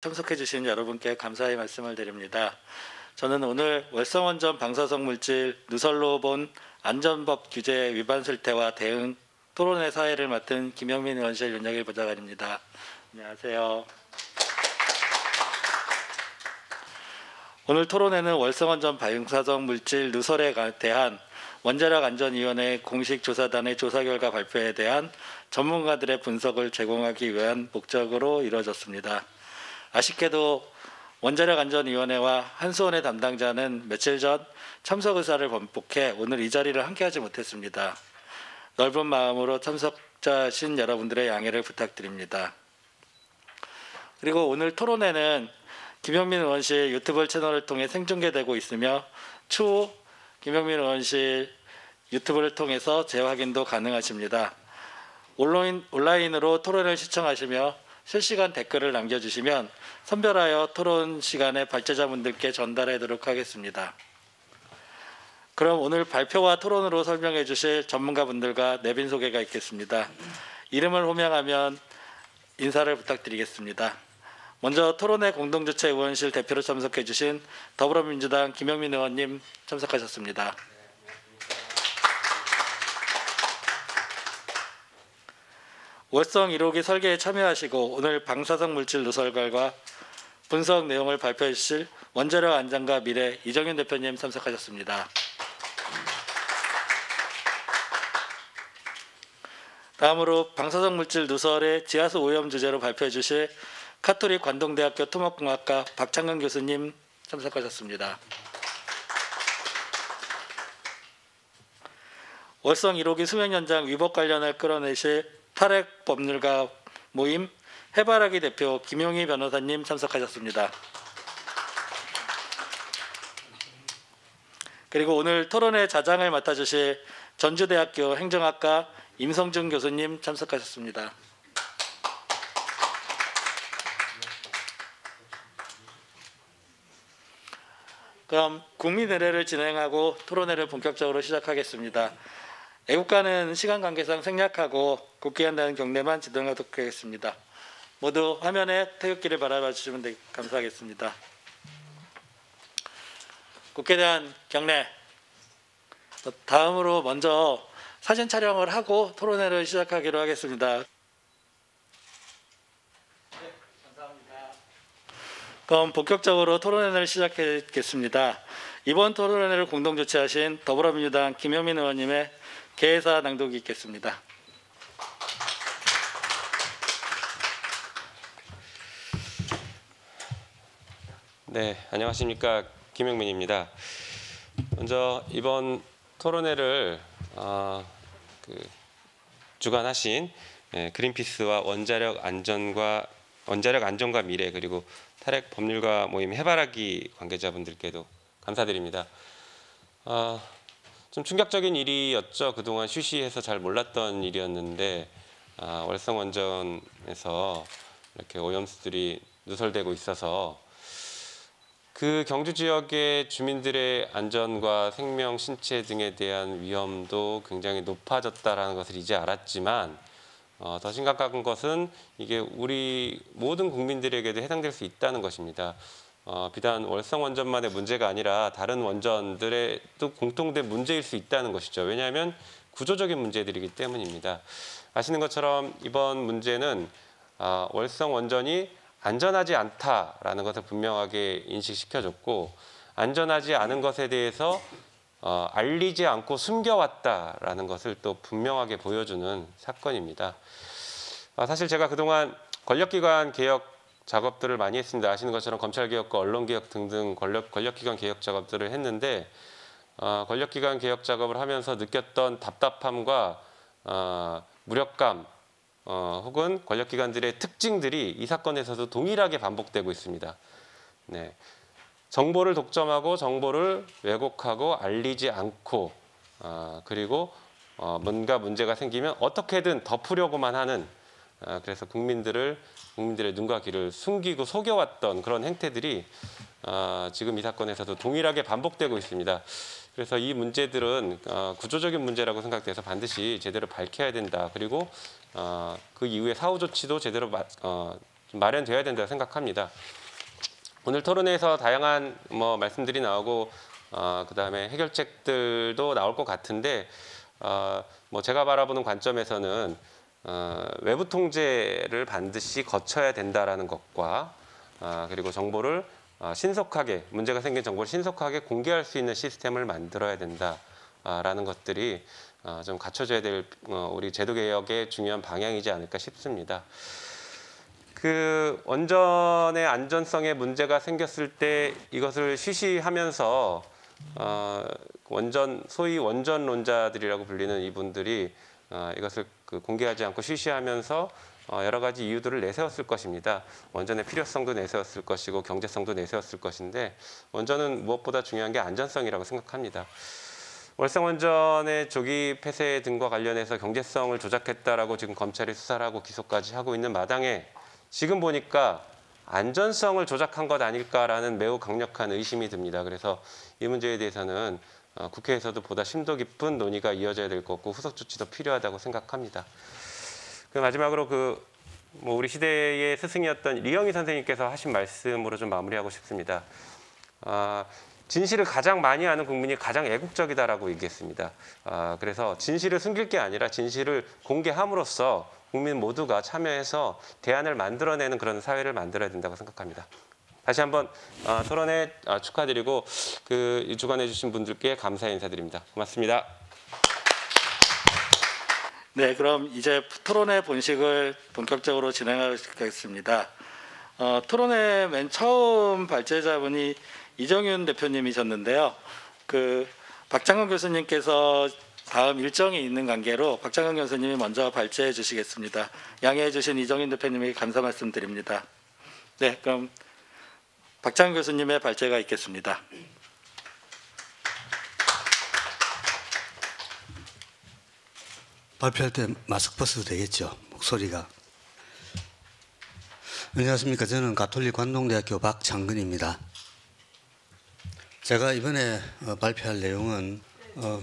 참석해 주신 여러분께 감사의 말씀을 드립니다. 저는 오늘 월성원전 방사성 물질 누설로 본 안전법 규제 위반 실태와 대응 토론회 사회를 맡은 김영민 의원실 윤영일 보좌관입니다. 안녕하세요. 오늘 토론회는 월성원전 방사성 물질 누설에 대한 원자력안전위원회 공식 조사단의 조사 결과 발표에 대한 전문가들의 분석을 제공하기 위한 목적으로 이루어졌습니다. 아쉽게도 원자력안전위원회와 한수원의 담당자는 며칠 전 참석 의사를 번복해 오늘 이 자리를 함께하지 못했습니다. 넓은 마음으로 참석자신 여러분들의 양해를 부탁드립니다. 그리고 오늘 토론회는 김영민 의원실 유튜브 채널을 통해 생중계되고 있으며 추후 김영민 의원실 유튜브를 통해서 재확인도 가능하십니다. 온라인으로 토론을 시청하시며 실시간 댓글을 남겨주시면 선별하여 토론 시간에 발제자분들께 전달하도록 하겠습니다. 그럼 오늘 발표와 토론으로 설명해 주실 전문가분들과 내빈 소개가 있겠습니다. 이름을 호명하면 인사를 부탁드리겠습니다. 먼저 토론회 공동주최 의원실 대표로 참석해 주신 더불어민주당 김영민 의원님 참석하셨습니다. 월성 1호기 설계에 참여하시고 오늘 방사성 물질 누설 결과 분석 내용을 발표해 주실 원자력 안전과 미래 이정윤 대표님 참석하셨습니다. 다음으로 방사성 물질 누설의 지하수 오염 주제로 발표해 주실 카톨릭 관동대학교 토목공학과 박창근 교수님 참석하셨습니다. 월성 1호기 수명 연장 위법 관련을 끌어내실 탈핵 법률가 모임 해바라기 대표 김용희 변호사님 참석하셨습니다. 그리고 오늘 토론회 자장을 맡아주실 전주대학교 행정학과 임성준 교수님 참석하셨습니다. 그럼 국민의례를 진행하고 토론회를 본격적으로 시작하겠습니다. 애국가는 시간 관계상 생략하고 국기한다는 경례만 진행하도록 하겠습니다. 모두 화면에 태극기를 바라봐 주시면 감사하겠습니다. 국회에 대한 경례. 다음으로 먼저 사진 촬영을 하고 토론회를 시작하기로 하겠습니다. 네, 감사합니다. 그럼 본격적으로 토론회를 시작하겠습니다. 이번 토론회를 공동 주최하신 더불어민주당 김영민 의원님의 개회사 낭독이 있겠습니다. 네, 안녕하십니까. 김영민입니다. 먼저 이번 토론회를 주관하신 그린피스와 원자력 안전과 미래 그리고 탈핵 법률가 모임 해바라기 관계자분들께도 감사드립니다. 좀 충격적인 일이었죠. 그동안 쉬쉬해서 잘 몰랐던 일이었는데 월성원전에서 이렇게 오염수들이 누설되고 있어서 그 경주 지역의 주민들의 안전과 생명, 신체 등에 대한 위험도 굉장히 높아졌다는 것을 이제 알았지만 더 심각한 것은 이게 우리 모든 국민들에게도 해당될 수 있다는 것입니다. 비단 월성원전만의 문제가 아니라 다른 원전들에도 공통된 문제일 수 있다는 것이죠. 왜냐하면 구조적인 문제들이기 때문입니다. 아시는 것처럼 이번 문제는 월성원전이 안전하지 않다라는 것을 분명하게 인식시켜줬고 안전하지 않은 것에 대해서 알리지 않고 숨겨왔다라는 것을 또 분명하게 보여주는 사건입니다. 사실 제가 그동안 권력기관 개혁 작업들을 많이 했습니다. 아시는 것처럼 검찰개혁과 언론개혁 등등 권력기관 개혁 작업들을 했는데 권력기관 개혁 작업을 하면서 느꼈던 답답함과 무력감 혹은 권력기관들의 특징들이 이 사건에서도 동일하게 반복되고 있습니다. 네. 정보를 독점하고 정보를 왜곡하고 알리지 않고 그리고 뭔가 문제가 생기면 어떻게든 덮으려고만 하는 그래서 국민들의 눈과 귀를 숨기고 속여왔던 그런 행태들이 지금 이 사건에서도 동일하게 반복되고 있습니다. 그래서 이 문제들은 구조적인 문제라고 생각돼서 반드시 제대로 밝혀야 된다. 그리고 그 이후에 사후 조치도 제대로 좀 마련되어야 된다고 생각합니다. 오늘 토론회에서 다양한 말씀들이 나오고 그다음에 해결책들도 나올 것 같은데 제가 바라보는 관점에서는 외부 통제를 반드시 거쳐야 된다라는 것과 그리고 정보를 신속하게 문제가 생긴 정보를 신속하게 공개할 수 있는 시스템을 만들어야 된다라는 것들이 좀 갖춰져야 될 우리 제도 개혁의 중요한 방향이지 않을까 싶습니다. 그 원전의 안전성에 문제가 생겼을 때 이것을 쉬쉬하면서 소위 원전론자들이라고 불리는 이분들이 이것을 공개하지 않고 쉬쉬하면서 여러 가지 이유들을 내세웠을 것입니다. 원전의 필요성도 내세웠을 것이고 경제성도 내세웠을 것인데 원전은 무엇보다 중요한 게 안전성이라고 생각합니다. 월성원전의 조기 폐쇄 등과 관련해서 경제성을 조작했다라고 지금 검찰이 수사를 하고 기소까지 하고 있는 마당에 지금 보니까 안전성을 조작한 것 아닐까라는 매우 강력한 의심이 듭니다. 그래서 이 문제에 대해서는 국회에서도 보다 심도 깊은 논의가 이어져야 될 거고 후속 조치도 필요하다고 생각합니다. 그 마지막으로 우리 시대의 스승이었던 리영희 선생님께서 하신 말씀으로 좀 마무리하고 싶습니다. 진실을 가장 많이 아는 국민이 가장 애국적이다라고 얘기했습니다. 그래서 진실을 숨길 게 아니라 진실을 공개함으로써 국민 모두가 참여해서 대안을 만들어내는 그런 사회를 만들어야 된다고 생각합니다. 다시 한번 토론회 축하드리고 주관해 주신 분들께 감사의 인사드립니다. 고맙습니다. 네, 그럼 이제 토론회 본식을 본격적으로 진행하겠습니다. 토론회 맨 처음 발제자분이 이정윤 대표님이셨는데요. 박장훈 교수님께서 다음 일정이 있는 관계로 박장훈 교수님이 먼저 발제해 주시겠습니다. 양해해 주신 이정윤 대표님에게 감사 말씀드립니다. 네, 그럼 박장훈 교수님의 발제가 있겠습니다. 발표할 때 마스크 벗어도 되겠죠? 목소리가. 안녕하십니까. 저는 가톨릭 관동대학교 박창근입니다. 제가 이번에 발표할 내용은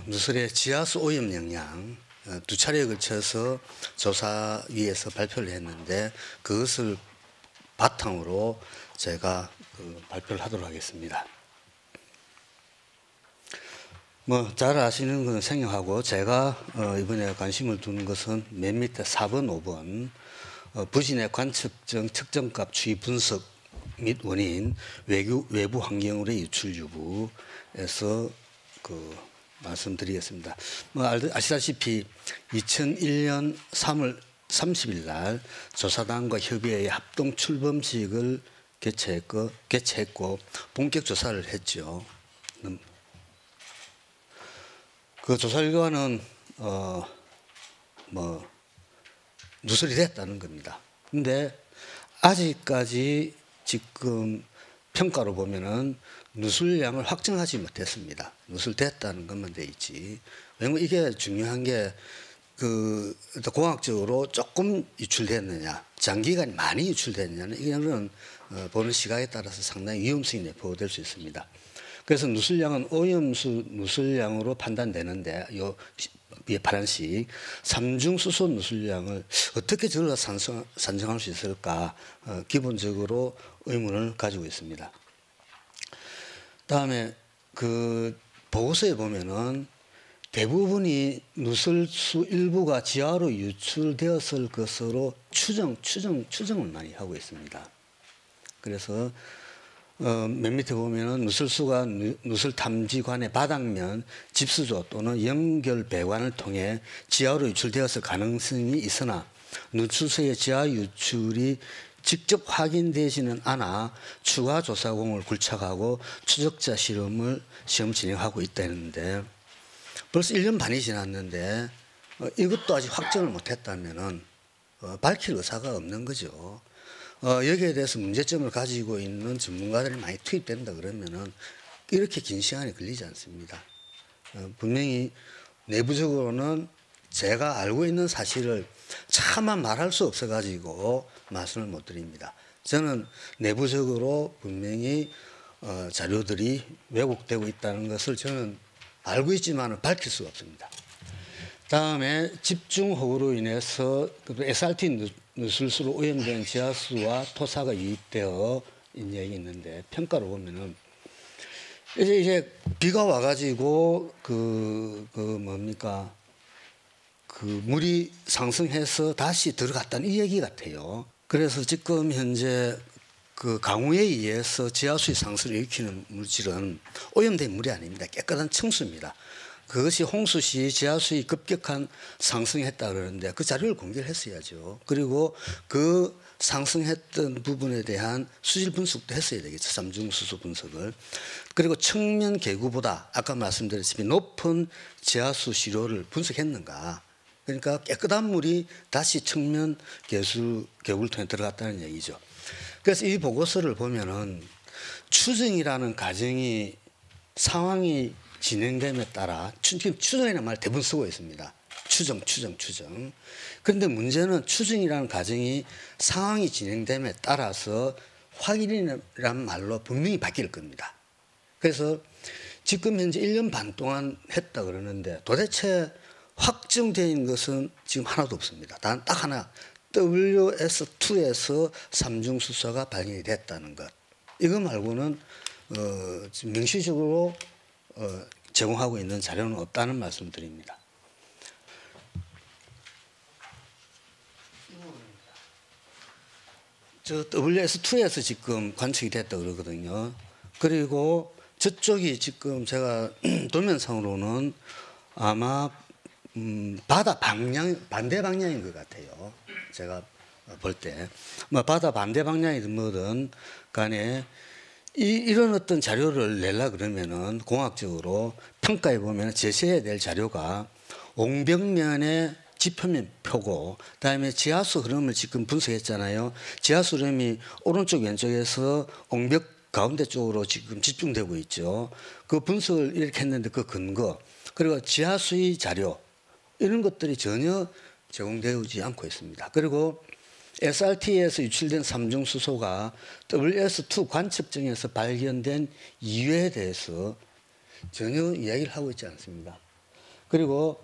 누설의 지하수 오염 영향 두 차례에 걸쳐서 조사위에서 발표를 했는데 그것을 바탕으로 제가 발표를 하도록 하겠습니다. 잘 아시는 건 생략하고 제가 이번에 관심을 두는 것은 맨 밑에 4번, 5번 부진의 관측정 측정값 추이 분석 및 원인 외부 환경으로의 유출 여부에서 말씀드리겠습니다. 아시다시피 2001년 3월 30일 날 조사단과 협의회의 합동 출범식을 개최했고 본격 조사를 했죠. 그 조사 결과는 누설이 됐다는 겁니다. 근데 아직까지 지금 평가로 보면은 누설량을 확정하지 못했습니다. 누설됐다는 것만 돼 있지. 왜냐면 이게 중요한 게 공학적으로 조금 유출됐느냐, 장기간이 많이 유출됐느냐는 이거는 보는 시각에 따라서 상당히 위험성이 내포될 수 있습니다. 그래서 누설량은 오염수 누설량으로 판단되는데 이 파란색 삼중수소 누설량을 어떻게 저희가 산정할 수 있을까 기본적으로 의문을 가지고 있습니다. 다음에 보고서에 보면은 대부분이 누설수 일부가 지하로 유출되었을 것으로 추정을 많이 하고 있습니다. 그래서 맨 밑에 보면은 누설수가 누설 탐지관의 바닥면 집수조 또는 연결 배관을 통해 지하로 유출되었을 가능성이 있으나 누설수의 지하 유출이 직접 확인되지는 않아 추가 조사공을 굴착하고 추적자 시험 진행하고 있다는데 벌써 1년 반이 지났는데 이것도 아직 확정을 못했다면은 밝힐 의사가 없는 거죠. 여기에 대해서 문제점을 가지고 있는 전문가들이 많이 투입된다 그러면은 이렇게 긴 시간이 걸리지 않습니다. 분명히 내부적으로는 제가 알고 있는 사실을 차마 말할 수 없어가지고 말씀을 못 드립니다. 저는 내부적으로 분명히 자료들이 왜곡되고 있다는 것을 저는 알고 있지만 밝힐 수가 없습니다. 다음에 집중호우로 인해서 SRT 누설수로 오염된 지하수와 토사가 유입되어 있는 얘기 있는데 평가로 보면은 이제 비가 와가지고 그 물이 상승해서 다시 들어갔다는 이 얘기 같아요. 그래서 지금 현재 그 강우에 의해서 지하수의 상승을 일으키는 물질은 오염된 물이 아닙니다. 깨끗한 청수입니다. 그것이 홍수 시 지하수의 급격한 상승했다 그러는데 그 자료를 공개를 했어야죠. 그리고 그 상승했던 부분에 대한 수질 분석도 했어야 되겠죠. 삼중수소 분석을. 그리고 측면 계구보다 아까 말씀드렸지만 높은 지하수 시료를 분석했는가. 그러니까 깨끗한 물이 다시 측면 계구를 통해 들어갔다는 얘기죠. 그래서 이 보고서를 보면은 추정이라는 과정이 상황이 진행됨에 따라 지금 추정이라는 말 대부분 쓰고 있습니다. 추정. 그런데 문제는 추정이라는 과정이 상황이 진행됨에 따라서 확인이라는 말로 분명히 바뀔 겁니다. 그래서 지금 현재 1년 반 동안 했다 그러는데 도대체 확정된 것은 지금 하나도 없습니다. 단 딱 하나 WS2에서 삼중수소가 발견이 됐다는 것. 이거 말고는 지금 명시적으로 제공하고 있는 자료는 없다는 말씀드립니다. 저 WS2에서 지금 관측이 됐다 그러거든요. 그리고 저쪽이 지금 제가 도면상으로는 아마 바다 반대 방향인 것 같아요. 제가 볼 때. 뭐 바다 반대 방향이든 뭐든 간에 이런 어떤 자료를 내려 그러면은 공학적으로 평가해 보면 제시해야 될 자료가 옹벽면의 지표면 표고 그다음에 지하수 흐름을 지금 분석했잖아요. 지하수 흐름이 오른쪽 왼쪽에서 옹벽 가운데 쪽으로 지금 집중되고 있죠. 그 분석을 이렇게 했는데 그 근거 그리고 지하수의 자료 이런 것들이 전혀 제공되지 않고 있습니다. 그리고 SRT에서 유출된 삼중수소가 WS2 관측정에서 발견된 이유에 대해서 전혀 이야기를 하고 있지 않습니다. 그리고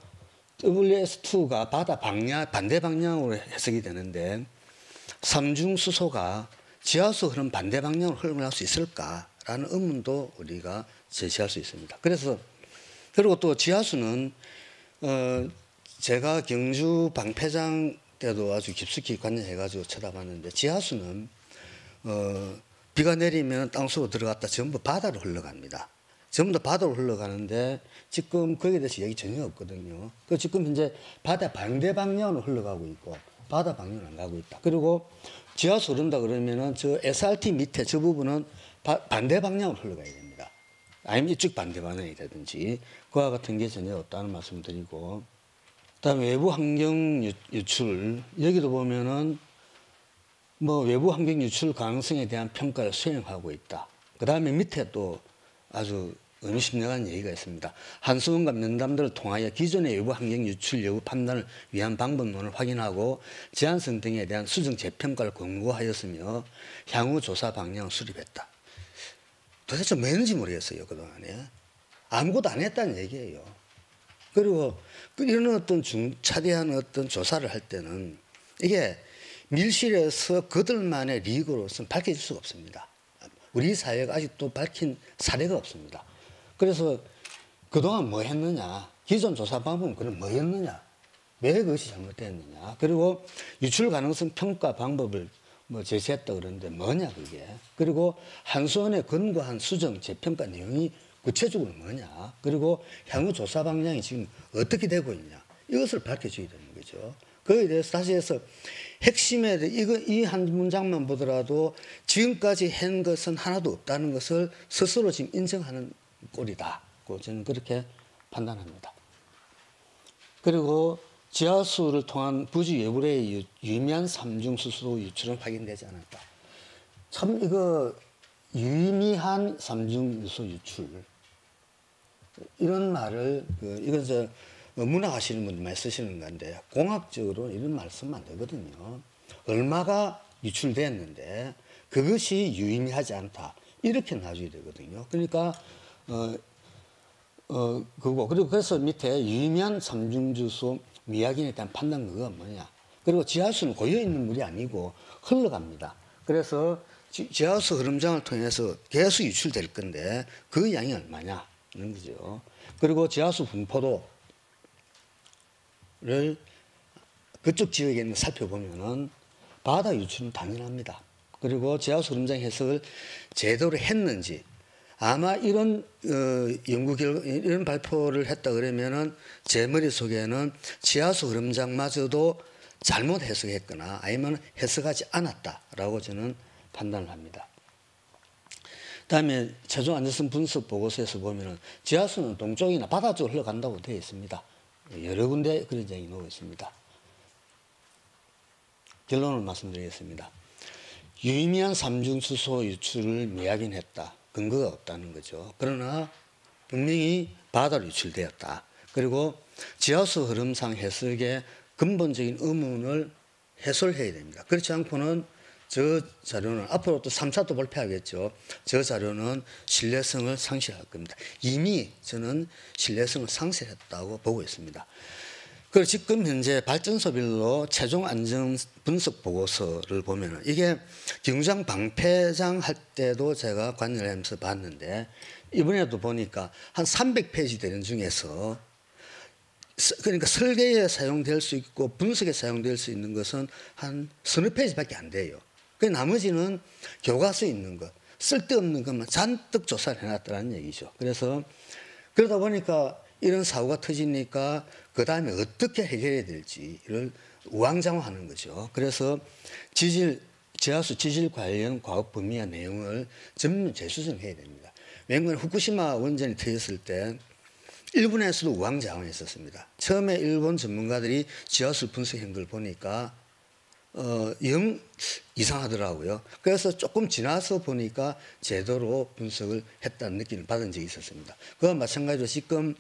WS2가 바다 반대 방향으로 해석이 되는데 삼중수소가 지하수 흐름 반대 방향으로 흘러갈 수 있을까라는 의문도 우리가 제시할 수 있습니다. 그리고 또 지하수는 제가 경주 방패장 때도 아주 깊숙이 관여해가지고 쳐다봤는데 지하수는 비가 내리면 땅속으로 들어갔다 전부 바다로 흘러갑니다. 전부 다 바다로 흘러가는데 지금 거기에 대해서 얘기 전혀 없거든요. 그 지금 현재 바다 반대 방향으로 흘러가고 있고 바다 방향으로 안 가고 있다. 그리고 지하수 흐른다 그러면은 저 SRT 밑에 저 부분은 반대 방향으로 흘러가야 됩니다. 아니면 이쪽 반대 방향이 되든지 그와 같은 게 전혀 없다는 말씀드리고 그다음에 외부 환경 유출 여기도 보면은 뭐 외부 환경 유출 가능성에 대한 평가를 수행하고 있다. 그다음에 밑에 또 아주 의미심장한 얘기가 있습니다. 한수원과 면담들을 통하여 기존의 외부 환경 유출 여부 판단을 위한 방법론을 확인하고 제한성 등에 대한 수정 재평가를 권고하였으며 향후 조사 방향을 수립했다. 도대체 뭐 했는지 모르겠어요. 그동안에 아무것도 안 했다는 얘기예요. 그리고 이런 어떤 차대한 어떤 조사를 할 때는 이게 밀실에서 그들만의 리그로서는 밝혀질 수가 없습니다. 우리 사회가 아직도 밝힌 사례가 없습니다. 그래서 그동안 뭐 했느냐, 기존 조사 방법은 그럼 뭐 했느냐, 왜 그것이 잘못됐느냐, 그리고 유출 가능성 평가 방법을 뭐 제시했다 그러는데 뭐냐 그게, 그리고 한수원에 근거한 수정 재평가 내용이 구체적으로 뭐냐, 그리고 향후 조사 방향이 지금 어떻게 되고 있냐, 이것을 밝혀줘야 되는 거죠. 그에 대해서 다시 해서 핵심에 이 한 문장만 보더라도 지금까지 한 것은 하나도 없다는 것을 스스로 지금 인정하는 꼴이다. 저는 그렇게 판단합니다. 그리고 지하수를 통한 부지 외부의 유의미한 삼중수소 유출은 확인되지 않았다. 참 이거 유의미한 삼중수소 유출 이런 말을 이건 저 문학 하시는 분들 많이 쓰시는 건데 공학적으로 이런 말 쓰면 안 되거든요. 얼마가 유출됐는데 그것이 유의미하지 않다. 이렇게 놔줘야 되거든요. 그러니까 그거 그리고 그래서 밑에 유의미한 삼중주소 미확인에 대한 판단 근거가 뭐냐. 그리고 지하수는 고여 있는 물이 아니고 흘러갑니다. 그래서 지하수 흐름장을 통해서 계속 유출될 건데 그 양이 얼마냐는 거죠. 그리고 지하수 분포도를 그쪽 지역에 있는 살펴보면은 바다 유출은 당연합니다. 그리고 지하수 흐름장 해석을 제대로 했는지 아마 이런 연구 결과 이런 발표를 했다 그러면은 제 머릿속에는 지하수 흐름장마저도 잘못 해석했거나 아니면 해석하지 않았다라고 저는 판단을 합니다. 그다음에 최종 안전성 분석 보고서에서 보면은 지하수는 동쪽이나 바다 쪽으로 흘러간다고 되어 있습니다. 여러 군데 그런 점이 나오고 있습니다. 결론을 말씀드리겠습니다. 유의미한 삼중수소 유출을 미확인했다. 근거가 없다는 거죠. 그러나 분명히 바다로 유출되었다. 그리고 지하수 흐름상 해석의 근본적인 의문을 해소해야 됩니다. 그렇지 않고는 저 자료는 앞으로 또 3차도 발표하겠죠. 저 자료는 신뢰성을 상실할 겁니다. 이미 저는 신뢰성을 상실했다고 보고 있습니다. 그리고 지금 현재 발전소별로 최종 안전 분석 보고서를 보면은 이게 기공장 방폐장 할 때도 제가 관여를 하면서 봤는데 이번에도 보니까 한 300페이지 되는 중에서 그러니까 설계에 사용될 수 있고 분석에 사용될 수 있는 것은 한 서너 페이지밖에 안 돼요. 그 나머지는 교과서에 있는 것, 쓸데없는 것만 잔뜩 조사를 해놨다는 얘기죠. 그래서 그러다 보니까 이런 사고가 터지니까 그 다음에 어떻게 해결해야 될지를 우왕좌왕하는 거죠. 그래서 지하수 지질 관련 과학 범위와 내용을 전면 재수정해야 됩니다. 왜냐하면 후쿠시마 원전이 터졌을 때 일본에서도 우왕좌왕했었습니다. 처음에 일본 전문가들이 지하수 분석한 걸 보니까 영 이상하더라고요. 그래서 조금 지나서 보니까 제대로 분석을 했다는 느낌을 받은 적이 있었습니다. 그와 마찬가지로 지금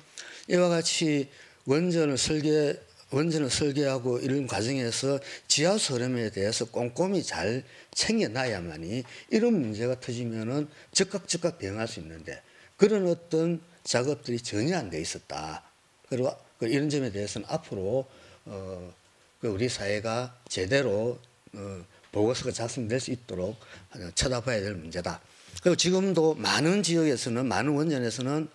이와 같이 원전을 설계하고 이런 과정에서 지하수 흐름에 대해서 꼼꼼히 잘 챙겨놔야만이 이런 문제가 터지면은 즉각 대응할 수 있는데 그런 어떤 작업들이 전혀 안 돼 있었다. 그리고 이런 점에 대해서는 앞으로 우리 사회가 제대로 보고서가 작성될 수 있도록 쳐다봐야 될 문제다. 그리고 지금도 많은 지역에서는 많은 원전에서는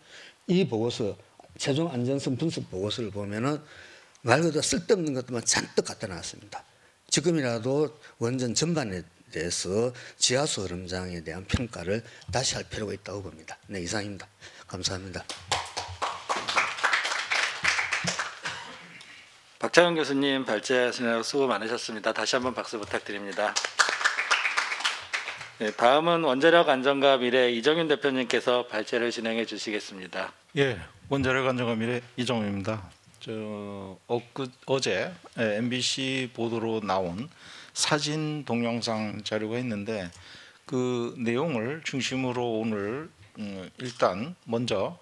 이 보고서 최종 안전성 분석 보고서를 보면은 말 그대로 쓸데없는 것들만 잔뜩 갖다 놨습니다. 지금이라도 원전 전반에 대해서 지하수 흐름장에 대한 평가를 다시 할 필요가 있다고 봅니다. 네, 이상입니다. 감사합니다. 박창현 교수님 발제하시느라 수고 많으셨습니다. 다시 한번 박수 부탁드립니다. 네, 다음은 원자력 안전과 미래 이정윤 대표님께서 발제를 진행해 주시겠습니다. 예, 원자력 안전과 미래 이정윤입니다. 어제 MBC 보도로 나온 사진 동영상 자료가 있는데 그 내용을 중심으로 오늘 일단 먼저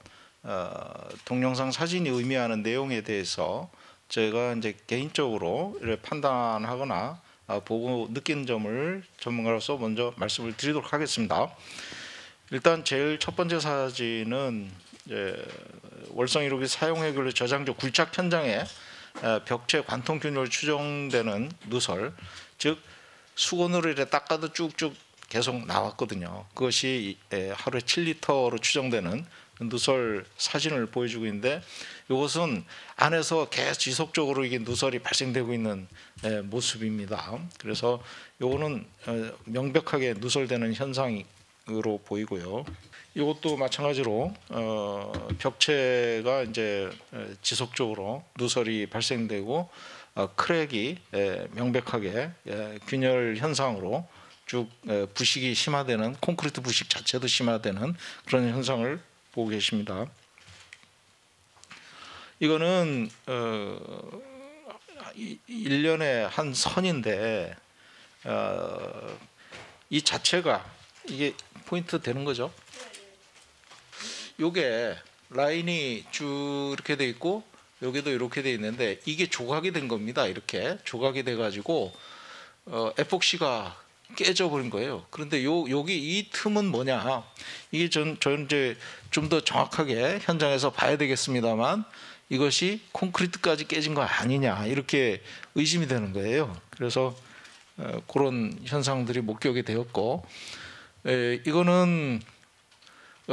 동영상 사진이 의미하는 내용에 대해서 제가 이제 개인적으로 판단하거나 보고 느낀 점을 전문가로서 먼저 말씀을 드리도록 하겠습니다. 일단 제일 첫 번째 사진은 월성 1호기 사용 해결로 저장조 굴착 현장에 벽체 관통 균열 추정되는 누설, 즉 수건으로 이렇게 닦아도 쭉쭉 계속 나왔거든요. 그것이 하루에 7리터로 추정되는 누설 사진을 보여주고 있는데 이것은 안에서 계속 지속적으로 이게 누설이 발생되고 있는 모습입니다. 그래서 이거는 명백하게 누설되는 현상으로 보이고요. 이것도 마찬가지로 벽체가 이제 지속적으로 누설이 발생되고 크랙이 명백하게 균열 현상으로 쭉 부식이 심화되는 콘크리트 부식 자체도 심화되는 그런 현상을 보고 계십니다. 이거는 1년에 한 선인데 이 자체가 이게 포인트 되는 거죠. 요게 라인이 쭉 이렇게 돼 있고 여기도 이렇게 돼 있는데 이게 조각이 된 겁니다. 이렇게 조각이 돼 가지고 에폭시가 깨져버린 거예요. 그런데 여기 이 틈은 뭐냐? 이게 저는 이제 좀 더 정확하게 현장에서 봐야 되겠습니다만 이것이 콘크리트까지 깨진 거 아니냐 이렇게 의심이 되는 거예요. 그래서 그런 현상들이 목격이 되었고 이거는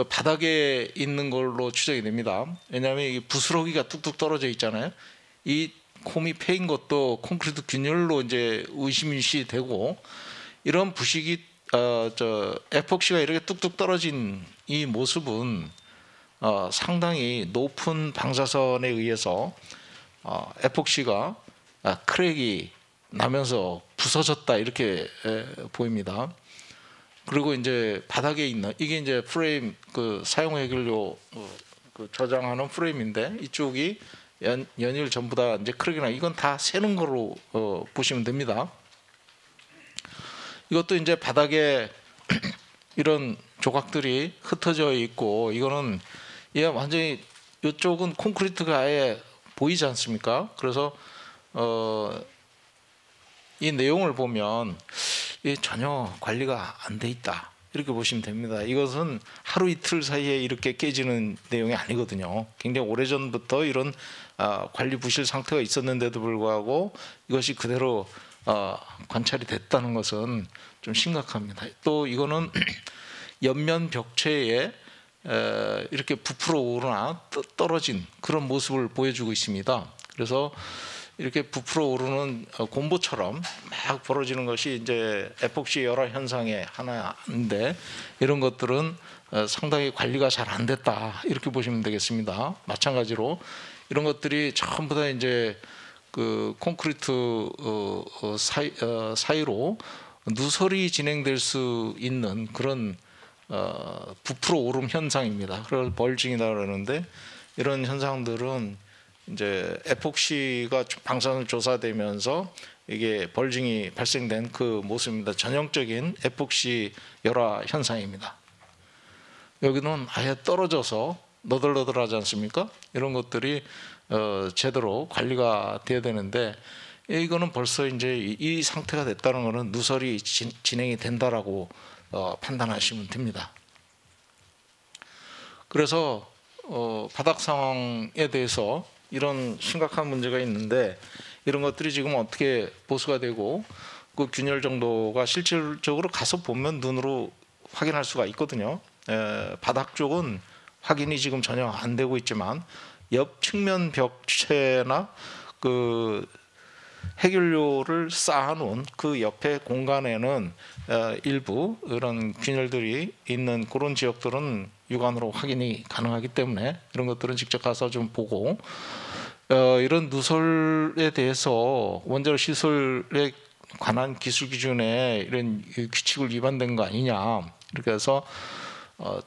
바닥에 있는 걸로 추정이 됩니다. 왜냐하면 이 부스러기가 뚝뚝 떨어져 있잖아요. 이 홈이 패인 것도 콘크리트 균열로 이제 의심이 되고 이런 부식이 에폭시가 이렇게 뚝뚝 떨어진 이 모습은 상당히 높은 방사선에 의해서 에폭시가 크랙이 나면서 부서졌다 이렇게 보입니다. 그리고 이제 바닥에 있는 이게 이제 프레임 그 사용 해결료 그 저장하는 프레임인데 이쪽이 연일 전부 다 이제 크랙이나 이건 다 새는 거로 보시면 됩니다. 이것도 이제 바닥에 이런 조각들이 흩어져 있고 이거는 얘 완전히 이쪽은 콘크리트가 아예 보이지 않습니까? 그래서 이 내용을 보면 전혀 관리가 안 돼 있다 이렇게 보시면 됩니다. 이것은 하루 이틀 사이에 이렇게 깨지는 내용이 아니거든요. 굉장히 오래전부터 이런 관리 부실 상태가 있었는데도 불구하고 이것이 그대로 관찰이 됐다는 것은 좀 심각합니다. 또 이거는 옆면 벽체에 이렇게 부풀어 오르나 떨어진 그런 모습을 보여주고 있습니다. 그래서 이렇게 부풀어 오르는 곰보처럼 막 벌어지는 것이 이제 에폭시 열화 현상의 하나인데 이런 것들은 상당히 관리가 잘 안 됐다 이렇게 보시면 되겠습니다. 마찬가지로 이런 것들이 전부 다 이제 그 콘크리트 사이로 누설이 진행될 수 있는 그런 부풀어 오름 현상입니다. 그걸 벌징이다 그러는데 이런 현상들은 이제 에폭시가 방사선 조사되면서 이게 벌징이 발생된 그 모습입니다. 전형적인 에폭시 열화 현상입니다. 여기는 아예 떨어져서 너덜너덜하지 않습니까? 이런 것들이 제대로 관리가 돼야 되는데 이거는 벌써 이제 이 상태가 됐다는 것은 누설이 진행이 된다라고 판단하시면 됩니다. 그래서 바닥 상황에 대해서 이런 심각한 문제가 있는데 이런 것들이 지금 어떻게 보수가 되고 그 균열 정도가 실질적으로 가서 보면 눈으로 확인할 수가 있거든요. 바닥 쪽은 확인이 지금 전혀 안 되고 있지만 옆 측면 벽체나 그 해결료를 쌓아놓은 그 옆에 공간에는 일부 이런 균열들이 있는 그런 지역들은 육안으로 확인이 가능하기 때문에 이런 것들은 직접 가서 좀 보고 이런 누설에 대해서 원자력 시설에 관한 기술 기준에 이런 규칙을 위반된 거 아니냐 이렇게 해서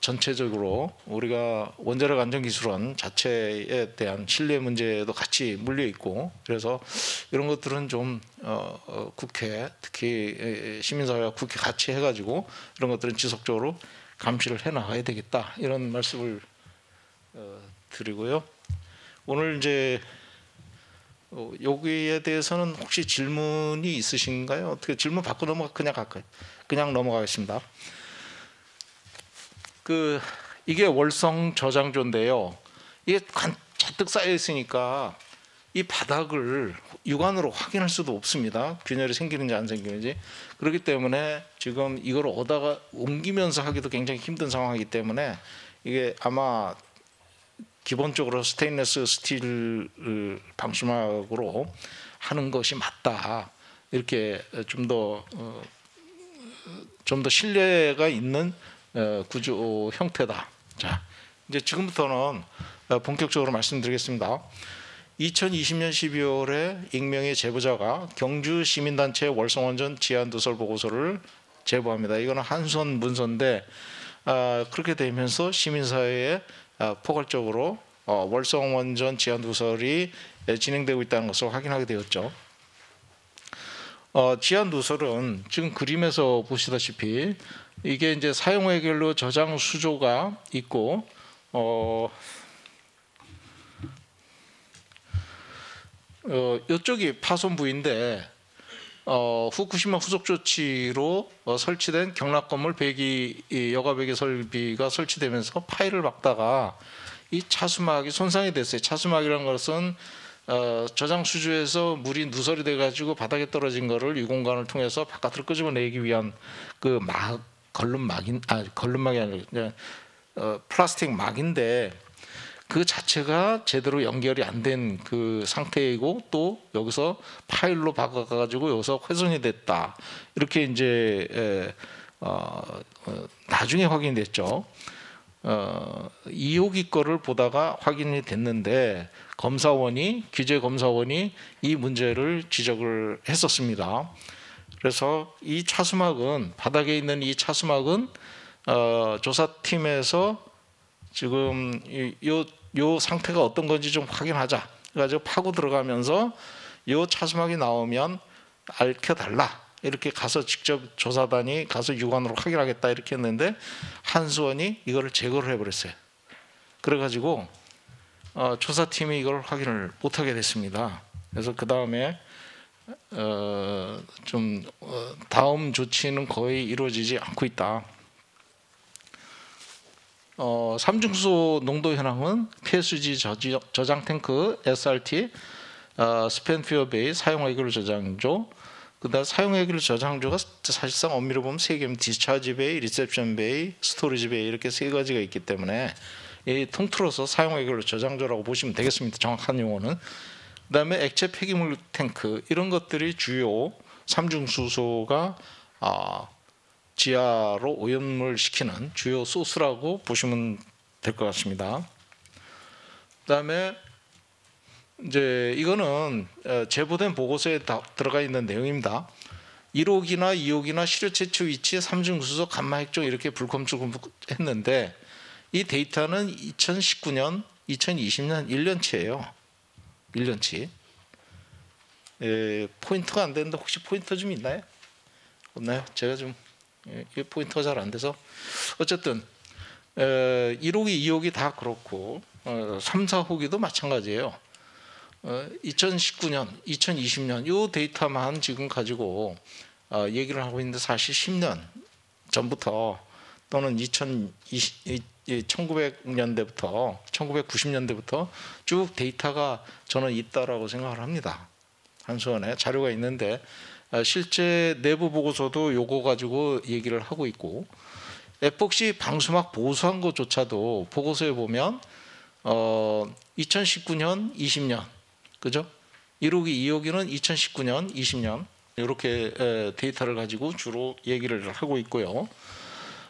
전체적으로 우리가 원자력 안전기술원 자체에 대한 신뢰 문제도 같이 물려 있고 그래서 이런 것들은 좀 국회 특히 시민사회와 국회 같이 해가지고 이런 것들은 지속적으로 감시를 해 나가야 되겠다 이런 말씀을 드리고요. 오늘 이제 여기에 대해서는 혹시 질문이 있으신가요? 어떻게 질문 받고 그냥 넘어가겠습니다. 이게 월성 저장조인데요. 이게 잔뜩 쌓여 있으니까 이 바닥을 육안으로 확인할 수도 없습니다. 균열이 생기는지 안 생기는지. 그렇기 때문에 지금 이걸 오다가 옮기면서 하기도 굉장히 힘든 상황이기 때문에 이게 아마 기본적으로 스테인리스 스틸 방수막으로 하는 것이 맞다. 이렇게 좀 더 신뢰가 있는 구조 형태다. 자, 이제 지금부터는 본격적으로 말씀드리겠습니다. 2020년 12월에 익명의 제보자가 경주 시민단체 월성원전 지하누설 보고서를 제보합니다. 이거는 한손 문서인데 그렇게 되면서 시민사회에 포괄적으로 월성원전 지하누설이 진행되고 있다는 것을 확인하게 되었죠. 지하누설은 지금 그림에서 보시다시피 이게 이제 사용 해결료 저장 수조가 있고 이쪽이 파손 부위인데 후쿠시마 후속 조치로 설치된 경락 건물 여가 배기 설비가 설치되면서 파일을 박다가 이 차수막이 손상이 됐어요. 차수막이라는 것은 저장 수주에서 물이 누설이 돼가지고 바닥에 떨어진 거를 유공관을 통해서 바깥으로 끄집어내기 위한 그 걸름막이 아니라 플라스틱 막인데 그 자체가 제대로 연결이 안 된 그 상태이고 또 여기서 파일로 박아가지고 여기서 훼손이 됐다 이렇게 이제 나중에 확인됐죠. 2호기 거를 보다가 확인이 됐는데 규제 검사원이 이 문제를 지적을 했었습니다. 그래서 이 차수막은 바닥에 있는 이 차수막은 조사팀에서 지금 요 상태가 어떤 건지 좀 확인하자. 그래가지고 파고 들어가면서 요 차수막이 나오면 알려달라. 이렇게 가서 직접 조사단이 가서 육안으로 확인하겠다 이렇게 했는데 한수원이 이거를 제거를 해버렸어요. 그래가지고 조사팀이 이걸 확인을 못하게 됐습니다. 그래서 그 다음에 다음 조치는 거의 이루어지지 않고 있다. 삼중수소 농도 현황은 폐수지 저장 탱크 SRT, 스펜피어 베이 사용 해결 저장조, 그다음 사용 해결 저장조가 사실상 엄밀히 보면 세 개입니다. 디스차지 베이, 리셉션 베이, 스토리지 베이 이렇게 세 가지가 있기 때문에 이 통틀어서 사용 해결 저장조라고 보시면 되겠습니다. 정확한 용어는. 그다음에 액체 폐기물 탱크 이런 것들이 주요 삼중수소가 지하로 오염을 시키는 주요 소스라고 보시면 될 것 같습니다. 그다음에 이제 이거는 제보된 보고서에 들어가 있는 내용입니다. 1호기나 2호기나 시료 채취 위치 삼중수소 감마핵종 이렇게 불컴출했는데 이 데이터는 2019년, 2020년 1년치예요. 1년치. 포인트가 안 되는데 혹시 포인터 좀 있나요? 없나요? 제가 좀 포인터가 잘 안 돼서 어쨌든 1호기, 2호기 다 그렇고 3, 4호기도 마찬가지예요. 2019년, 2020년 이 데이터만 지금 가지고 얘기를 하고 있는데 사실 10년 전부터 또는 1900년대부터 1990년대부터 쭉 데이터가 저는 있다라고 생각을 합니다. 한수원에 자료가 있는데 실제 내부 보고서도 요거 가지고 얘기를 하고 있고 에폭시 방수막 보수한 것조차도 보고서에 보면 2019년, 20년 그죠? 1호기, 2호기는 2019년, 20년 이렇게 데이터를 가지고 주로 얘기를 하고 있고요.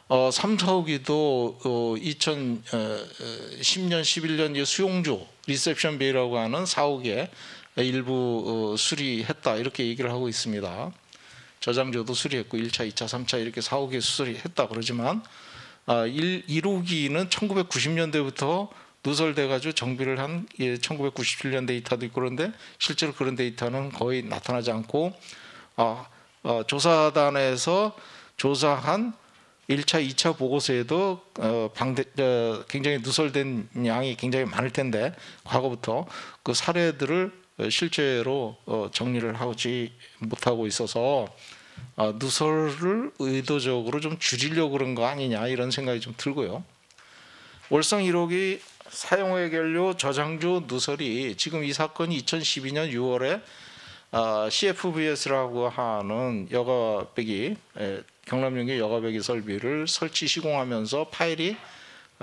3, 4호기도 2010년, 11년 수용조 리셉션 베이라고 하는 4호기에 일부 수리했다 이렇게 얘기를 하고 있습니다. 저장조도 수리했고 1차, 2차, 3차 이렇게 4호기에 수리했다 그러지만 1호기는 1990년대부터 누설돼가지고 정비를 한 1997년 데이터도 있고 그런데 실제로 그런 데이터는 거의 나타나지 않고 조사단에서 조사한 1차, 2차 보고서에도 굉장히 누설된 양이 굉장히 많을 텐데 과거부터 그 사례들을 실제로 정리를 하지 못하고 있어서 누설을 의도적으로 좀 줄이려고 그런 거 아니냐 이런 생각이 좀 들고요. 월성 1호기 사용해결료 저장조 누설이 지금 이 사건이 2012년 6월에 CFVS라고 하는 여가배기 경남용기 여가배기 설비를 설치 시공하면서 파일이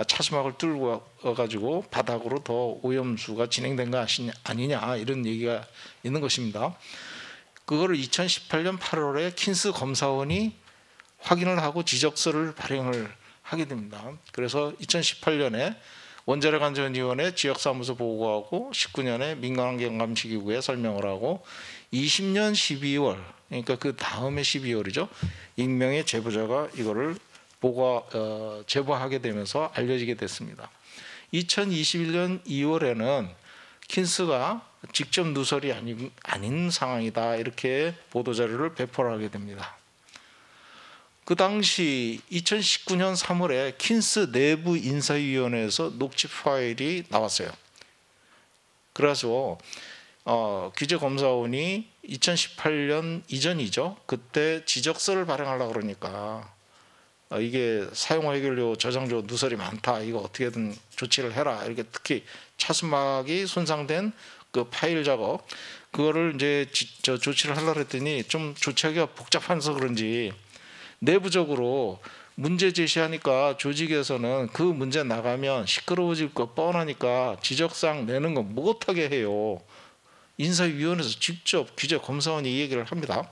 차수막을 뚫고 가지고 바닥으로 더 오염수가 진행된 거 아니냐 이런 얘기가 있는 것입니다. 그거를 2018년 8월에 킨스 검사원이 확인을 하고 지적서를 발행을 하게 됩니다. 그래서 2018년에 원자력안전위원회 지역사무소 보고하고 19년에 민간환경감시기구에 설명을 하고 20년 12월 그러니까 그 다음에 12월이죠. 익명의 제보자가 이거를 제보하게 되면서 알려지게 됐습니다. 2021년 2월에는 킨스가 직접 누설이 아닌 상황이다 이렇게 보도자료를 배포를 하게 됩니다. 그 당시 2019년 3월에 킨스 내부 인사위원회에서 녹취 파일이 나왔어요. 그래서 규제검사원이 2018년 이전이죠. 그때 지적서를 발행하려고 그러니까 이게 사용 해결료, 저장료 누설이 많다. 이거 어떻게든 조치를 해라. 이렇게 특히 차수막이 손상된 그 파일 작업 그거를 이제 조치를 하려고 했더니 좀 조치하기가 복잡해서 그런지 내부적으로 문제 제시하니까 조직에서는 그 문제 나가면 시끄러워질 거 뻔하니까 지적사항 내는 거 못하게 해요. 인사위원회에서 직접 규제검사원이 이 얘기를 합니다.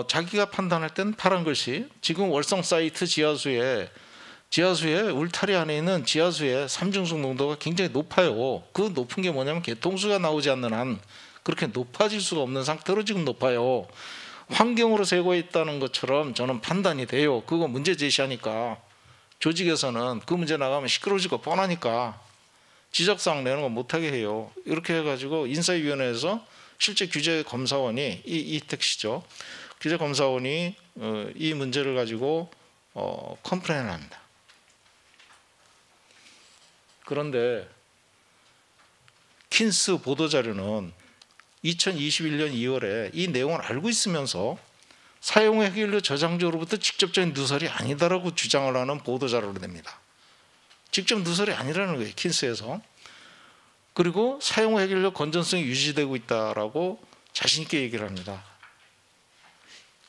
자기가 판단할 땐 파란 글씨 지금 월성 사이트 지하수에 울타리 안에 있는 지하수의 삼중수 농도가 굉장히 높아요. 그 높은 게 뭐냐면 개통수가 나오지 않는 한 그렇게 높아질 수가 없는 상태로 지금 높아요. 환경으로 세고 있다는 것처럼 저는 판단이 돼요. 그거 문제 제시하니까 조직에서는 그 문제 나가면 시끄러워질 거 뻔하니까 지적사항 내는 거 못하게 해요. 이렇게 해가지고 인사위원회에서 실제 규제검사원이 이 택시죠. 규제검사원이 이 문제를 가지고 컴플레인을 합니다. 그런데 킨스 보도자료는 2021년 2월에 이 내용을 알고 있으면서 사용 해결료 저장소로부터 직접적인 누설이 아니다라고 주장을 하는 보도자료를 냅니다. 직접 누설이 아니라는 거예요. 킨스에서. 그리고 사용 해결료 건전성이 유지되고 있다라고 자신 있게 얘기를 합니다.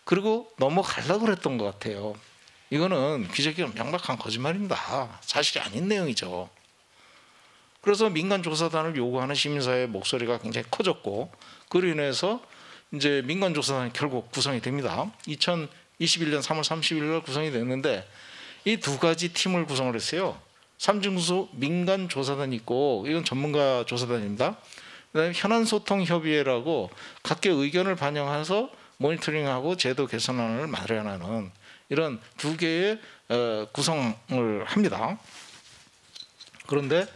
그리고 넘어가려고 그랬던 것 같아요. 이거는 기자기관 명백한 거짓말입니다. 사실이 아닌 내용이죠. 그래서 민간조사단을 요구하는 시민사회의 목소리가 굉장히 커졌고 그로 인해서 이제 민간조사단이 결국 구성이 됩니다. 2021년 3월 30일 날 구성이 됐는데 이 두 가지 팀을 구성을 했어요. 삼중수 민간조사단이 있고 이건 전문가 조사단입니다. 그다음에 현안소통협의회라고 각계 의견을 반영해서 모니터링하고 제도 개선안을 마련하는 이런 두 개의 구성을 합니다. 그런데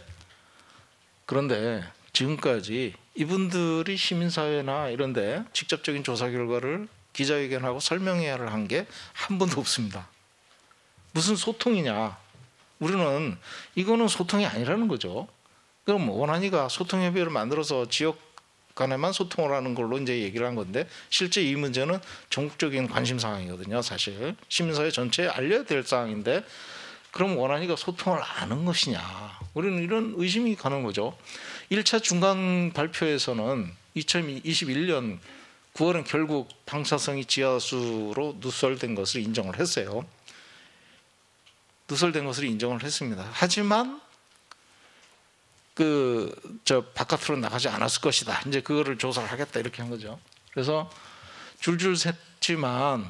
지금까지 이분들이 시민사회나 이런 데 직접적인 조사 결과를 기자회견하고 설명해야 한 게 한 번도 없습니다. 무슨 소통이냐. 우리는 이거는 소통이 아니라는 거죠. 그럼 원한이가 소통협의회를 만들어서 지역 간에만 소통을 하는 걸로 이제 얘기를 한 건데 실제 이 문제는 전국적인 관심 사항이거든요. 사실 시민사회 전체에 알려야 될 사항인데 그럼 원한이가 소통을 안 한 것이냐. 우리는 이런 의심이 가는 거죠. 1차 중간 발표에서는 2021년 9월은 결국 방사성이 지하수로 누설된 것을 인정을 했어요. 누설된 것을 인정을 했습니다. 하지만 바깥으로 나가지 않았을 것이다. 이제 그거를 조사를 하겠다 이렇게 한 거죠. 그래서 줄줄 샜지만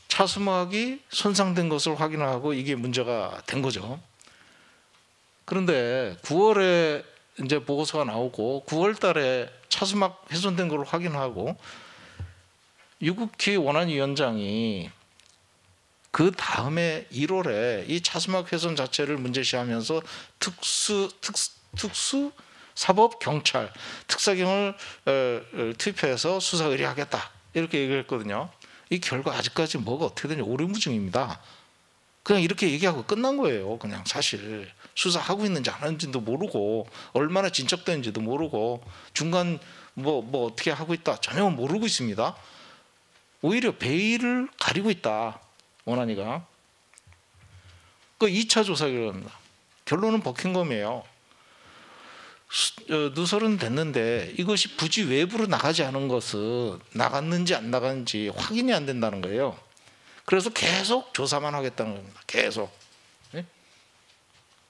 차수막이 손상된 것을 확인하고 이게 문제가 된 거죠. 그런데 9월에 이제 보고서가 나오고 9월 달에 차수막 훼손된 걸 확인하고 유국희 원안위원장이 그 다음에 1월에 이 차수막 훼손 자체를 문제시하면서 특수 사법 경찰 특사경을 투입해서 수사 의뢰하겠다 이렇게 얘기를 했거든요. 이 결과 아직까지 뭐가 어떻게 되는지 오리무중입니다. 그냥 이렇게 얘기하고 끝난 거예요. 그냥 사실 수사하고 있는지 안 하는지도 모르고 얼마나 진척되는지도 모르고 중간 뭐 어떻게 하고 있다 전혀 모르고 있습니다. 오히려 베일을 가리고 있다. 원한이가. 그 2차 조사 결과입니다. 결론은 버킹엄이에요. 누설은 됐는데 이것이 부지 외부로 나가지 않은 것은 나갔는지 안 나갔는지 확인이 안 된다는 거예요. 그래서 계속 조사만 하겠다는 겁니다. 계속. 네?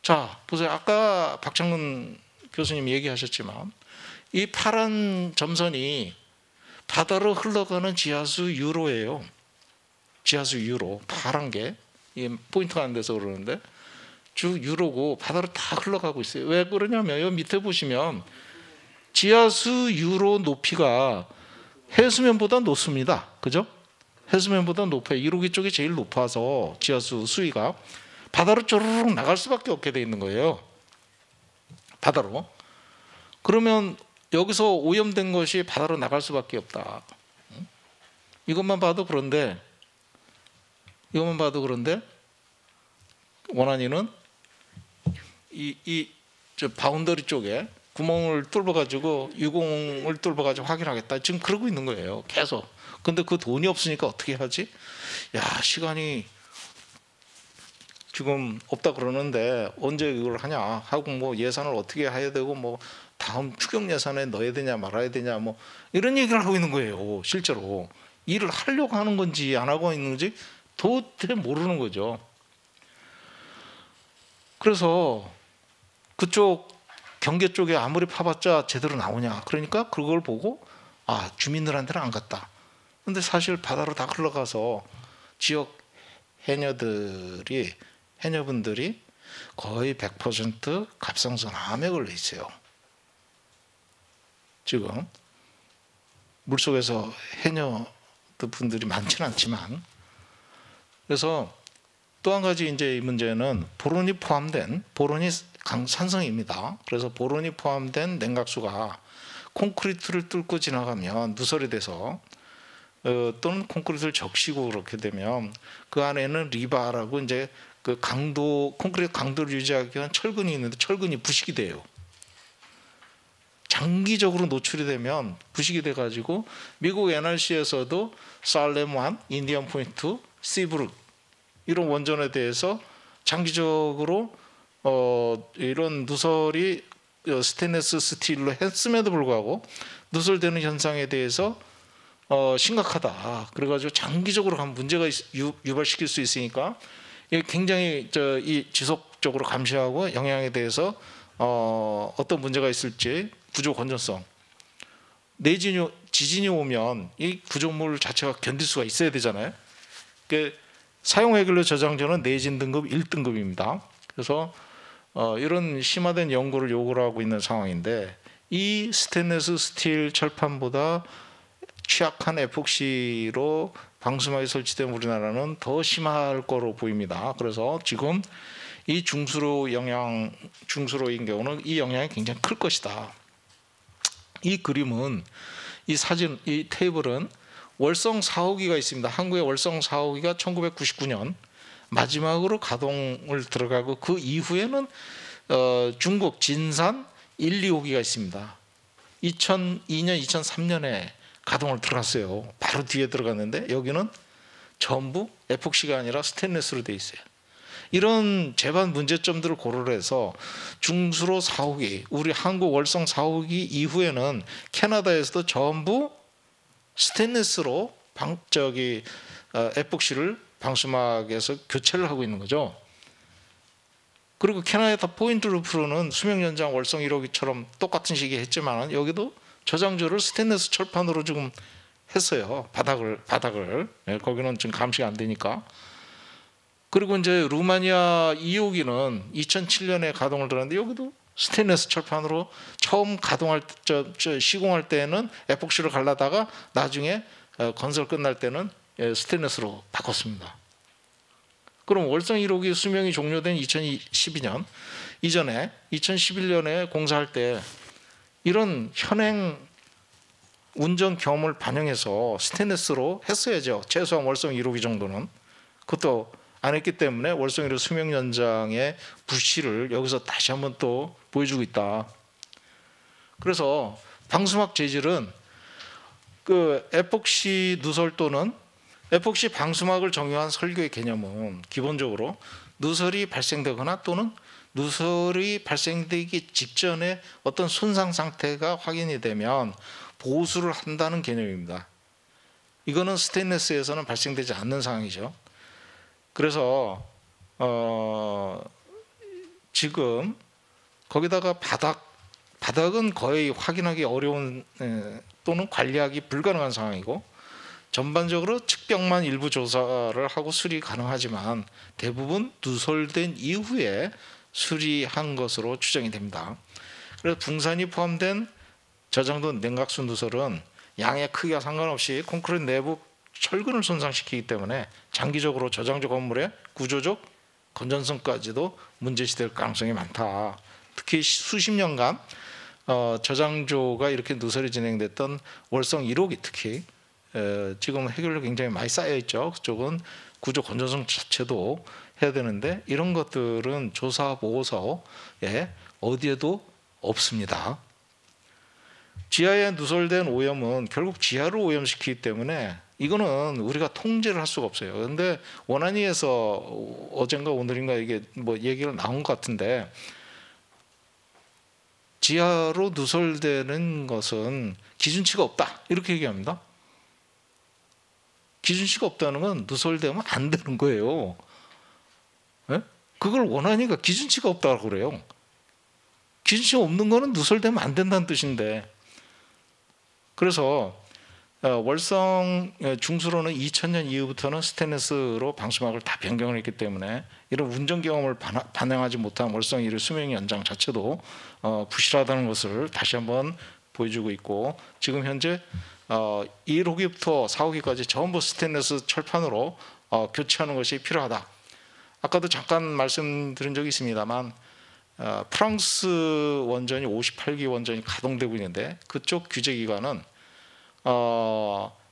자, 보세요. 아까 박창근 교수님 얘기하셨지만 이 파란 점선이 바다로 흘러가는 지하수 유로예요. 지하수 유로 파란 게 포인트가 안 돼서 그러는데 쭉 유로고 바다로 다 흘러가고 있어요. 왜 그러냐면 여기 밑에 보시면 지하수 유로 높이가 해수면보다 높습니다. 그죠? 해수면보다 높아요. 이로기 쪽이 제일 높아서 지하수 수위가 바다로 쪼르륵 나갈 수밖에 없게 돼 있는 거예요. 바다로. 그러면 여기서 오염된 것이 바다로 나갈 수밖에 없다. 이것만 봐도 그런데 원한이는 저 바운더리 쪽에 구멍을 뚫어가지고 유공을 뚫어가지고 확인하겠다. 지금 그러고 있는 거예요. 계속. 근데 그 돈이 없으니까 어떻게 하지? 야, 시간이 지금 없다 그러는데 언제 이걸 하냐 하고 뭐 예산을 어떻게 해야 되고 뭐 다음 추경 예산에 넣어야 되냐 말아야 되냐 뭐 이런 얘기를 하고 있는 거예요. 실제로 일을 하려고 하는 건지 안 하고 있는지 도대체 모르는 거죠. 그래서 그쪽 경계 쪽에 아무리 파봤자 제대로 나오냐. 그러니까 그걸 보고 아, 주민들한테는 안 갔다. 근데 사실 바다로 다 흘러가서 지역 해녀분들이 거의 100% 갑상선암에 걸려 있어요. 지금 물속에서 해녀분들이 많지는 않지만. 그래서 또 한 가지 이제 이 문제는 보론이 산성입니다. 그래서 보론이 포함된 냉각수가 콘크리트를 뚫고 지나가면 누설이 돼서 또는 콘크리트를 적시고 그렇게 되면 그 안에는 리바라고 이제 그 콘크리트 강도를 유지하기 위한 철근이 있는데 철근이 부식이 돼요. 장기적으로 노출이 되면 부식이 돼가지고 미국 NRC에서도 살렘1, 인디언 포인트, 시브룩 이런 원전에 대해서 장기적으로 이런 누설이 스테인리스 스틸로 했음에도 불구하고 누설되는 현상에 대해서 심각하다. 그래가지고 장기적으로 가면 문제가 유발시킬 수 있으니까 굉장히 이 지속적으로 감시하고 영향에 대해서 어떤 문제가 있을지 구조 건전성. 지진이 오면 이 구조물 자체가 견딜 수가 있어야 되잖아요. 사용 해결료 저장소는 내진 등급 1등급입니다. 그래서 이런 심화된 연구를 요구를 하고 있는 상황인데 이 스테인리스 스틸 철판보다 취약한 에폭시로 방수막이 설치된 우리나라는 더 심할 거로 보입니다. 그래서 지금 이 중수로인 경우는 이 영향이 굉장히 클 것이다. 이 그림은 이 테이블은 월성 4호기가 있습니다. 한국의 월성 4호기가 1999년 마지막으로 가동을 들어가고 그 이후에는 중국 진산 1, 2호기가 있습니다. 2002년, 2003년에 가동을 들어갔어요. 바로 뒤에 들어갔는데 여기는 전부 에폭시가 아니라 스테인리스로 되어 있어요. 이런 제반 문제점들을 고려를 해서 중수로 4호기, 우리 한국 월성 4호기 이후에는 캐나다에서도 전부 스테인리스로 에폭시를 방수막에서 교체를 하고 있는 거죠. 그리고 캐나다 포인트 루프로는 수명 연장 월성 1호기처럼 똑같은 시기에 했지만 여기도 저장조를 스테인리스 철판으로 지금 했어요. 바닥을. 거기는 지금 감시가 안 되니까. 그리고 이제 루마니아 2호기는 2007년에 가동을 들었는데 여기도 스테인리스 철판으로 처음 시공할 때는 에폭시를 갈라다가 나중에 건설 끝날 때는 스테인리스로 바꿨습니다. 그럼 월성 1호기 수명이 종료된 2012년 이전에 2011년에 공사할 때 이런 현행 운전 경험을 반영해서 스테인리스로 했어야죠. 최소한 월성 1호기 정도는. 그것도 안 했기 때문에 월성 1호 수명 연장의 부실을 여기서 다시 한번 또 보여주고 있다. 그래서 방수막 재질은 그 에폭시 누설 또는 에폭시 방수막을 적용한 설계의 개념은 기본적으로 누설이 발생되거나 또는 누설이 발생되기 직전에 어떤 손상 상태가 확인이 되면 보수를 한다는 개념입니다. 이거는 스테인리스에서는 발생되지 않는 상황이죠. 그래서 지금 거기다가 바닥은 거의 확인하기 어려운 또는 관리하기 불가능한 상황이고 전반적으로 측벽만 일부 조사를 하고 수리 가능하지만 대부분 누설된 이후에 수리한 것으로 추정이 됩니다. 그래서 붕산이 포함된 저장도 냉각수 누설은 양의 크기와 상관없이 콘크리트 내부 철근을 손상시키기 때문에 장기적으로 저장조 건물의 구조적 건전성까지도 문제시될 가능성이 많다. 특히 수십 년간 저장조가 이렇게 누설이 진행됐던 월성 1호기 특히 지금 해결료 굉장히 많이 쌓여 있죠. 그쪽은 구조 건전성 자체도 해야 되는데 이런 것들은 조사 보고서에 어디에도 없습니다. 지하에 누설된 오염은 결국 지하를 오염시키기 때문에 이거는 우리가 통제를 할 수가 없어요. 그런데 원안위에서 어젠가 오늘인가 이게 뭐 얘기가 나온 것 같은데 지하로 누설되는 것은 기준치가 없다 이렇게 얘기합니다. 기준치가 없다는 건 누설되면 안 되는 거예요. 네? 그걸 원안위가 기준치가 없다고 그래요. 기준치가 없는 거는 누설되면 안 된다는 뜻인데, 그래서 월성 중수로는 2000년 이후부터는 스테인리스로 방수막을 다 변경을 했기 때문에 이런 운전 경험을 반영하지 못한 월성 1의 수명 연장 자체도 부실하다는 것을 다시 한번 보여주고 있고, 지금 현재 1호기부터 4호기까지 전부 스테인리스 철판으로 교체하는 것이 필요하다. 아까도 잠깐 말씀드린 적이 있습니다만 프랑스 원전이 58기 원전이 가동되고 있는데 그쪽 규제기관은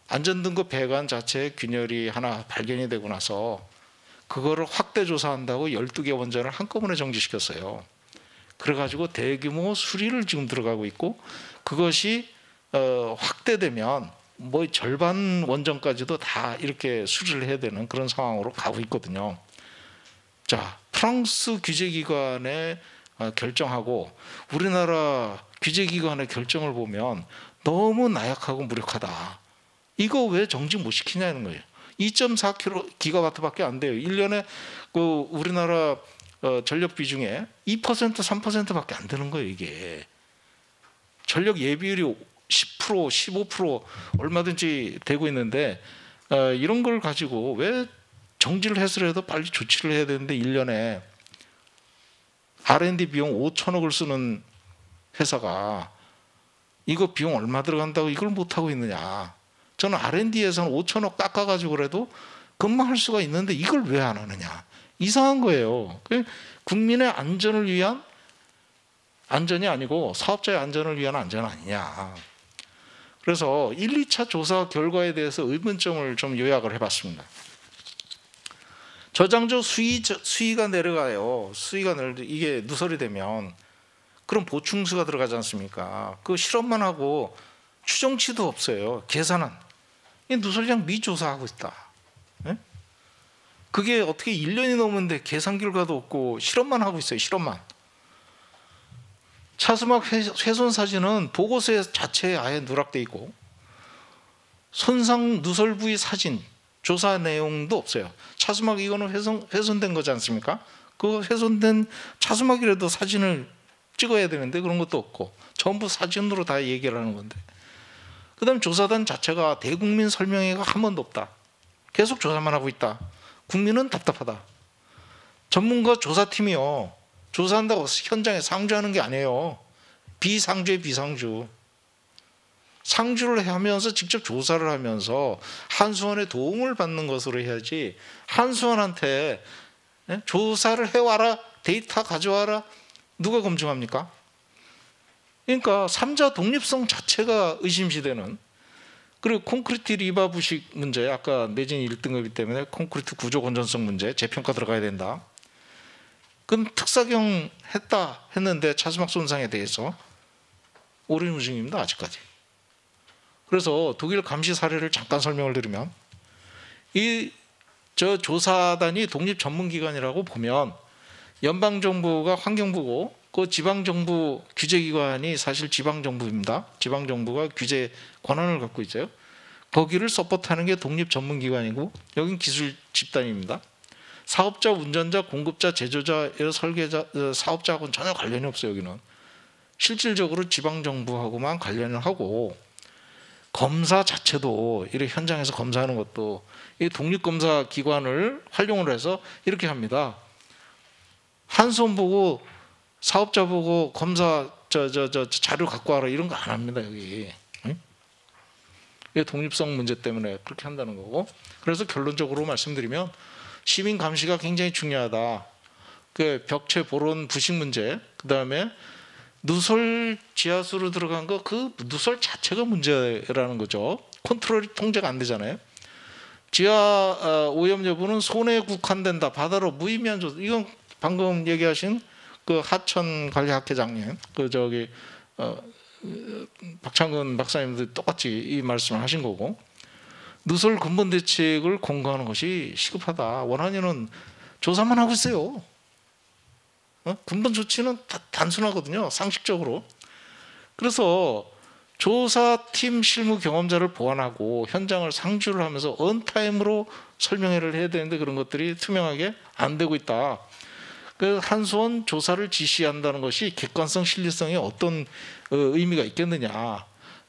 안전등급 배관 자체에 균열이 하나 발견이 되고 나서 그거를 확대 조사한다고 12개 원전을 한꺼번에 정지시켰어요. 그래가지고 대규모 수리를 지금 들어가고 있고, 그것이 확대되면 뭐 절반 원전까지도 다 이렇게 수리를 해야 되는 그런 상황으로 가고 있거든요. 자, 프랑스 규제기관의 결정하고 우리나라 규제기관의 결정을 보면 너무 나약하고 무력하다. 이거 왜 정지 못 시키냐는 거예요. 2.4기가와트밖에 안 돼요. 1년에 그 우리나라 전력 비중에 2% 3%밖에 안 되는 거예요. 이게 전력 예비율이 10% 15% 얼마든지 되고 있는데 이런 걸 가지고 왜 정지를 해서라도 빨리 조치를 해야 되는데 1년에 R&D 비용 5천억을 쓰는 회사가 이거 비용 얼마 들어간다고 이걸 못하고 있느냐. 저는 R&D에서는 5천억 깎아가지고라도 금방 할 수가 있는데 이걸 왜 안 하느냐. 이상한 거예요. 국민의 안전을 위한 안전이 아니고 사업자의 안전을 위한 안전 아니냐. 그래서 1, 2차 조사 결과에 대해서 의문점을 좀 요약을 해봤습니다. 저장조 수위가 내려가요. 수위가 이게 누설이 되면 그럼 보충수가 들어가지 않습니까? 그 실험만 하고 추정치도 없어요. 계산은. 이 누설량 미조사하고 있다. 네? 그게 어떻게 1년이 넘었는데 계산 결과도 없고 실험만 하고 있어요. 실험만. 차수막 훼손 사진은 보고서 자체에 아예 누락돼 있고 손상 누설 부위 사진 조사 내용도 없어요. 차수막 이거는 훼손된 거지 않습니까? 그 훼손된 차수막이라도 사진을 찍어야 되는데 그런 것도 없고 전부 사진으로 다 얘기를 하는 건데, 그 다음 조사단 자체가 대국민 설명회가 한 번도 없다. 계속 조사만 하고 있다. 국민은 답답하다. 전문가 조사팀이요, 조사한다고 현장에 상주하는 게 아니에요. 비상주에 비상주. 상주를 하면서 직접 조사를 하면서 한수원의 도움을 받는 것으로 해야지, 한수원한테 조사를 해와라, 데이터 가져와라, 누가 검증합니까? 그러니까 3자 독립성 자체가 의심시되는. 그리고 콘크리트 리바 부식 문제, 아까 내진 1등급이기 때문에 콘크리트 구조 건전성 문제 재평가 들어가야 된다. 그럼 특사경 했는데 차수막 손상에 대해서 오리무중입니다 아직까지. 그래서 독일 감시 사례를 잠깐 설명을 드리면, 저 조사단이 독립 전문기관이라고 보면 연방정부가 환경부고 그 지방정부 규제기관이 사실 지방정부입니다. 지방정부가 규제 권한을 갖고 있어요. 거기를 서포트하는 게 독립 전문기관이고 여긴 기술 집단입니다. 사업자, 운전자, 공급자, 제조자, 설계자, 사업자하고는 전혀 관련이 없어요. 여기는 실질적으로 지방정부하고만 관련을 하고, 검사 자체도 이렇게 현장에서 검사하는 것도 이 독립검사 기관을 활용을 해서 이렇게 합니다. 한손 보고 사업자 보고 검사 자료 갖고 와라 이런 거 안 합니다. 여기. 이게 독립성 문제 때문에 그렇게 한다는 거고, 그래서 결론적으로 말씀드리면 시민 감시가 굉장히 중요하다. 그 벽체 보론 부식 문제, 그 다음에 누설 지하수로 들어간 거, 그 누설 자체가 문제라는 거죠. 컨트롤이 통제가 안 되잖아요. 지하 오염 여부는 손에 국한된다. 바다로 무의미한 조사. 이건 방금 얘기하신 그 하천 관리학회장님, 그 저기 박창근 박사님도 똑같이 이 말씀을 하신 거고, 누설 근본 대책을 공고하는 것이 시급하다. 원안위는 조사만 하고 있어요. 근본 조치는 단순하거든요, 상식적으로. 그래서 조사팀 실무 경험자를 보완하고 현장을 상주를 하면서 언타임으로 설명회를 해야 되는데 그런 것들이 투명하게 안 되고 있다. 그 한수원 조사를 지시한다는 것이 객관성, 신뢰성에 어떤 의미가 있겠느냐.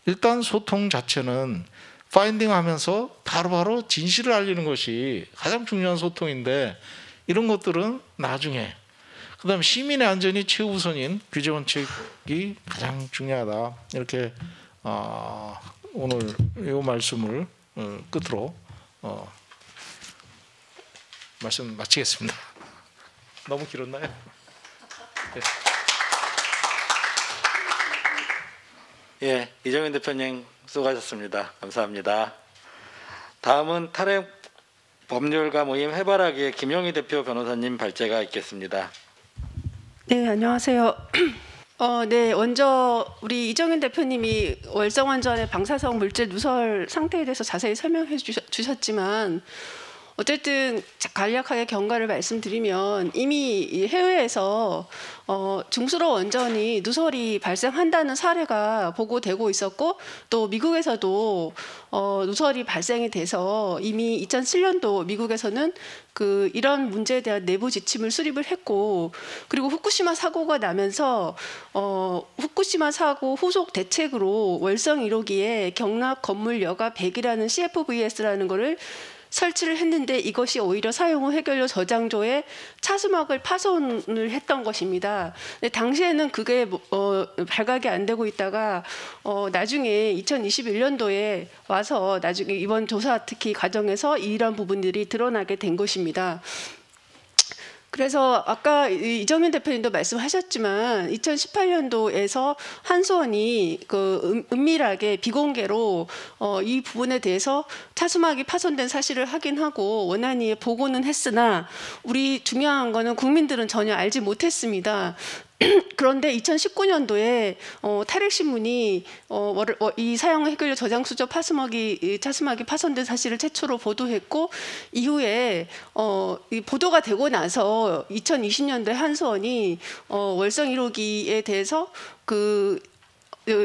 일단 소통 자체는 파인딩하면서 바로바로 진실을 알리는 것이 가장 중요한 소통인데, 이런 것들은 나중에, 그 다음에 시민의 안전이 최우선인 규제 원칙이 가장 중요하다. 이렇게 오늘 이 말씀을 끝으로 말씀 마치겠습니다. 너무 길었나요? 네. 예, 이정현 대표님 수고하셨습니다. 감사합니다. 다음은 탈핵 법률가 모임 해바라기의 김용희 대표 변호사님 발제가 있겠습니다. 네, 안녕하세요. 네, 먼저 우리 이정현 대표님이 월성원전의 방사성 물질 누설 상태에 대해서 자세히 설명해 주셨지만, 어쨌든 간략하게 경과를 말씀드리면, 이미 해외에서 중수로 원전이 누설이 발생한다는 사례가 보고되고 있었고, 또 미국에서도 누설이 발생이 돼서 이미 2007년도 미국에서는 이런 문제에 대한 내부 지침을 수립을 했고, 그리고 후쿠시마 사고가 나면서 후쿠시마 사고 후속 대책으로 월성 1호기에 경납 건물 여가 100이라는 CFVS라는 거를 설치를 했는데, 이것이 오히려 사용 후 해결료 저장소에 차수막을 파손을 했던 것입니다. 근데 당시에는 그게 발각이 안 되고 있다가 나중에 2021년도에 와서 나중에 이번 조사 특히 과정에서 이런 부분들이 드러나게 된 것입니다. 그래서 아까 이정현 대표님도 말씀하셨지만 2018년도에서 한수원이 은밀하게 비공개로 이 부분에 대해서 차수막이 파손된 사실을 확인하고 원안위에 보고는 했으나, 우리 중요한 거는 국민들은 전혀 알지 못했습니다. 그런데 2019년도에 탈핵신문이 이 사형 해결료 저장 수저 차수막이 파손된 사실을 최초로 보도했고, 이후에 이 보도가 되고 나서 2020년도에 한수원이 월성 1호기에 대해서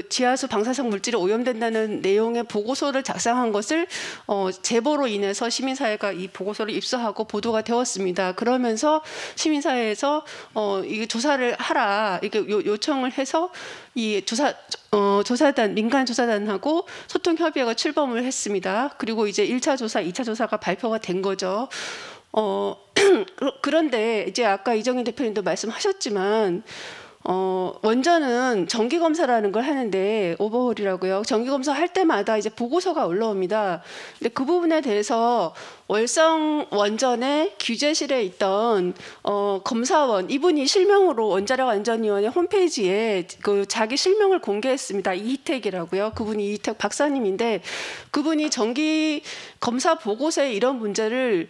지하수 방사성 물질이 오염된다는 내용의 보고서를 작성한 것을 제보로 인해서 시민사회가 이 보고서를 입수하고 보도가 되었습니다. 그러면서 시민사회에서 이게 조사를 하라 이렇게 요청을 해서 이 조사단, 민간 조사단하고 소통협의회가 출범을 했습니다. 그리고 이제 1차 조사, 2차 조사가 발표가 된 거죠. 그런데 이제 아까 이정희 대표님도 말씀하셨지만, 원전은 정기검사라는 걸 하는데, 오버홀이라고요. 정기검사 할 때마다 이제 보고서가 올라옵니다. 근데 그 부분에 대해서 월성 원전의 규제실에 있던 검사원, 이분이 실명으로 원자력 안전위원회 홈페이지에 자기 실명을 공개했습니다. 이희택이라고요. 그분이 이희택 박사님인데, 그분이 정기 검사 보고서에 이런 문제를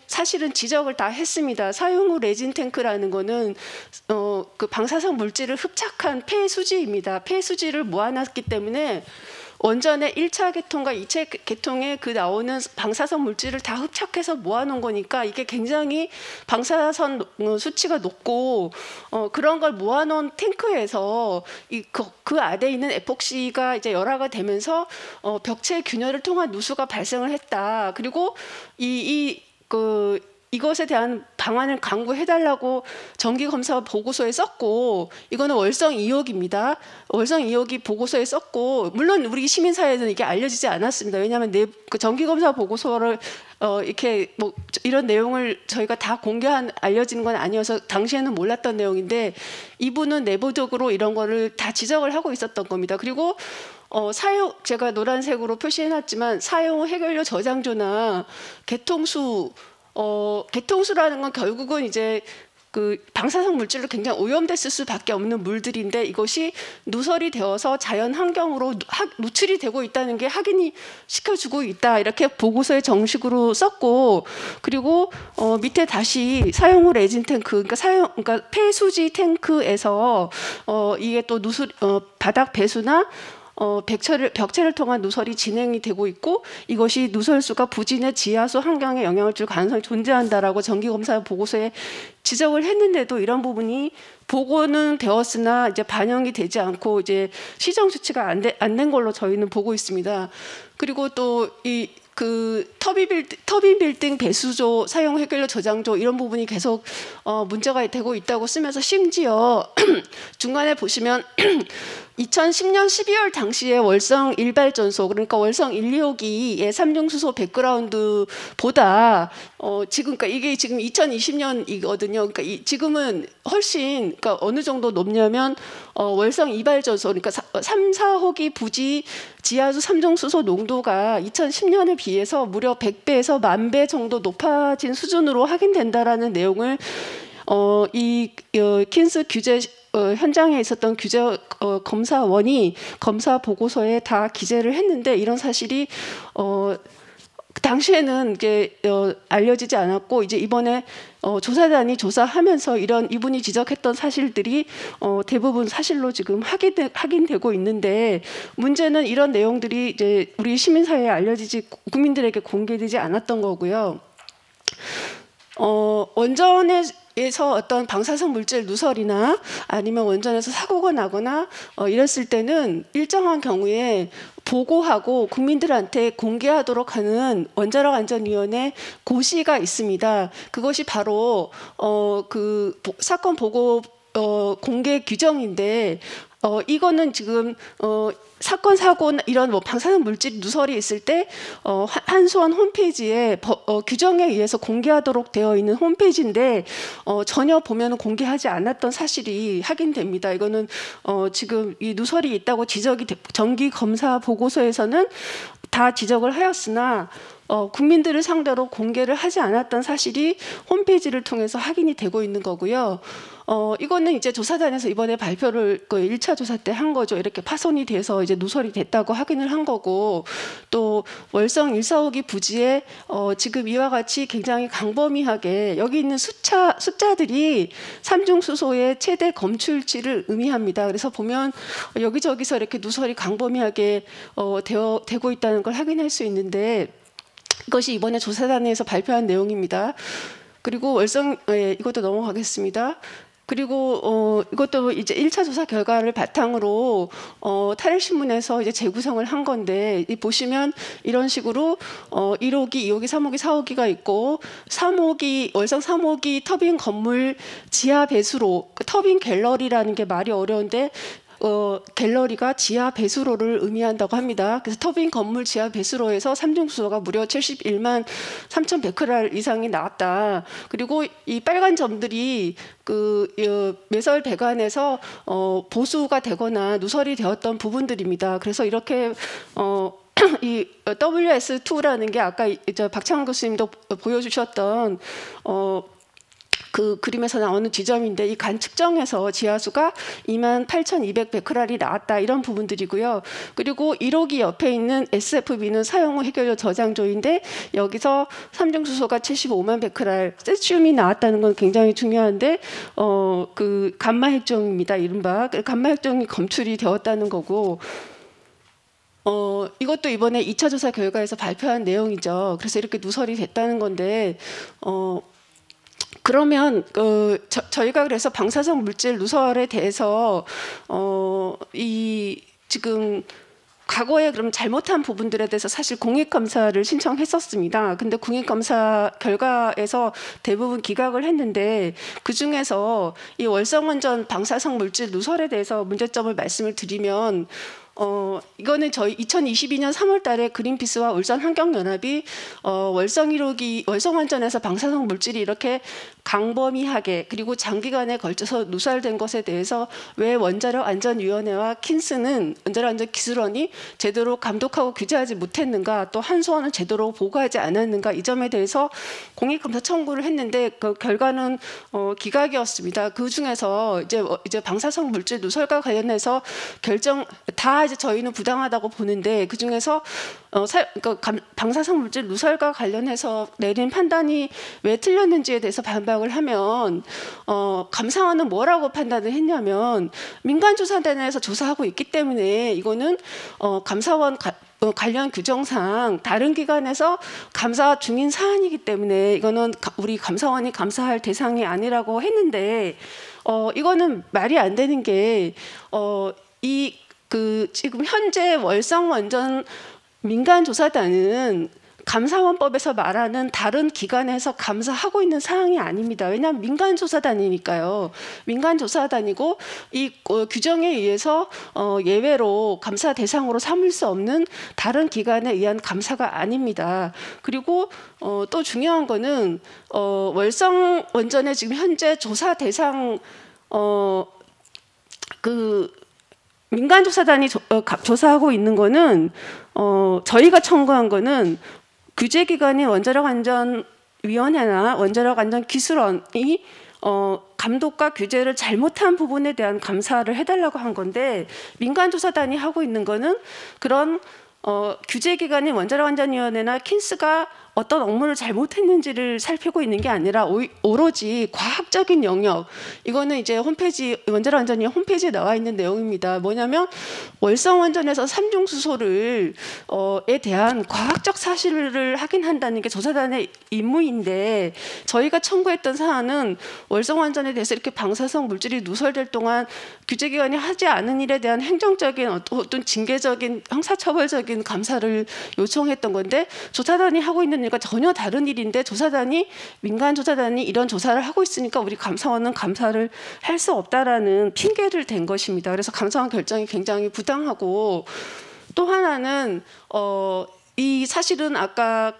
사실은 지적을 다 했습니다. 사용 후 레진 탱크라는 거는 방사성 물질을 흡착한 폐수지입니다. 폐수지를 모아놨기 때문에 원전의 1차 개통과 2차 개통에 나오는 방사성 물질을 다 흡착해서 모아놓은 거니까, 이게 굉장히 방사선 수치가 높고, 그런 걸 모아놓은 탱크에서 그 안에 있는 에폭시가 이제 열화가 되면서 벽체 균열을 통한 누수가 발생을 했다. 그리고 이것에 대한 방안을 강구해달라고 정기검사 보고서에 썼고, 이거는 월성 2호기입니다. 월성 2호기 보고서에 썼고, 물론 우리 시민사회에는 이게 알려지지 않았습니다. 왜냐하면 정기검사 보고서를 이렇게 이런 내용을 저희가 다 알려진 건 아니어서 당시에는 몰랐던 내용인데, 이분은 내부적으로 이런 거를 다 지적을 하고 있었던 겁니다. 그리고 제가 노란색으로 표시해놨지만, 사용 해결료 저장소나 개통수라는 건 결국은 이제 그 방사성 물질로 굉장히 오염됐을 수밖에 없는 물들인데 이것이 누설이 되어서 자연 환경으로 노출이 되고 있다는 게 확인이 시켜주고 있다. 이렇게 보고서에 정식으로 썼고, 그리고 밑에 다시 사용 후 레진 탱크, 그러니까 폐수지 탱크에서 이게 또 바닥 배수나 벽체를 통한 누설이 진행이 되고 있고, 이것이 누설수가 부진의 지하수 환경에 영향을 줄 가능성이 존재한다라고 정기검사 보고서에 지적을 했는데도 이런 부분이 보고는 되었으나 이제 반영이 되지 않고 이제 시정 조치가 안 된 걸로 저희는 보고 있습니다. 그리고 또 터빈 빌딩 배수조 사용 해결료 저장조 이런 부분이 계속 문제가 되고 있다고 쓰면서, 심지어 중간에 보시면 2010년 12월 당시에 월성 1발전소, 그러니까 월성 1, 2호기의 삼중수소 백그라운드보다 그러니까 이게 지금 2020년이거든요. 그러니까 지금은 훨씬, 그러니까 어느 정도 높냐면 월성 2발전소, 그러니까 3, 4호기 부지 지하수 삼중수소 농도가 2010년에 비해서 무려 100배에서 10,000배 정도 높아진 수준으로 확인된다라는 내용을 킨스 규제 현장에 있었던 규제 검사원이 검사 보고서에 다 기재를 했는데, 이런 사실이 당시에는 이게 알려지지 않았고, 이제 이번에 조사단이 조사하면서 이분이 지적했던 사실들이 대부분 사실로 지금 확인되고 있는데, 문제는 이런 내용들이 이제 우리 시민사회에 알려지지, 국민들에게 공개되지 않았던 거고요. 원전에서 어떤 방사성 물질 누설이나 아니면 원전에서 사고가 나거나 이랬을 때는 일정한 경우에 보고하고 국민들한테 공개하도록 하는 원자력안전위원회 고시가 있습니다. 그것이 바로 그 사건 보고 공개 규정인데, 이거는 지금 사건 사고나 이런 방사능 물질 누설이 있을 때 한수원 홈페이지에 규정에 의해서 공개하도록 되어 있는 홈페이지인데 전혀 보면은 공개하지 않았던 사실이 확인됩니다. 이거는 지금 이 누설이 있다고 지적이 정기 검사 보고서에서는 다 지적을 하였으나 국민들을 상대로 공개를 하지 않았던 사실이 홈페이지를 통해서 확인이 되고 있는 거고요. 이거는 이제 조사단에서 이번에 발표를 1차 조사 때 한 거죠. 이렇게 파손이 돼서 이제 누설이 됐다고 확인을 한 거고, 또 월성 145기 부지에 지금 이와 같이 굉장히 광범위하게 여기 있는 숫자들이 삼중수소의 최대 검출치를 의미합니다. 그래서 보면 여기저기서 이렇게 누설이 광범위하게 되고 있다는 걸 확인할 수 있는데, 이것이 이번에 조사단에서 발표한 내용입니다. 그리고 월성, 이것도 넘어가겠습니다. 그리고 이것도 이제 1차 조사 결과를 바탕으로 탈일신문에서 이제 재구성을 한 건데, 보시면 이런 식으로 1호기, 2호기, 3호기, 4호기가 있고, 3호기, 월성 3호기 터빈 건물 지하 배수로, 터빈 갤러리라는 게 말이 어려운데 갤러리가 지하 배수로를 의미한다고 합니다. 그래서 터빈 건물 지하 배수로에서 삼중수소가 무려 71만 3천 베크렐 이상이 나왔다. 그리고 이 빨간 점들이 매설 배관에서 보수가 되거나 누설이 되었던 부분들입니다. 그래서 이렇게 이 WS2라는 게 아까 박창원 교수님도 보여주셨던 그 그림에서 나오는 지점인데, 이 간 측정에서 지하수가 28,200 베크렐이 나왔다, 이런 부분들이고요. 그리고 1호기 옆에 있는 SFB는 사용 후 해결료 저장조인데, 여기서 삼중수소가 75만 베크렐, 세슘이 나왔다는 건 굉장히 중요한데 그 감마 핵종입니다. 이른바 감마 핵종이 검출이 되었다는 거고, 이것도 이번에 2차 조사 결과에서 발표한 내용이죠. 그래서 이렇게 누설이 됐다는 건데, 그러면 저희가 그래서 방사성 물질 누설에 대해서 이 지금 과거에 그럼 잘못한 부분들에 대해서 사실 공익검사를 신청했었습니다. 근데 공익검사 결과에서 대부분 기각을 했는데, 그중에서 이 월성원전 방사성 물질 누설에 대해서 문제점을 말씀을 드리면, 이거는 저희 2022년 3월 달에 그린피스와 울산 환경연합이 월성 1호기 월성원전에서 방사성 물질이 이렇게 광범위하게 그리고 장기간에 걸쳐서 누설된 것에 대해서 왜 원자력 안전위원회와 킨스는 원자력 안전 기술원이 제대로 감독하고 규제하지 못했는가, 또 한수원은 제대로 보고하지 않았는가, 이 점에 대해서 공익감사 청구를 했는데 그 결과는 기각이었습니다. 그 중에서 이제 방사성 물질 누설과 관련해서 결정 다 이제 저희는 부당하다고 보는데, 그 중에서 방사성 물질 누설과 관련해서 내린 판단이 왜 틀렸는지에 대해서 반박을 하면 감사원은 뭐라고 판단을 했냐면 민간조사단에서 조사하고 있기 때문에 이거는 감사원 관련 규정상 다른 기관에서 감사 중인 사안이기 때문에 이거는 우리 감사원이 감사할 대상이 아니라고 했는데, 이거는 말이 안 되는 게 지금 현재 월성원전 민간조사단은 감사원법에서 말하는 다른 기관에서 감사하고 있는 사항이 아닙니다. 왜냐하면 민간조사단이니까요. 민간조사단이고 이 규정에 의해서 예외로 감사 대상으로 삼을 수 없는 다른 기관에 의한 감사가 아닙니다. 그리고 또 중요한 거는 월성원전의 지금 현재 조사 대상 민간조사단이 조사하고 있는 거는 저희가 청구한 거는 규제기관인 원자력안전위원회나 원자력안전기술원이 감독과 규제를 잘못한 부분에 대한 감사를 해달라고 한 건데, 민간조사단이 하고 있는 거는 그런 규제기관인 원자력안전위원회나 킨스가 어떤 업무를 잘못했는지를 살피고 있는 게 아니라 오로지 과학적인 영역, 이거는 이제 홈페이지 원자력안전위원회 홈페이지에 나와 있는 내용입니다. 뭐냐면 월성원전에서 삼중수소를 에 대한 과학적 사실을 확인한다는 게 조사단의 임무인데, 저희가 청구했던 사안은 월성원전에 대해서 이렇게 방사성 물질이 누설될 동안 규제기관이 하지 않은 일에 대한 행정적인 어떤 징계적인 형사처벌적인 감사를 요청했던 건데, 조사단이 하고 있는 일과 전혀 다른 일인데 민간조사단이 이런 조사를 하고 있으니까 우리 감사원은 감사를 할 수 없다라는 핑계를 댄 것입니다. 그래서 감사원 결정이 굉장히 부당하고, 또 하나는 이 사실은 아까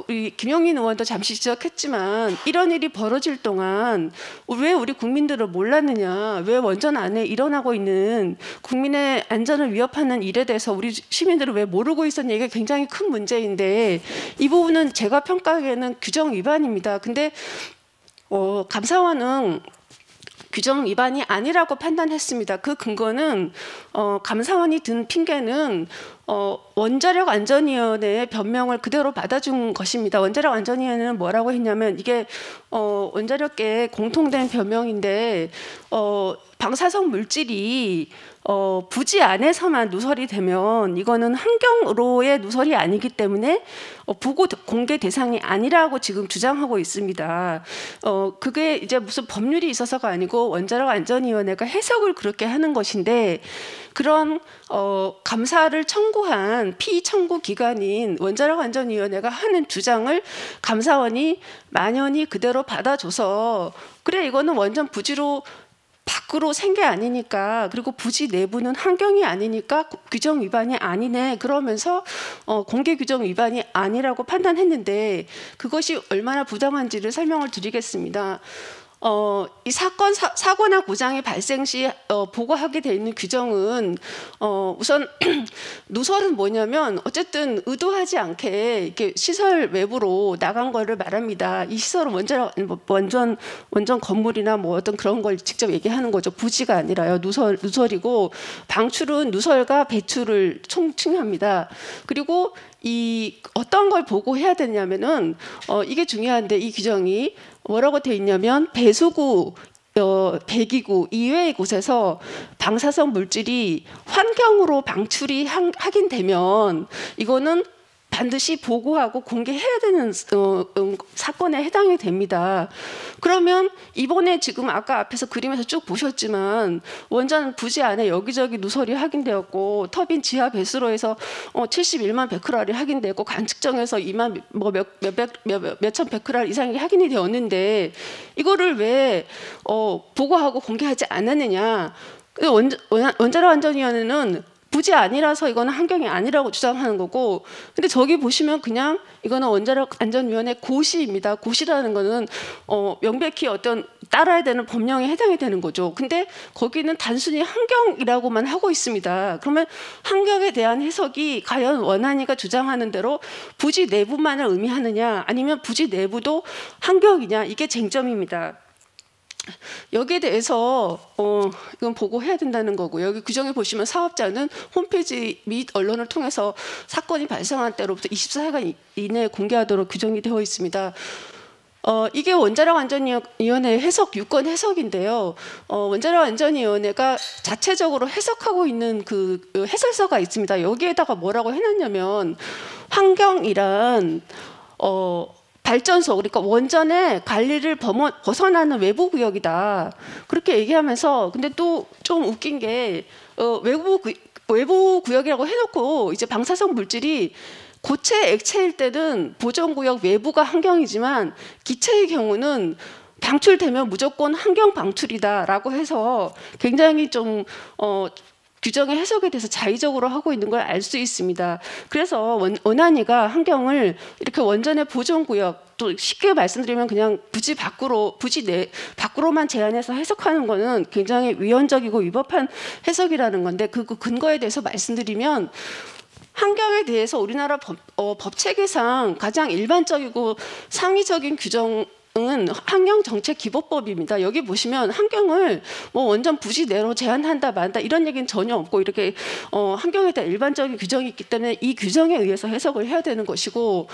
우리 김용민 의원도 잠시 지적했지만, 이런 일이 벌어질 동안 왜 우리 국민들을 몰랐느냐, 왜 원전 안에 일어나고 있는 국민의 안전을 위협하는 일에 대해서 우리 시민들은 왜 모르고 있었냐, 이게 굉장히 큰 문제인데, 이 부분은 제가 평가하기에는 규정 위반입니다. 근데 감사원은 규정 위반이 아니라고 판단했습니다. 그 근거는 감사원이 든 핑계는 원자력안전위원회의 변명을 그대로 받아준 것입니다. 원자력안전위원회는 뭐라고 했냐면, 이게 원자력계의 공통된 변명인데 방사성 물질이 부지 안에서만 누설이 되면 이거는 환경으로의 누설이 아니기 때문에 보고 공개 대상이 아니라고 지금 주장하고 있습니다. 그게 이제 무슨 법률이 있어서가 아니고 원자력안전위원회가 해석을 그렇게 하는 것인데, 그런 감사를 청구한 피청구 기관인 원자력안전위원회가 하는 주장을 감사원이 만연히 그대로 받아줘서, 그래 이거는 원전 부지로 밖으로 샌 게 아니니까, 그리고 부지 내부는 환경이 아니니까 규정 위반이 아니네, 그러면서 공개 규정 위반이 아니라고 판단했는데, 그것이 얼마나 부당한지를 설명을 드리겠습니다. 이 사고나 고장이 발생 시 보고하게 돼 있는 규정은 우선 누설은 뭐냐면 어쨌든 의도하지 않게 이렇게 시설 외부로 나간 거를 말합니다. 이 시설은 원전 건물이나 뭐 어떤 그런 걸 직접 얘기하는 거죠. 부지가 아니라요. 누설이고, 방출은 누설과 배출을 총칭합니다. 그리고 이 어떤 걸 보고해야 되냐면은 이게 중요한데, 이 규정이 뭐라고 돼 있냐면, 배수구, 배기구 이외의 곳에서 방사성 물질이 환경으로 방출이 확인되면 이거는 반드시 보고하고 공개해야 되는 사건에 해당이 됩니다. 그러면 이번에 지금 아까 앞에서 그림에서 쭉 보셨지만 원전 부지 안에 여기저기 누설이 확인되었고, 터빈 지하 배수로에서 71만 베크렐이 확인되고, 관측정에서 2만 몇천 베크렐 이상이 확인이 되었는데, 이거를 왜 보고하고 공개하지 않았느냐? 원자력안전위원회는 부지 아니라서 이거는 환경이 아니라고 주장하는 거고, 근데 저기 보시면 그냥 이거는 원자력 안전위원회 고시입니다. 고시라는 거는 명백히 어떤 따라야 되는 법령에 해당이 되는 거죠. 근데 거기는 단순히 환경이라고만 하고 있습니다. 그러면 환경에 대한 해석이 과연 원안위가 주장하는 대로 부지 내부만을 의미하느냐, 아니면 부지 내부도 환경이냐, 이게 쟁점입니다. 여기에 대해서 이건 보고해야 된다는 거고, 여기 규정에 보시면 사업자는 홈페이지 및 언론을 통해서 사건이 발생한 때로부터 24시간 이내에 공개하도록 규정이 되어 있습니다. 이게 원자력 안전위원회 해석 유권 해석인데요. 원자력 안전위원회가 자체적으로 해석하고 있는 그 해설서가 있습니다. 여기에다가 뭐라고 해놨냐면, 환경이란 발전소, 그러니까 원전의 관리를 벗어나는 외부 구역이다, 그렇게 얘기하면서, 근데 또 좀 웃긴 게 외부 구역이라고 해놓고 이제 방사성 물질이 고체, 액체일 때는 보존구역 외부가 환경이지만 기체의 경우는 방출되면 무조건 환경 방출이다라고 해서 굉장히 좀 규정의 해석에 대해서 자의적으로 하고 있는 걸 알 수 있습니다. 그래서 원안위가 환경을 이렇게 원전의 보존구역, 또 쉽게 말씀드리면 그냥 부지 밖으로만 제한해서 해석하는 거는 굉장히 위헌적이고 위법한 해석이라는 건데, 그 근거에 대해서 말씀드리면, 환경에 대해서 우리나라 법체계상 가장 일반적이고 상위적인 규정은 환경정책기본법입니다. 여기 보시면 환경을 뭐 원전 부지 내로 제한한다 만다 이런 얘기는 전혀 없고, 이렇게 환경에 대한 일반적인 규정이 있기 때문에 이 규정에 의해서 해석을 해야 되는 것이고,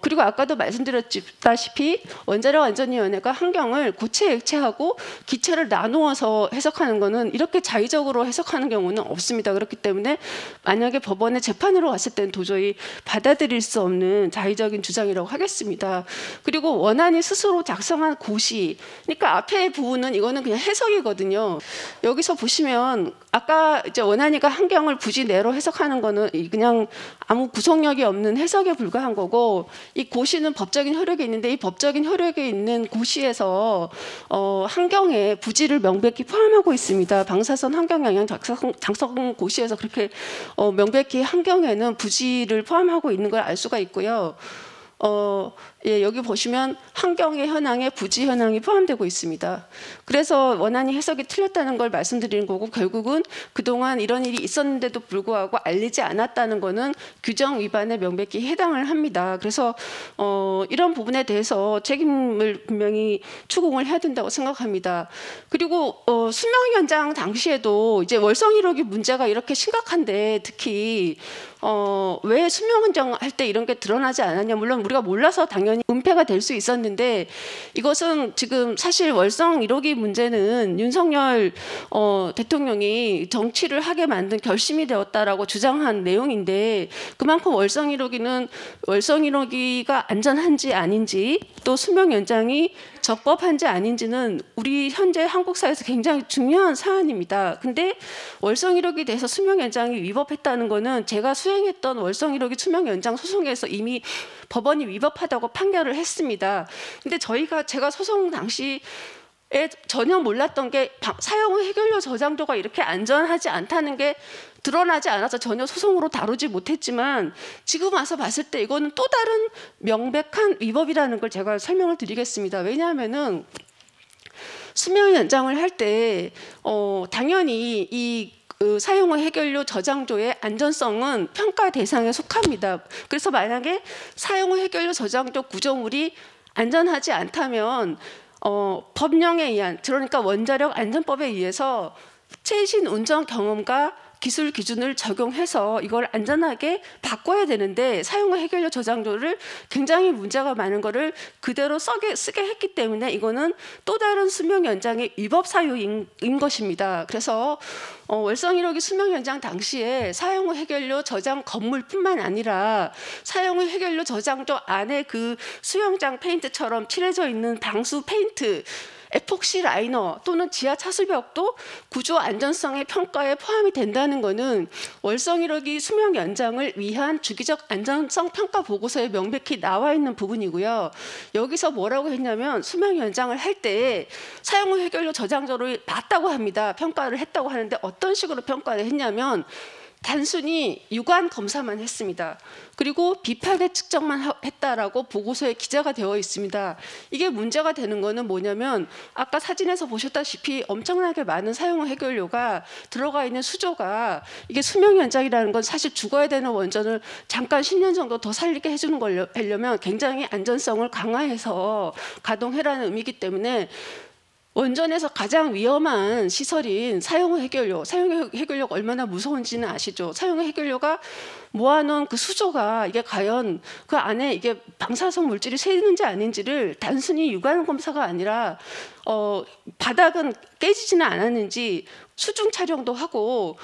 그리고 아까도 말씀드렸다시피 원자력 안전위원회가 환경을 고체, 액체하고 기체를 나누어서 해석하는 것은 이렇게 자의적으로 해석하는 경우는 없습니다. 그렇기 때문에 만약에 법원에 재판으로 갔을 때는 도저히 받아들일 수 없는 자의적인 주장이라고 하겠습니다. 그리고 원안이 스스로 작성한 고시, 그러니까 앞에 부분은 이거는 그냥 해석이거든요. 여기서 보시면 아까 이제 원안위가 환경을 부지 내로 해석하는 거는 그냥 아무 구속력이 없는 해석에 불과한 거고, 이 고시는 법적인 효력이 있는데, 이 법적인 효력이 있는 고시에서 환경에 부지를 명백히 포함하고 있습니다. 방사선 환경영향 작성 고시에서 그렇게 명백히 환경에는 부지를 포함하고 있는 걸 알 수가 있고요. 예, 여기 보시면 환경의 현황에 부지 현황이 포함되고 있습니다. 그래서 원안이 해석이 틀렸다는 걸 말씀드리는 거고, 결국은 그동안 이런 일이 있었는데도 불구하고 알리지 않았다는 거는 규정 위반에 명백히 해당을 합니다. 그래서 이런 부분에 대해서 책임을 분명히 추궁을 해야 된다고 생각합니다. 그리고 수명 연장 당시에도 이제 월성 1호기 문제가 이렇게 심각한데, 특히 왜 수명 연장할 때 이런 게 드러나지 않았냐, 물론 우리가 몰라서 당연히 은폐가 될 수 있었는데, 이것은 지금 사실 월성 1호기 문제는 윤석열 대통령이 정치를 하게 만든 결심이 되었다라고 주장한 내용인데, 그만큼 월성 1호기가 안전한지 아닌지, 또 수명 연장이 적법한지 아닌지는 우리 현재 한국 사회에서 굉장히 중요한 사안입니다. 근데 월성 1호기에 대해서 수명 연장이 위법했다는 거는 제가 수행했던 월성 1호기 수명 연장 소송에서 이미 법원이 위법하다고 판결을 했습니다. 근데 제가 소송 당시에 전혀 몰랐던 게 사용 후 해결료 저장도가 이렇게 안전하지 않다는 게 드러나지 않아서 전혀 소송으로 다루지 못했지만, 지금 와서 봤을 때 이거는 또 다른 명백한 위법이라는 걸 제가 설명을 드리겠습니다. 왜냐하면은 수명 연장을 할 때 당연히 이 사용 후 해결료 저장조의 안전성은 평가 대상에 속합니다. 그래서 만약에 사용 후 해결료 저장조 구조물이 안전하지 않다면 법령에 의한, 그러니까 원자력 안전법에 의해서 최신 운전 경험과 기술 기준을 적용해서 이걸 안전하게 바꿔야 되는데, 사용 후 해결료 저장조를 굉장히 문제가 많은 거를 그대로 쓰게 했기 때문에 이거는 또 다른 수명 연장의 위법 사유인 것입니다. 그래서 월성 1호기 수명 연장 당시에 사용 후 해결료 저장 건물뿐만 아니라 사용 후 해결료 저장조 안에 그 수영장 페인트처럼 칠해져 있는 방수 페인트, 에폭시 라이너 또는 지하 차수벽도 구조 안전성의 평가에 포함이 된다는 것은 월성 1호기 수명 연장을 위한 주기적 안전성 평가 보고서에 명백히 나와 있는 부분이고요. 여기서 뭐라고 했냐면 수명 연장을 할 때 사용 후 해결료 저장도를 봤다고 합니다. 평가를 했다고 하는데 어떤 식으로 평가를 했냐면 단순히 유관 검사만 했습니다. 그리고 비파괴 측정만 했다라고 보고서에 기재가 되어 있습니다. 이게 문제가 되는 거는 뭐냐면 아까 사진에서 보셨다시피 엄청나게 많은 사용 후 해결료가 들어가 있는 수조가 이게 수명 연장이라는 건 사실 죽어야 되는 원전을 잠깐 10년 정도 더 살리게 해주는 걸 하려면 굉장히 안전성을 강화해서 가동해라는 의미이기 때문에 원전에서 가장 위험한 시설인 사용 해결료, 사용 해결료가 얼마나 무서운지는 아시죠? 사용 해결료가 모아놓은 그 수조가 이게 과연 그 안에 이게 방사성 물질이 새는지 아닌지를 단순히 유관 검사가 아니라 바닥은 깨지지는 않았는지 수중 촬영도 하고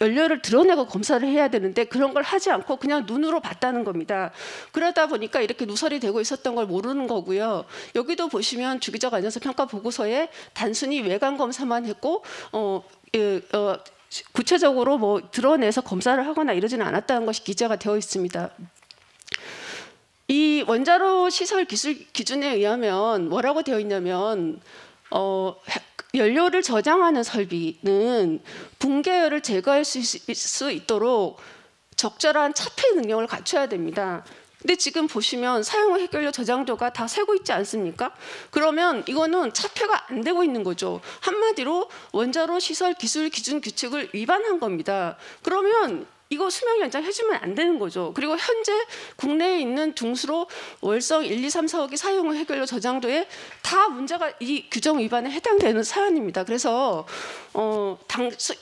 연료를 드러내고 검사를 해야 되는데 그런 걸 하지 않고 그냥 눈으로 봤다는 겁니다. 그러다 보니까 이렇게 누설이 되고 있었던 걸 모르는 거고요. 여기도 보시면 주기적 안전성 평가 보고서에 단순히 외관 검사만 했고 구체적으로 뭐 드러내서 검사를 하거나 이러지는 않았다는 것이 기재가 되어 있습니다. 이 원자로 시설 기술 기준에 의하면 뭐라고 되어 있냐면 연료를 저장하는 설비는 붕괴열을 제거할 수 있도록 적절한 차폐 능력을 갖춰야 됩니다. 근데 지금 보시면 사용 후 해결료 저장도가 다 세고 있지 않습니까? 그러면 이거는 차폐가 안 되고 있는 거죠. 한마디로 원자로 시설 기술 기준 규칙을 위반한 겁니다. 그러면 이거 수명 연장해주면 안 되는 거죠. 그리고 현재 국내에 있는 중수로 월성 1, 2, 3, 4호기 사용 후 해결료 저장도에 다 문제가 이 규정 위반에 해당되는 사안입니다. 그래서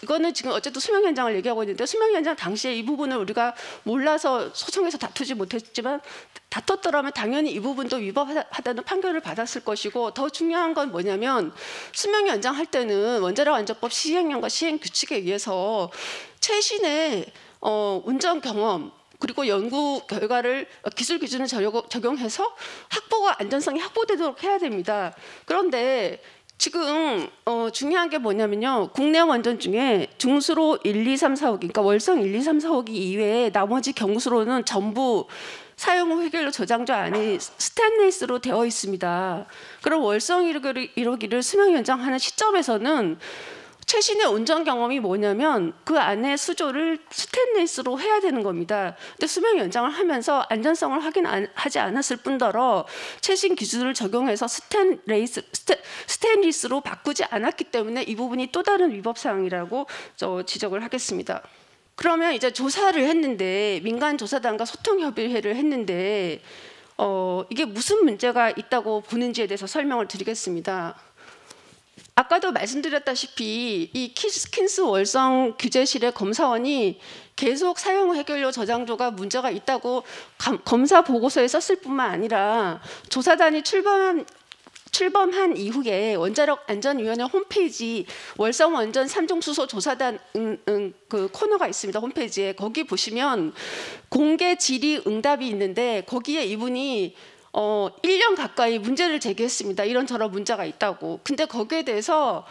이거는 지금 어쨌든 수명 연장을 얘기하고 있는데 수명 연장 당시에 이 부분을 우리가 몰라서 소송에서 다투지 못했지만 다퉜더라면 당연히 이 부분도 위법하다는 판결을 받았을 것이고 더 중요한 건 뭐냐면 수명 연장할 때는 원자력 안전법 시행령과 시행 규칙에 의해서 최신의 운전 경험 그리고 연구 결과를 기술 기준을 적용해서 안전성이 확보되도록 해야 됩니다. 그런데 지금 중요한 게 뭐냐면요. 국내 원전 중에 중수로 1, 2, 3, 4호기 그러니까 월성 1, 2, 3, 4호기 이외에 나머지 경수로는 전부 사용 후 해결료 저장도 안이 스테인리스로 되어 있습니다. 그럼 월성 1호기를 수명 연장하는 시점에서는 최신의 운전 경험이 뭐냐면 그 안에 수조를 스테인리스로 해야 되는 겁니다. 근데 수명 연장을 하면서 안전성을 확인하지 않았을 뿐더러 최신 기준을 적용해서 스테인리스로 바꾸지 않았기 때문에 이 부분이 또 다른 위법 사항이라고 지적을 하겠습니다. 그러면 이제 조사를 했는데 민간 조사단과 소통 협의회를 했는데 이게 무슨 문제가 있다고 보는지에 대해서 설명을 드리겠습니다. 아까도 말씀드렸다시피 이 킨스 월성 규제실의 검사원이 계속 사용 후 해결료 저장도가 문제가 있다고 검사 보고서에 썼을 뿐만 아니라 조사단이 출범한 이후에 원자력 안전위원회 홈페이지 월성 원전 3종 수소 조사단 그 코너가 있습니다. 홈페이지에 거기 보시면 공개 질의 응답이 있는데 거기에 이분이 1년 가까이 문제를 제기했습니다. 이런저런 문제가 있다고. 근데 거기에 대해서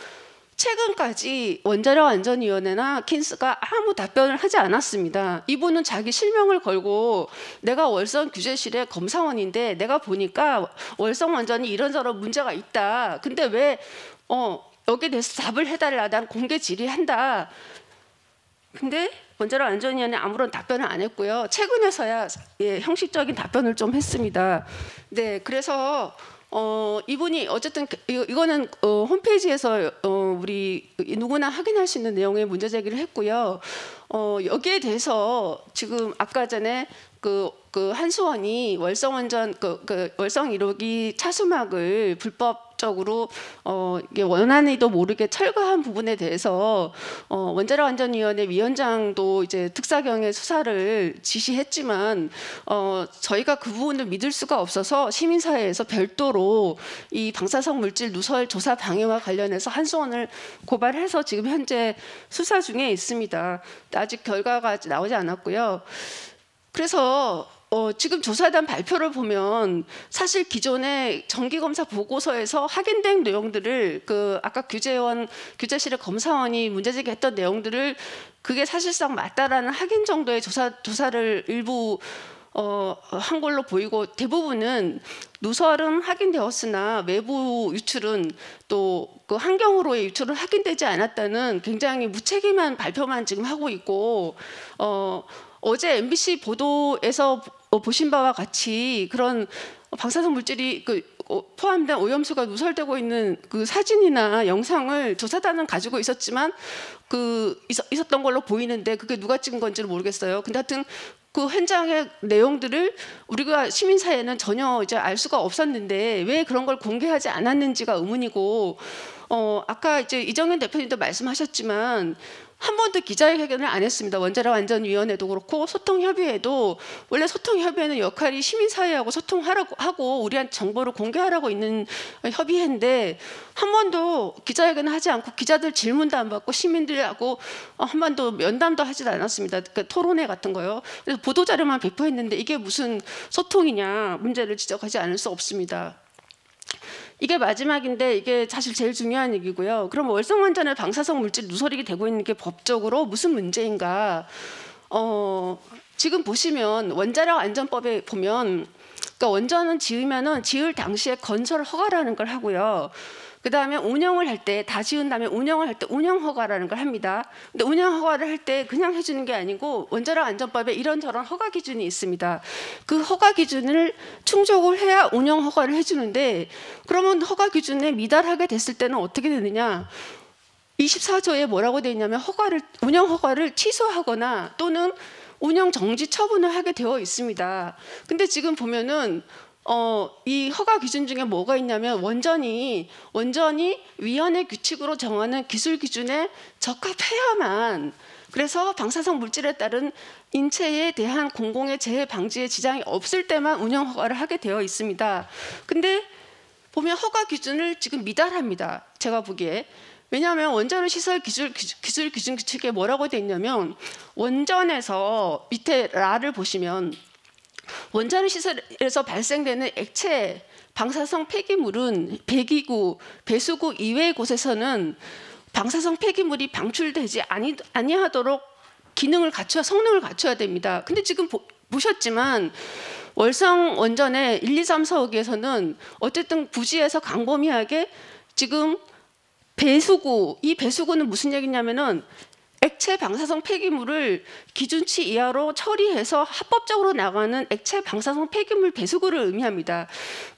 최근까지 원자력 안전위원회나 킨스가 아무 답변을 하지 않았습니다. 이분은 자기 실명을 걸고 내가 월성 규제실의 검사원인데 내가 보니까 월성 원전이 이런저런 문제가 있다. 근데 왜 여기에 대해서 답을 해달라. 난 공개 질의한다. 근데 원자력 안전위원회 아무런 답변을 안 했고요. 최근에서야 형식적인 답변을 좀 했습니다. 네, 그래서 이분이 어쨌든 이거는 홈페이지에서 우리 누구나 확인할 수 있는 내용의 문제 제기를 했고요. 여기에 대해서 지금 아까 전에 그 한수원이 월성 원전 월성 1호기 차수막을 불법적으로 이게 원한이도 모르게 철거한 부분에 대해서 원자력 안전위원회 위원장도 이제 특사경의 수사를 지시했지만 저희가 그 부분을 믿을 수가 없어서 시민사회에서 별도로 이 방사성 물질 누설 조사 방해와 관련해서 한수원을 고발해서 지금 현재 수사 중에 있습니다. 아직 결과가 나오지 않았고요. 그래서 지금 조사단 발표를 보면 사실 기존의 정기검사 보고서에서 확인된 내용들을 아까 규제실의 검사원이 문제제기했던 내용들을 그게 사실상 맞다라는 확인 정도의 조사를 일부 한 걸로 보이고, 대부분은 누설은 확인되었으나 외부 유출은 또 그 환경으로의 유출은 확인되지 않았다는 굉장히 무책임한 발표만 지금 하고 있고, 어제 MBC 보도에서 보신 바와 같이 그런 방사성 물질이 포함된 오염수가 누설되고 있는 그 사진이나 영상을 조사단은 가지고 있었지만 있었던 걸로 보이는데 그게 누가 찍은 건지는 모르겠어요. 근데 하여튼 그 현장의 내용들을 우리가 시민사회는 전혀 이제 알 수가 없었는데 왜 그런 걸 공개하지 않았는지가 의문이고, 아까 이제 이정현 대표님도 말씀하셨지만 한 번도 기자회견을 안 했습니다. 원자력 안전위원회도 그렇고 소통협의회도, 원래 소통협의회는 역할이 시민사회하고 소통하고 우리한테 정보를 공개하라고 있는 협의회인데 한 번도 기자회견을 하지 않고 기자들 질문도 안 받고 시민들하고 한 번도 면담도 하지도 않았습니다. 그러니까 토론회 같은 거요. 그래서 보도자료만 배포했는데 이게 무슨 소통이냐, 문제를 지적하지 않을 수 없습니다. 이게 마지막인데 이게 사실 제일 중요한 얘기고요. 그럼 월성원전의 방사성 물질 누설이 되고 있는 게 법적으로 무슨 문제인가? 지금 보시면 원자력 안전법에 보면, 그러니까 원전은 지으면은 지을 당시에 건설 허가라는 걸 하고요. 그 다음에 운영을 할 때, 다 지은 다음에 운영을 할 때 운영 허가라는 걸 합니다. 근데 운영 허가를 할 때 그냥 해주는 게 아니고 원자력 안전법에 이런저런 허가 기준이 있습니다. 그 허가 기준을 충족을 해야 운영 허가를 해주는데, 그러면 허가 기준에 미달하게 됐을 때는 어떻게 되느냐? 24조에 뭐라고 되어 있냐면 운영 허가를 취소하거나 또는 운영 정지 처분을 하게 되어 있습니다. 근데 지금 보면은 이 허가 기준 중에 뭐가 있냐면 원전이 위원회 규칙으로 정하는 기술 기준에 적합해야만, 그래서 방사성 물질에 따른 인체에 대한 공공의 재해 방지에 지장이 없을 때만 운영 허가를 하게 되어 있습니다. 근데 보면 허가 기준을 지금 미달합니다. 제가 보기에. 왜냐하면 원자력 시설 기술 기준 규칙에 뭐라고 되어 있냐면, 원전에서 밑에 라를 보시면 원자력 시설에서 발생되는 액체 방사성 폐기물은 배기구, 배수구 이외의 곳에서는 방사성 폐기물이 방출되지 아니하도록 성능을 갖춰야 됩니다. 근데 지금 보셨지만 월성 원전의 1, 2, 3, 4호기에서는 어쨌든 부지에서 광범위하게 지금 이 배수구는 무슨 얘기냐면은 액체 방사성 폐기물을 기준치 이하로 처리해서 합법적으로 나가는 액체 방사성 폐기물 배수구를 의미합니다.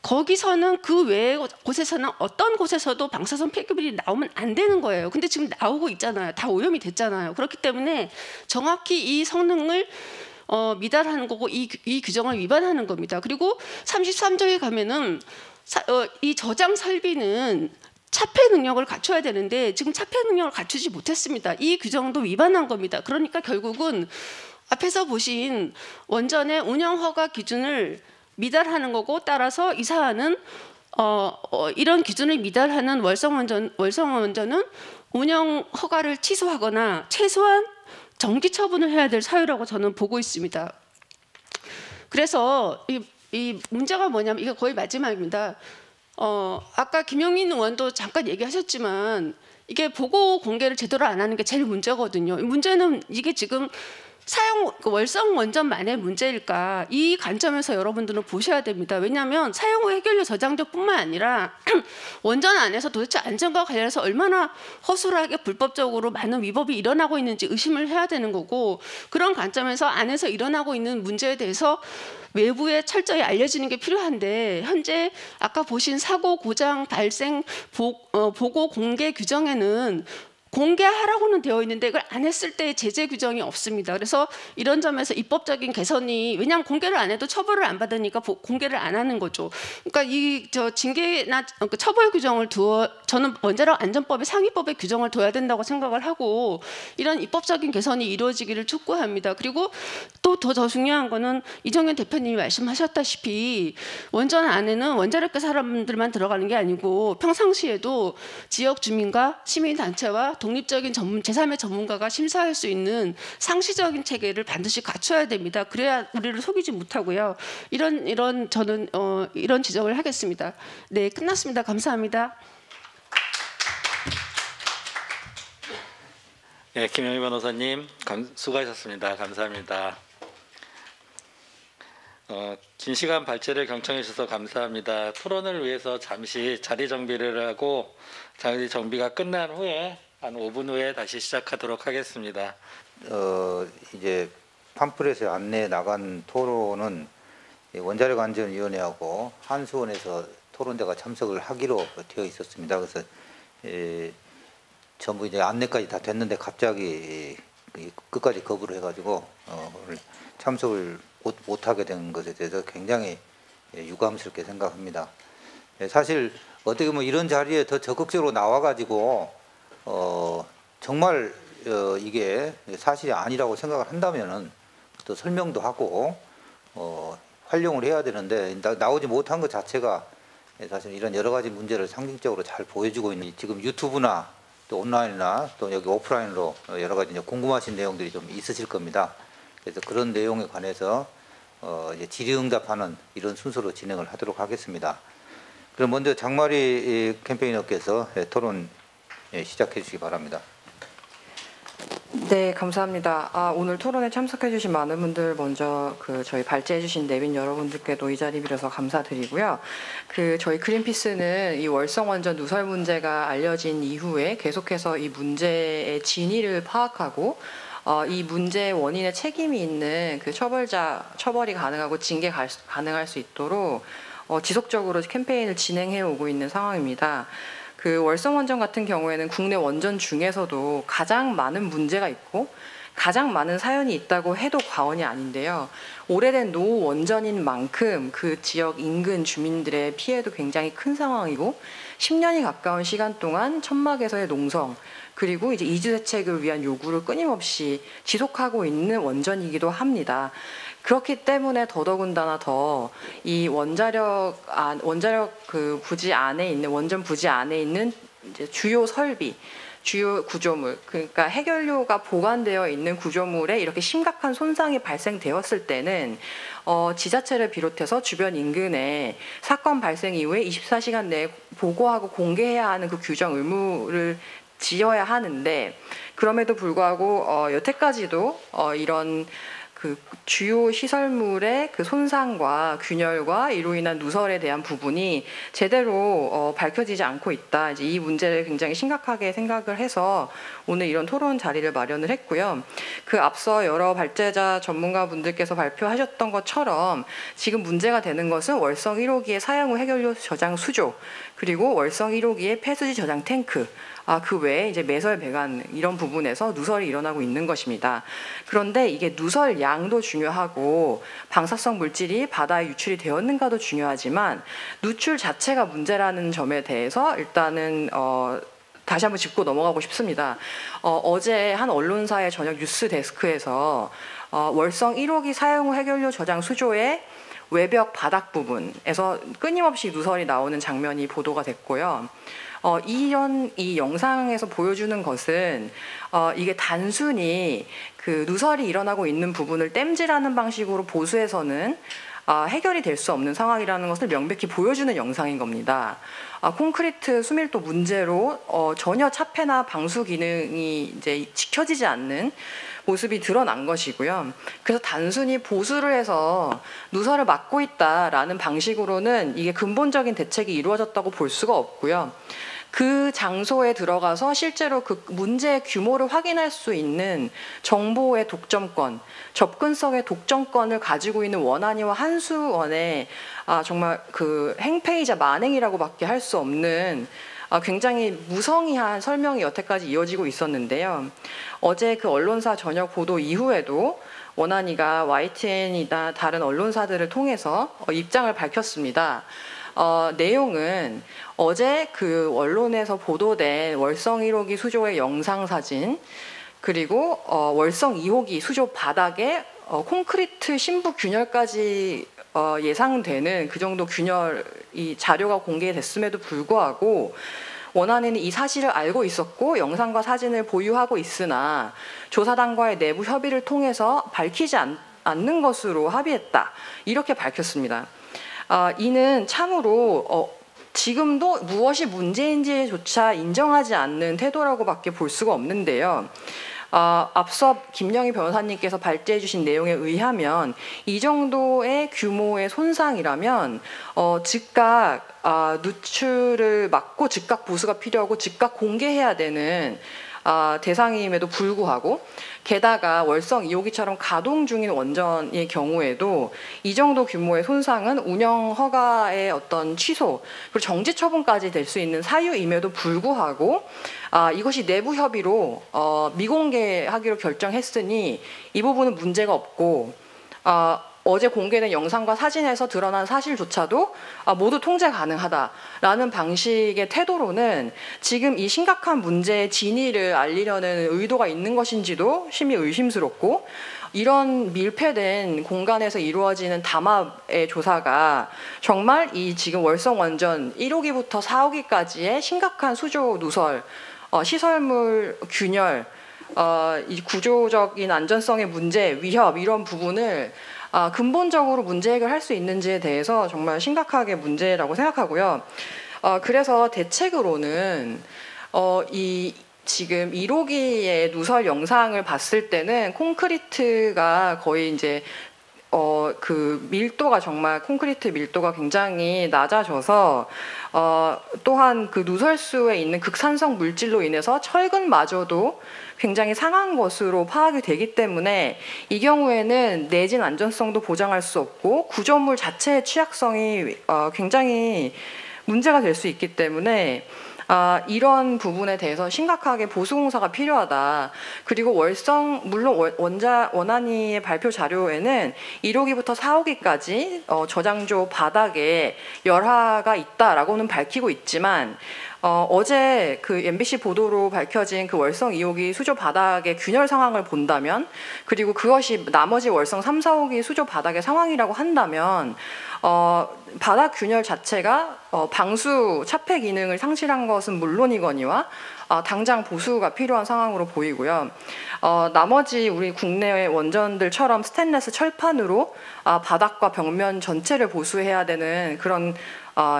거기서는 그 외의 곳에서는 어떤 곳에서도 방사성 폐기물이 나오면 안 되는 거예요. 근데 지금 나오고 있잖아요. 다 오염이 됐잖아요. 그렇기 때문에 정확히 이 성능을 미달하는 거고 이 규정을 위반하는 겁니다. 그리고 33조에 가면은 이 저장 설비는 차폐 능력을 갖춰야 되는데 지금 차폐 능력을 갖추지 못했습니다. 이 규정도 위반한 겁니다. 그러니까 결국은 앞에서 보신 원전의 운영 허가 기준을 미달하는 거고, 따라서 이 사안은 이런 기준을 미달하는 월성원전은 운영 허가를 취소하거나 최소한 정지 처분을 해야 될 사유라고 저는 보고 있습니다. 그래서 이 문제가 뭐냐면, 이게 거의 마지막입니다. 아까 김용민 의원도 잠깐 얘기하셨지만 이게 보고 공개를 제대로 안 하는 게 제일 문제거든요. 문제는 이게 지금 월성 원전만의 문제일까, 이 관점에서 여러분들은 보셔야 됩니다. 왜냐하면 사용 후 해결료 저장료뿐만 아니라 원전 안에서 도대체 안전과 관련해서 얼마나 허술하게 불법적으로 많은 위법이 일어나고 있는지 의심을 해야 되는 거고, 그런 관점에서 안에서 일어나고 있는 문제에 대해서 외부에 철저히 알려지는 게 필요한데, 현재 아까 보신 사고, 고장, 발생, 보고 공개 규정에는 공개하라고는 되어 있는데 이걸 안 했을 때 제재 규정이 없습니다. 그래서 이런 점에서 입법적인 개선이, 왜냐하면 공개를 안 해도 처벌을 안 받으니까 공개를 안 하는 거죠. 그러니까 징계나 처벌 규정을 저는 원자력 안전법의 상위법의 규정을 둬야 된다고 생각을 하고, 이런 입법적인 개선이 이루어지기를 촉구합니다. 그리고 또 더 중요한 거는 이정현 대표님이 말씀하셨다시피 원전 안에는 원자력계 사람들만 들어가는 게 아니고 평상시에도 지역 주민과 시민단체와 독립적인 제3의 전문가가 심사할 수 있는 상시적인 체계를 반드시 갖춰야 됩니다. 그래야 우리를 속이지 못하고요. 이런 저는 이런 지적을 하겠습니다. 네, 끝났습니다. 감사합니다. 네, 김영희 변호사님 수고하셨습니다. 감사합니다. 긴 시간 발제를 경청해 주셔서 감사합니다. 토론을 위해서 잠시 자리 정비를 하고 자리 정비가 끝난 후에 한 5분 후에 다시 시작하도록 하겠습니다. 이제 팜플렛에 안내 나간 토론은 원자력안전위원회하고 한수원에서 토론자가 참석을 하기로 되어 있었습니다. 그래서 전부 이제 안내까지 다 됐는데 갑자기 끝까지 거부를 해가지고 오늘 참석을 못하게 된 것에 대해서 굉장히 유감스럽게 생각합니다. 사실 어떻게 보면 이런 자리에 더 적극적으로 나와가지고 정말 이게 사실이 아니라고 생각을 한다면은 또 설명도 하고 활용을 해야 되는데 나오지 못한 것 자체가 사실 이런 여러 가지 문제를 상징적으로 잘 보여주고 있는 지금 유튜브나 또 온라인이나 또 여기 오프라인으로 여러 가지 이제 궁금하신 내용들이 좀 있으실 겁니다. 그래서 그런 내용에 관해서 이제 질의응답하는 이런 순서로 진행을 하도록 하겠습니다. 그럼 먼저 장마리 캠페이너께서 토론 시작해 주시기 바랍니다. 네, 감사합니다. 오늘 토론에 참석해 주신 많은 분들 먼저 저희 발제해 주신 내빈 여러분들께도 이 자리 빌어서 감사드리고요. 저희 그린피스는 이 월성원전 누설 문제가 알려진 이후에 계속해서 이 문제의 진위를 파악하고 이 문제의 원인에 책임이 있는 처벌이 가능하고 징계 가능할 수 있도록 지속적으로 캠페인을 진행해 오고 있는 상황입니다. 월성원전 같은 경우에는 국내 원전 중에서도 가장 많은 문제가 있고 가장 많은 사연이 있다고 해도 과언이 아닌데요. 오래된 노원전인 만큼 그 지역 인근 주민들의 피해도 굉장히 큰 상황이고 10년이 가까운 시간 동안 천막에서의 농성 그리고 이제 이주 대책을 위한 요구를 끊임없이 지속하고 있는 원전이기도 합니다. 그렇기 때문에 더더군다나 더 이 원자력 부지 안에 있는 원전 부지 안에 있는 이제 주요 설비, 주요 구조물, 그러니까 해결료가 보관되어 있는 구조물에 이렇게 심각한 손상이 발생되었을 때는 지자체를 비롯해서 주변 인근에 사건 발생 이후에 24시간 내에 보고하고 공개해야 하는 그 규정 의무를 지어야 하는데 그럼에도 불구하고 여태까지도 이런 주요 시설물의 손상과 균열과 이로 인한 누설에 대한 부분이 제대로 밝혀지지 않고 있다. 이제 이 문제를 굉장히 심각하게 생각을 해서 오늘 이런 토론 자리를 마련을 했고요. 앞서 여러 발제자 전문가분들께서 발표하셨던 것처럼 지금 문제가 되는 것은 월성 1호기의 사용 후 해결료 저장 수조 그리고 월성 1호기의 폐수지 저장 탱크 그 외에 이제 매설 배관 이런 부분에서 누설이 일어나고 있는 것입니다. 그런데 이게 누설 양도 중요하고 방사성 물질이 바다에 유출이 되었는가도 중요하지만 누출 자체가 문제라는 점에 대해서 일단은 다시 한번 짚고 넘어가고 싶습니다. 어제 한 언론사의 저녁 뉴스 데스크에서 월성 1호기 사용 후 해결료 저장 수조의 외벽 바닥 부분에서 끊임없이 누설이 나오는 장면이 보도가 됐고요. 이 영상에서 보여주는 것은 이게 단순히 누설이 일어나고 있는 부분을 땜질하는 방식으로 보수해서는 해결이 될 수 없는 상황이라는 것을 명백히 보여주는 영상인 겁니다. 콘크리트 수밀도 문제로 전혀 차폐나 방수 기능이 이제 지켜지지 않는 모습이 드러난 것이고요. 그래서 단순히 보수를 해서 누설을 막고 있다라는 방식으로는 이게 근본적인 대책이 이루어졌다고 볼 수가 없고요. 그 장소에 들어가서 실제로 그 문제의 규모를 확인할 수 있는 정보의 독점권, 접근성의 독점권을 가지고 있는 원안위와 한수원의 정말 행패이자 만행이라고밖에 할 수 없는 굉장히 무성의한 설명이 여태까지 이어지고 있었는데요. 어제 언론사 저녁 보도 이후에도 원안위가 YTN이나 다른 언론사들을 통해서 입장을 밝혔습니다. 내용은 어제 언론에서 보도된 월성 1호기 수조의 영상 사진 그리고 월성 2호기 수조 바닥에 콘크리트 심부 균열까지 예상되는 그 정도 균열 이 자료가 공개됐음에도 불구하고 원안에는 이 사실을 알고 있었고 영상과 사진을 보유하고 있으나 조사단과의 내부 협의를 통해서 밝히지 않는 것으로 합의했다. 이렇게 밝혔습니다. 이는 참으로 지금도 무엇이 문제인지조차 인정하지 않는 태도라고밖에 볼 수가 없는데요. 앞서 김영희 변호사님께서 발제해 주신 내용에 의하면 이 정도의 규모의 손상이라면 즉각 누출을 막고 즉각 보수가 필요하고 즉각 공개해야 되는 대상임에도 불구하고 게다가 월성 2호기처럼 가동 중인 원전의 경우에도 이 정도 규모의 손상은 운영 허가의 어떤 취소 그리고 정지 처분까지 될 수 있는 사유임에도 불구하고 이것이 내부 협의로 미공개하기로 결정했으니 이 부분은 문제가 없고 어제 공개된 영상과 사진에서 드러난 사실조차도 모두 통제 가능하다라는 방식의 태도로는 지금 이 심각한 문제의 진위를 알리려는 의도가 있는 것인지도 심히 의심스럽고 이런 밀폐된 공간에서 이루어지는 담합의 조사가 정말 이 지금 월성 원전 1호기부터 4호기까지의 심각한 수조 누설, 시설물 균열, 이 구조적인 안전성의 문제, 위협 이런 부분을 근본적으로 문제 해결할 수 있는지에 대해서 정말 심각하게 문제라고 생각하고요. 그래서 대책으로는 이 지금 1호기의 누설 영상을 봤을 때는 콘크리트가 거의 이제 그 밀도가 정말 콘크리트 밀도가 굉장히 낮아져서 또한 그 누설수에 있는 극산성 물질로 인해서 철근마저도 굉장히 상한 것으로 파악이 되기 때문에 이 경우에는 내진 안전성도 보장할 수 없고 구조물 자체의 취약성이 굉장히 문제가 될 수 있기 때문에 이런 부분에 대해서 심각하게 보수공사가 필요하다. 그리고 월성 물론 원안위의 발표 자료에는 1호기부터 4호기까지 저장조 바닥에 열화가 있다라고는 밝히고 있지만 어제 그 MBC 보도로 밝혀진 그 월성 2호기 수조 바닥의 균열 상황을 본다면 그리고 그것이 나머지 월성 3, 4호기 수조 바닥의 상황이라고 한다면 바닥 균열 자체가 방수 차폐 기능을 상실한 것은 물론이거니와 당장 보수가 필요한 상황으로 보이고요. 나머지 우리 국내 원전들처럼 스테인레스 철판으로 바닥과 벽면 전체를 보수해야 되는 그런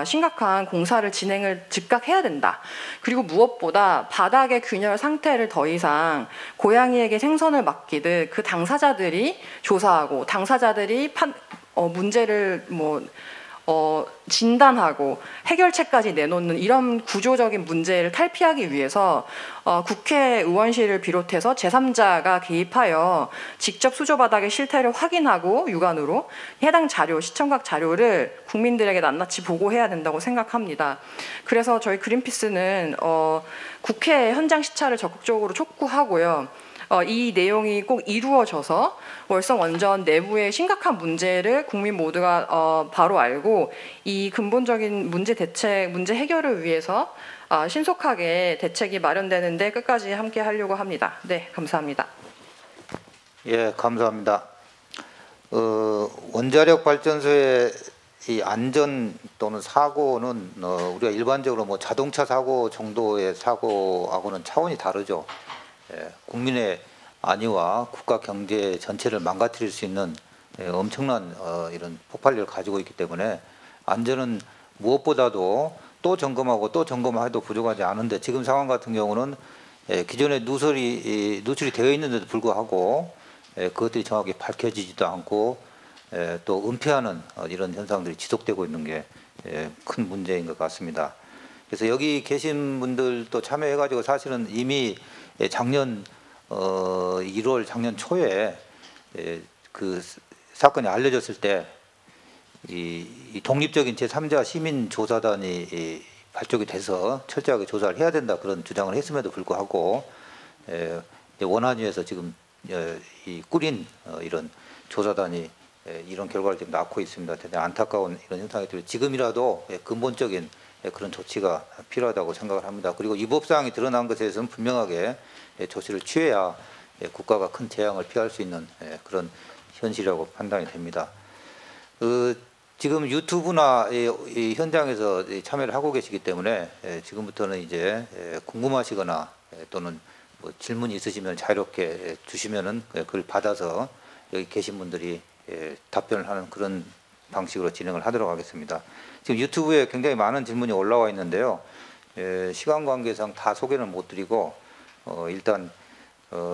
심각한 공사를 진행을 즉각 해야 된다. 그리고 무엇보다 바닥의 균열 상태를 더 이상 고양이에게 생선을 맡기듯 그 당사자들이 조사하고 당사자들이 문제를 진단하고 해결책까지 내놓는 이런 구조적인 문제를 탈피하기 위해서 국회의원실을 비롯해서 제3자가 개입하여 직접 수조 바닥의 실태를 확인하고 육안으로 해당 자료, 시청각 자료를 국민들에게 낱낱이 보고해야 된다고 생각합니다. 그래서 저희 그린피스는 국회 현장 시찰을 적극적으로 촉구하고요. 이 내용이 꼭 이루어져서 월성 원전 내부의 심각한 문제를 국민 모두가 바로 알고 이 근본적인 문제 해결을 위해서 신속하게 대책이 마련되는데 끝까지 함께 하려고 합니다. 네, 감사합니다. 예, 감사합니다. 원자력 발전소의 이 안전 또는 사고는 우리가 일반적으로 뭐 자동차 사고 정도의 사고하고는 차원이 다르죠. 예, 국민의 안위와 국가 경제 전체를 망가뜨릴 수 있는 엄청난 이런 폭발력을 가지고 있기 때문에 안전은 무엇보다도 또 점검하고 또 점검해도 부족하지 않은데 지금 상황 같은 경우는 기존에 누설이 되어 있는데도 불구하고 그것들이 정확히 밝혀지지도 않고 또 은폐하는 이런 현상들이 지속되고 있는 게 큰 문제인 것 같습니다. 그래서 여기 계신 분들도 참여해가지고 사실은 이미 작년 1월 작년 초에 그 사건이 알려졌을 때 이 독립적인 제3자 시민 조사단이 발족이 돼서 철저하게 조사를 해야 된다 그런 주장을 했음에도 불구하고 원안위에서 지금 이 꾸린 이런 조사단이 이런 결과를 지금 낳고 있습니다. 대단히 안타까운 이런 현상이 들어요. 지금이라도 근본적인 그런 조치가 필요하다고 생각을 합니다. 그리고 위법사항이 드러난 것에 대해서는 분명하게 조치를 취해야 국가가 큰 재앙을 피할 수 있는 그런 현실이라고 판단이 됩니다. 지금 유튜브나 이 현장에서 참여를 하고 계시기 때문에 지금부터는 이제 궁금하시거나 또는 뭐 질문이 있으시면 자유롭게 주시면은 그걸 받아서 여기 계신 분들이 답변을 하는 그런 방식으로 진행을 하도록 하겠습니다. 지금 유튜브에 굉장히 많은 질문이 올라와 있는데요. 시간 관계상 다 소개는 못 드리고 일단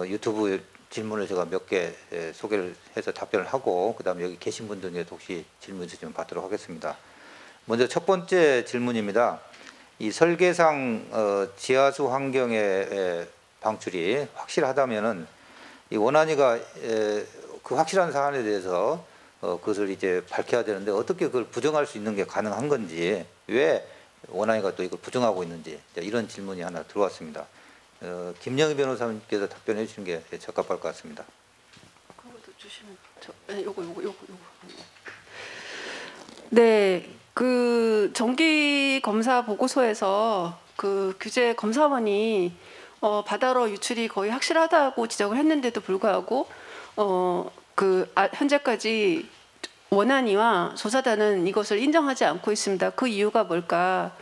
유튜브 질문을 제가 몇 개 소개를 해서 답변을 하고 그다음에 여기 계신 분들 중에 혹시 질문 있으시면 받도록 하겠습니다. 먼저 첫 번째 질문입니다. 이 설계상 지하수 환경의 방출이 확실하다면은 이 원안위가 그 확실한 사안에 대해서 그것을 이제 밝혀야 되는데 어떻게 그걸 부정할 수 있는 게 가능한 건지 왜 원안위가 또 이걸 부정하고 있는지 이런 질문이 하나 들어왔습니다. 김영희 변호사님께서 답변해 주시는 게 적합할 것 같습니다. 그거도 주시면 요거. 네, 그 정기 검사 보고서에서 그 규제 검사원이 바다로 유출이 거의 확실하다고 지적을 했는데도 불구하고 현재까지 원안위와 조사단은 이것을 인정하지 않고 있습니다. 그 이유가 뭘까?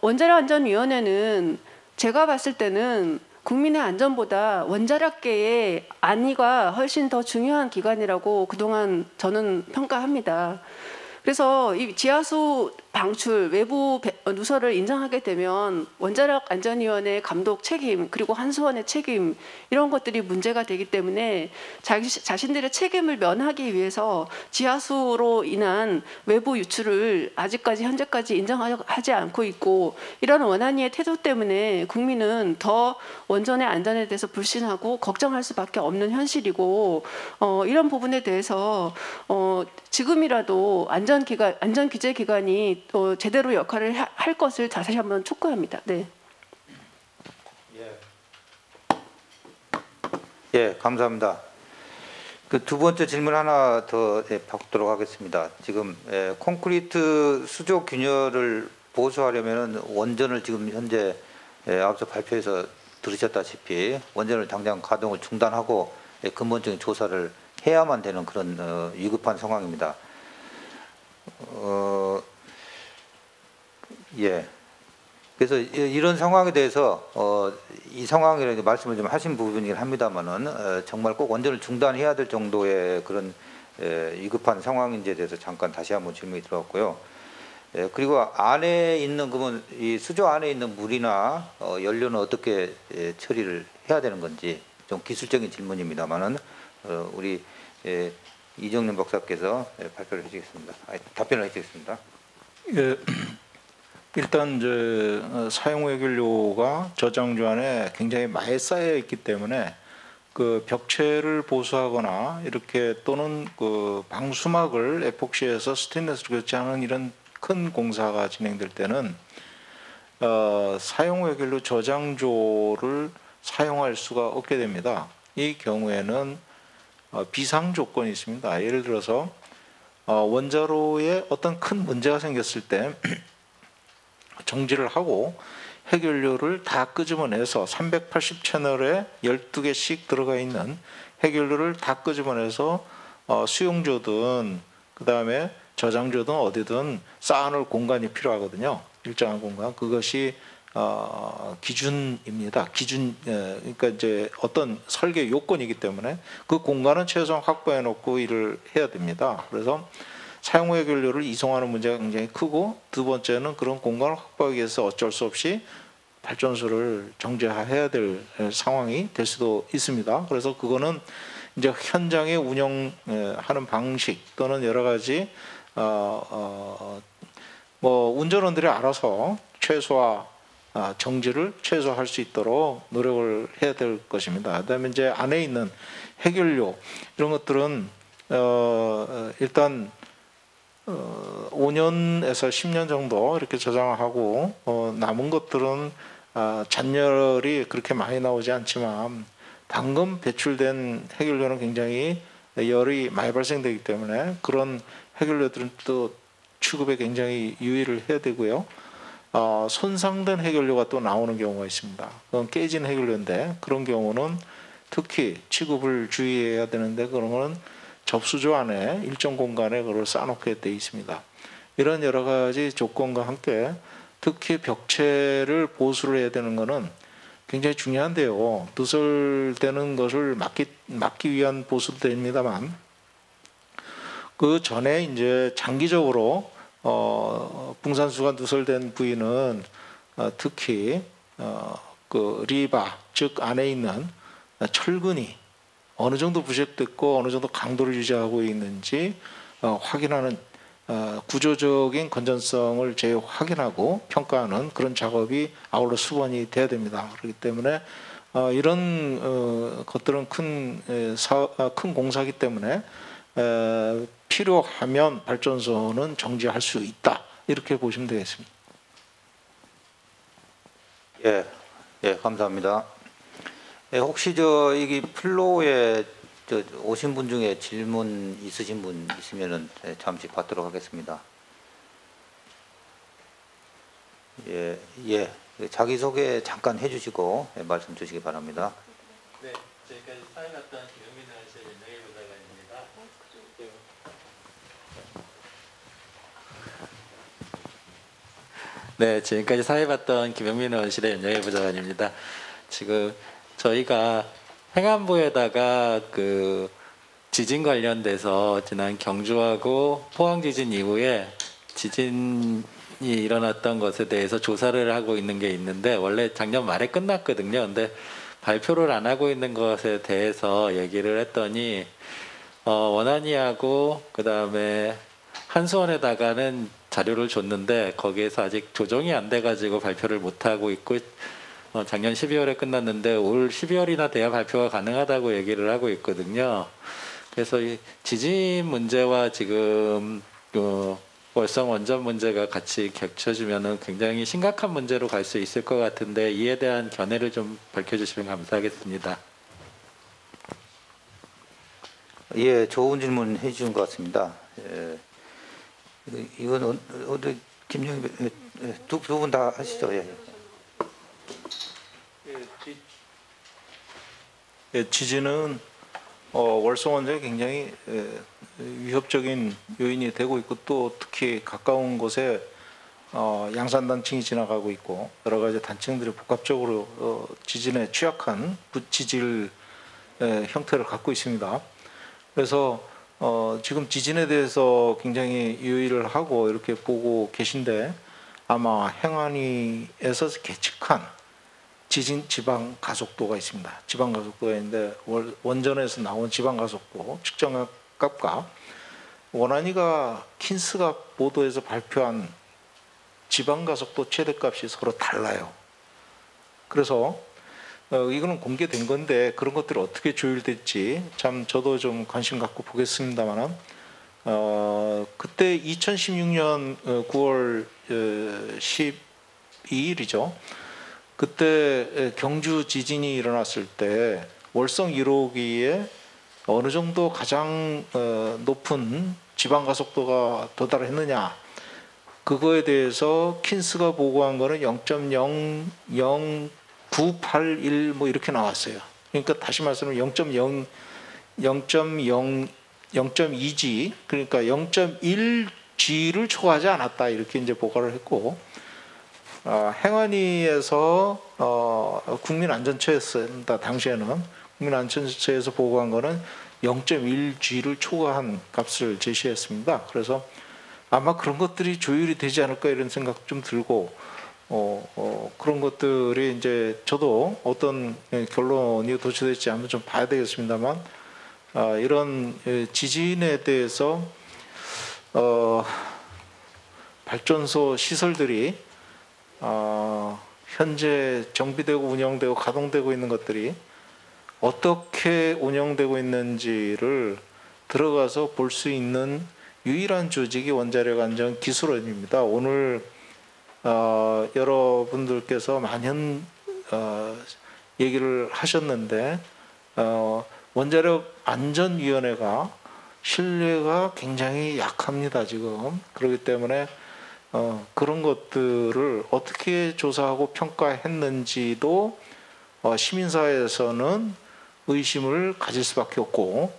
원자력안전위원회는 제가 봤을 때는 국민의 안전보다 원자력계의 안위가 훨씬 더 중요한 기관이라고 그동안 저는 평가합니다. 그래서 이 지하수 방출 외부 누설을 인정하게 되면 원자력안전위원회의 감독 책임 그리고 한수원의 책임 이런 것들이 문제가 되기 때문에 자신들의 책임을 면하기 위해서 지하수로 인한 외부 유출을 현재까지 인정하지 않고 있고 이런 원안위의 태도 때문에 국민은 더 원전의 안전에 대해서 불신하고 걱정할 수밖에 없는 현실이고 이런 부분에 대해서 지금이라도 안전규제기관이 제대로 역할을 할 것을 다시 한번 촉구합니다. 네. 예, 감사합니다. 그 두 번째 질문 하나 더 받도록 하겠습니다. 지금 콘크리트 수조 균열을 보수하려면 원전을 지금 현재 앞서 발표에서 들으셨다시피 원전을 당장 가동을 중단하고 근본적인 조사를 해야만 되는 그런 위급한 상황입니다. 예. 그래서 이런 상황에 대해서 이 상황이라고 말씀을 좀 하신 부분이긴 합니다만은 정말 꼭 원전을 중단해야 될 정도의 그런 위급한 상황인지에 대해서 잠깐 다시 한번 질문이 들어왔고요. 그리고 안에 있는 그러면 이 수조 안에 있는 물이나 연료는 어떻게 처리를 해야 되는 건지 좀 기술적인 질문입니다만은 우리 이정림 박사께서 발표를 해주겠습니다. 답변을 해주겠습니다. 예. 일단 사용 해결료가 저장주 안에 굉장히 많이 쌓여 있기 때문에 그 벽체를 보수하거나 이렇게 또는 그 방수막을 에폭시해서 스테인리스로 교체하는 이런 큰 공사가 진행될 때는 사용 해결료 저장조를 사용할 수가 없게 됩니다. 이 경우에는 비상 조건이 있습니다. 예를 들어서 원자로에 어떤 큰 문제가 생겼을 때 정지를 하고 해결료를 다 끄집어내서 380채널에 12개씩 들어가 있는 해결료를 다 끄집어내서 수용조든 그 다음에 저장조든 어디든 쌓아놓을 공간이 필요하거든요. 일정한 공간. 그것이 기준입니다. 그러니까 이제 어떤 설계 요건이기 때문에 그 공간은 최소한 확보해 놓고 일을 해야 됩니다. 그래서 사용 해결료를 이송하는 문제가 굉장히 크고 두 번째는 그런 공간을 확보하기 위해서 어쩔 수 없이 발전소를 정지해야 될 상황이 될 수도 있습니다. 그래서 그거는 이제 현장에 운영하는 방식 또는 여러 가지 운전원들이 알아서 정지를 최소화할 수 있도록 노력을 해야 될 것입니다. 그다음에 이제 안에 있는 해결료 이런 것들은 일단 5년에서 10년 정도 이렇게 저장하고 남은 것들은 잔열이 그렇게 많이 나오지 않지만 방금 배출된 해결료는 굉장히 열이 많이 발생되기 때문에 그런 해결료들은 또 취급에 굉장히 유의를 해야 되고요. 손상된 해결료가 또 나오는 경우가 있습니다. 그건 깨진 해결료인데 그런 경우는 특히 취급을 주의해야 되는데 그런 거는 접수조 안에 일정 공간에 그걸 쌓아놓게 돼 있습니다. 이런 여러 가지 조건과 함께 특히 벽체를 보수를 해야 되는 것은 굉장히 중요한데요. 누설되는 것을 막기 위한 보수도 됩니다만 그 전에 이제 장기적으로 붕산수가 누설된 부위는 특히 그 리바 즉 안에 있는 철근이 어느 정도 부식됐고 어느 정도 강도를 유지하고 있는지 확인하는 구조적인 건전성을 재확인하고 평가하는 그런 작업이 아울러 수반이 돼야 됩니다. 그렇기 때문에 이런 것들은 큰 공사이기 때문에 필요하면 발전소는 정지할 수 있다. 이렇게 보시면 되겠습니다. 예, 감사합니다. 예, 혹시 이게 플로우에 오신 분 중에 질문 있으신 분 있으면은 잠시 받도록 하겠습니다. 예, 자기 소개 잠깐 해주시고 말씀 주시기 바랍니다. 네, 지금까지 사회봤던 김영민 의원실 윤영일 부사관입니다. 네, 지금까지 사회봤던 김영민 의원실의 윤영일 부사관입니다. 지금 저희가 행안부에다가 그 지진 관련돼서 지난 경주하고 포항 지진 이후에 지진이 일어났던 것에 대해서 조사를 하고 있는 게 있는데 원래 작년 말에 끝났거든요. 근데 발표를 안 하고 있는 것에 대해서 얘기를 했더니 원안위하고 그다음에 한수원에다가는 자료를 줬는데 거기에서 아직 조정이 안 돼가지고 발표를 못 하고 있고 작년 12월에 끝났는데 올 12월이나 돼야 발표가 가능하다고 얘기를 하고 있거든요. 그래서 이 지진 문제와 지금 월성 원전 문제가 같이 겹쳐지면은 굉장히 심각한 문제로 갈 수 있을 것 같은데 이에 대한 견해를 좀 밝혀주시면 감사하겠습니다. 예, 좋은 질문 해주신 것 같습니다. 예, 이건 어디 김영희 두 분 다 하시죠. 예. 지진은 월성 원전이 굉장히 위협적인 요인이 되고 있고 또 특히 가까운 곳에 양산 단층이 지나가고 있고 여러 가지 단층들이 복합적으로 지진에 취약한 부지질 형태를 갖고 있습니다. 그래서 지금 지진에 대해서 굉장히 유의를 하고 이렇게 보고 계신데 아마 행안위에서 계측한 지진 지방 가속도가 있습니다. 지방 가속도가 있는데 원전에서 나온 지방 가속도 측정 값과 원안위가 킨스가 보도에서 발표한 지방 가속도 최대값이 서로 달라요. 그래서 이거는 공개된 건데 그런 것들이 어떻게 조율될지 참 저도 좀 관심 갖고 보겠습니다만 그때 2016년 9월 12일이죠. 그때 경주 지진이 일어났을 때 월성 1호기에 어느 정도 가장 높은 지방 가속도가 도달했느냐 그거에 대해서 킨스가 보고한 거는 0.00981 뭐 이렇게 나왔어요. 그러니까 다시 말씀하면 0.2G 그러니까 0.1G를 초과하지 않았다 이렇게 이제 보고를 했고 행안위에서 국민안전처였습니다. 당시에는 국민안전처에서 보고한 거는 0.1G를 초과한 값을 제시했습니다. 그래서 아마 그런 것들이 조율이 되지 않을까 이런 생각 좀 들고 그런 것들이 이제 저도 어떤 결론이 도출될지 한번 좀 봐야 되겠습니다만 이런 지진에 대해서 발전소 시설들이 현재 정비되고 운영되고 가동되고 있는 것들이 어떻게 운영되고 있는지를 들어가서 볼 수 있는 유일한 조직이 원자력안전기술원입니다. 오늘 여러분들께서 많은 얘기를 하셨는데 원자력안전위원회가 신뢰가 굉장히 약합니다. 지금 그렇기 때문에 그런 것들을 어떻게 조사하고 평가했는지도 시민사회에서는 의심을 가질 수밖에 없고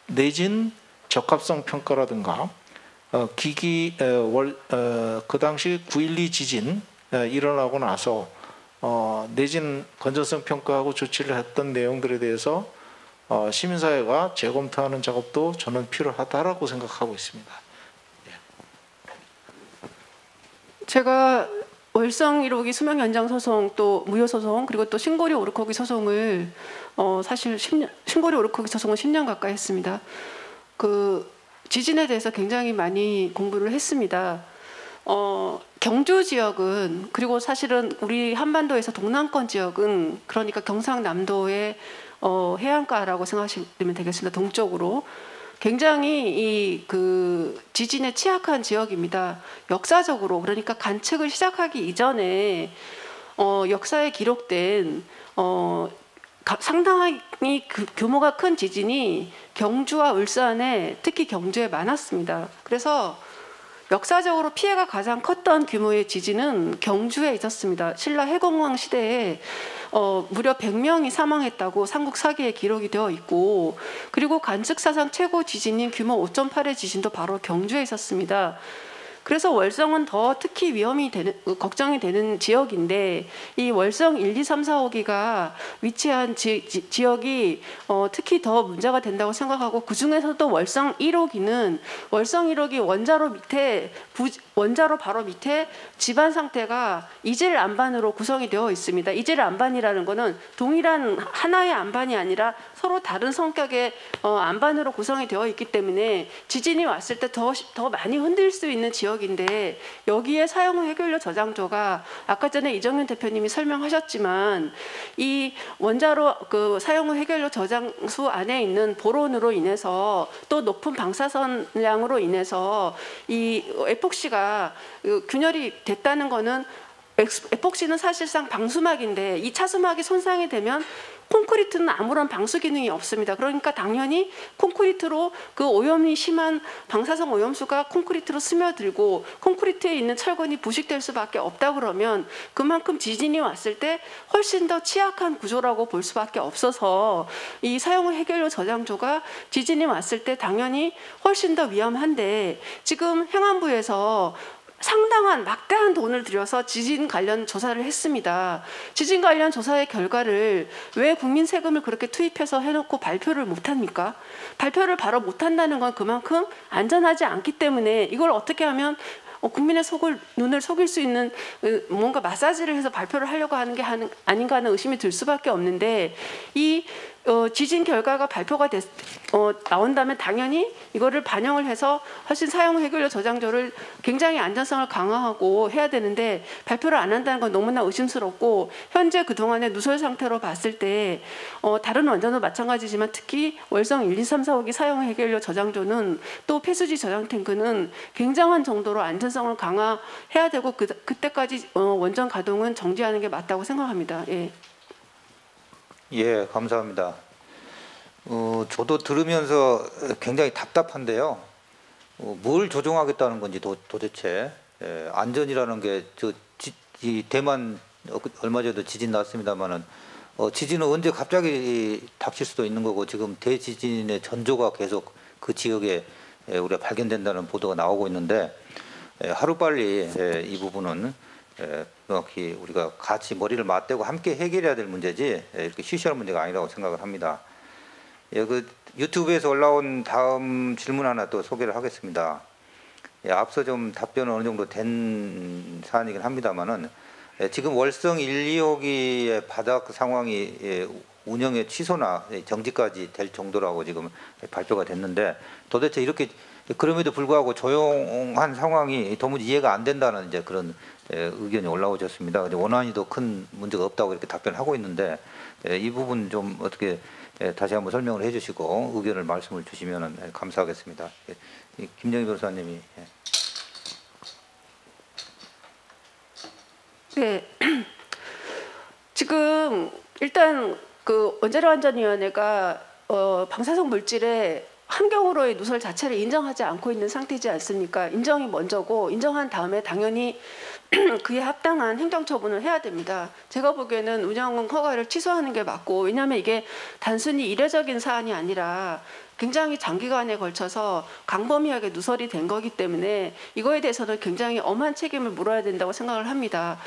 내진 적합성 평가라든가 기기 그 당시 9.12 지진 일어나고 나서 내진 건전성 평가하고 조치를 했던 내용들에 대해서 시민사회가 재검토하는 작업도 저는 필요하다라고 생각하고 있습니다. 제가 월성 1호기 수명 연장 소송, 또 무효 소송, 그리고 또 신고리 오르코기 소송을 사실 신고리 오르코기 소송은 10년 가까이 했습니다. 그 지진에 대해서 굉장히 많이 공부를 했습니다. 경주 지역은, 그리고 사실은 우리 한반도에서 동남권 지역은, 그러니까 경상남도의 해안가라고 생각하시면 되겠습니다. 동쪽으로 굉장히 그 지진에 취약한 지역입니다. 역사적으로, 그러니까 관측을 시작하기 이전에 역사에 기록된 상당히 규모가 큰 지진이 경주와 울산에, 특히 경주에 많았습니다. 그래서 역사적으로 피해가 가장 컸던 규모의 지진은 경주에 있었습니다. 신라 해공왕 시대에 무려 100명이 사망했다고 삼국사기에 기록이 되어 있고, 그리고 관측사상 최고 지진인 규모 5.8의 지진도 바로 경주에 있었습니다. 그래서 월성은 더 특히 걱정이 되는 지역인데, 이 월성 1, 2, 3, 4, 5기가 위치한 지역이 특히 더 문제가 된다고 생각하고, 그 중에서도 월성 1호기는 원자로 바로 밑에 집안 상태가 이질 안반으로 구성이 되어 있습니다. 이질 안반이라는 것은 동일한 하나의 안반이 아니라 서로 다른 성격의 안반으로 구성이 되어 있기 때문에 지진이 왔을 때 더 많이 흔들 수 있는 지역인데, 여기에 사용 해결료 저장소가 아까 전에 이정윤 대표님이 설명하셨지만, 이 원자로 그 사용 해결료 저장소 안에 있는 보론으로 인해서, 또 높은 방사선량으로 인해서 이 에폭시가 균열이 됐다는 것은, 에폭시는 사실상 방수막인데 이 차수막이 손상이 되면 콘크리트는 아무런 방수 기능이 없습니다. 그러니까 당연히 콘크리트로 그 오염이 심한 방사성 오염수가 콘크리트로 스며들고 콘크리트에 있는 철근이 부식될 수밖에 없다. 그러면 그만큼 지진이 왔을 때 훨씬 더 취약한 구조라고 볼 수밖에 없어서, 이 사용 해결료 저장소가 지진이 왔을 때 당연히 훨씬 더 위험한데, 지금 행안부에서 상당한 막대한 돈을 들여서 지진 관련 조사를 했습니다. 지진 관련 조사의 결과를 왜 국민 세금을 그렇게 투입해서 해놓고 발표를 못합니까? 발표를 바로 못한다는 건 그만큼 안전하지 않기 때문에, 이걸 어떻게 하면 국민의 눈을 속일 수 있는 뭔가 마사지를 해서 발표를 하려고 하는 게 아닌가 하는 의심이 들 수밖에 없는데, 이 지진 결과가 발표가 나온다면 당연히 이거를 반영을 해서 훨씬 사용 해결료 저장소를 굉장히 안전성을 강화하고 해야 되는데, 발표를 안 한다는 건 너무나 의심스럽고, 현재 그동안의 누설 상태로 봤을 때 다른 원전도 마찬가지지만 특히 월성 1, 2, 3, 4, 5기 사용 해결료 저장소는, 또 폐수지 저장 탱크는 굉장한 정도로 안전성을 강화해야 되고, 그때까지 원전 가동은 정지하는 게 맞다고 생각합니다. 예. 예, 감사합니다. 저도 들으면서 굉장히 답답한데요. 뭘 조정하겠다는 건지 도대체, 안전이라는 게 이 대만 얼마 전에도 지진 났습니다만은 지진은 언제 갑자기 닥칠 수도 있는 거고, 지금 대지진의 전조가 계속 그 지역에 우리가 발견된다는 보도가 나오고 있는데, 하루빨리 이 부분은 명확히 우리가 같이 머리를 맞대고 함께 해결해야 될 문제지, 이렇게 쉬쉬할 문제가 아니라고 생각을 합니다. 그 유튜브에서 올라온 다음 질문 하나 또 소개를 하겠습니다. 앞서 좀 답변은 어느 정도 된 사안이긴 합니다만은, 지금 월성 1, 2호기의 바닥 상황이 운영의 취소나 정지까지 될 정도라고 지금 발표가 됐는데, 도대체 이렇게 그럼에도 불구하고 조용한 상황이 도무지 이해가 안 된다는 이제 그런 의견이 올라오셨습니다. 원안이 더 큰 문제가 없다고 이렇게 답변하고 있는데, 이 부분 좀 어떻게 다시 한번 설명을 해주시고 의견을 말씀을 주시면 감사하겠습니다. 김정희 변호사님이. 네. 지금 일단 그 원자력안전위원회가 방사성 물질의 환경으로의 누설 자체를 인정하지 않고 있는 상태이지 않습니까? 인정이 먼저고, 인정한 다음에 당연히 그에 합당한 행정처분을 해야 됩니다. 제가 보기에는 운영 허가를 취소하는 게 맞고, 왜냐하면 이게 단순히 이례적인 사안이 아니라 굉장히 장기간에 걸쳐서 광범위하게 누설이 된 거기 때문에 이거에 대해서는 굉장히 엄한 책임을 물어야 된다고 생각을 합니다.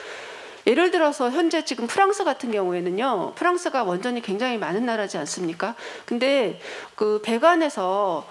예를 들어서 현재 지금 프랑스 같은 경우에는요, 프랑스가 원전이 굉장히 많은 나라지 않습니까? 근데 그 배관에서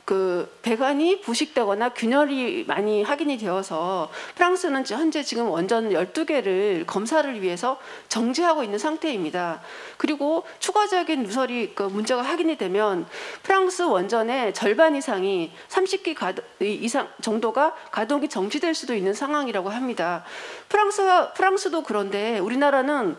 그 배관이 부식되거나 균열이 많이 확인이 되어서 프랑스는 현재 지금 원전 12개를 검사를 위해서 정지하고 있는 상태입니다. 그리고 추가적인 누설이 그 문제가 확인이 되면 프랑스 원전의 절반 이상이 30기 이상 정도가 가동이 정지될 수도 있는 상황이라고 합니다. 프랑스도 그런데 우리나라는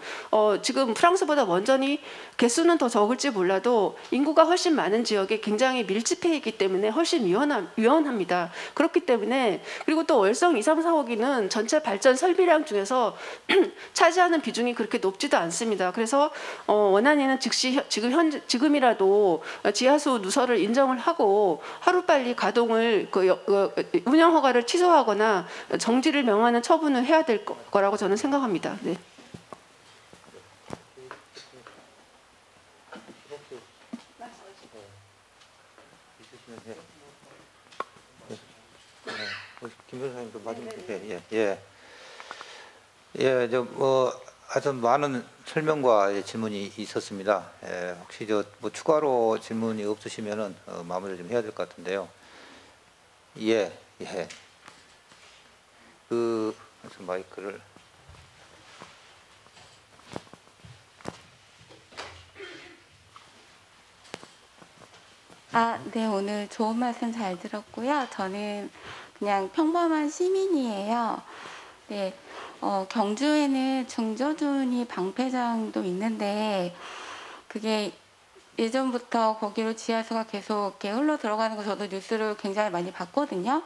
지금 프랑스보다 원전이 개수는 더 적을지 몰라도 인구가 훨씬 많은 지역에 굉장히 밀집해 있기 때문에 훨씬 유연합니다. 그렇기 때문에, 그리고 또 월성 2, 3, 4호기는 전체 발전 설비량 중에서 차지하는 비중이 그렇게 높지도 않습니다. 그래서 원안위는 지금이라도 지하수 누설을 인정을 하고 하루빨리 가동을 운영 허가를 취소하거나 정지를 명하는 처분을 해야 될 거라고 저는 생각합니다. 네. 김 변호사님도 마지막 하여튼 많은 설명과 질문이 있었습니다. 혹시 뭐 추가로 질문이 없으시면은 마무리를 좀 해야 될 것 같은데요. 마이크를. 네, 오늘 좋은 말씀 잘 들었고요. 저는 그냥 평범한 시민이에요. 네, 경주에는 중저준이 방패장도 있는데 그게 예전부터 거기로 지하수가 계속 이렇게 흘러 들어가는 거 저도 뉴스를 굉장히 많이 봤거든요.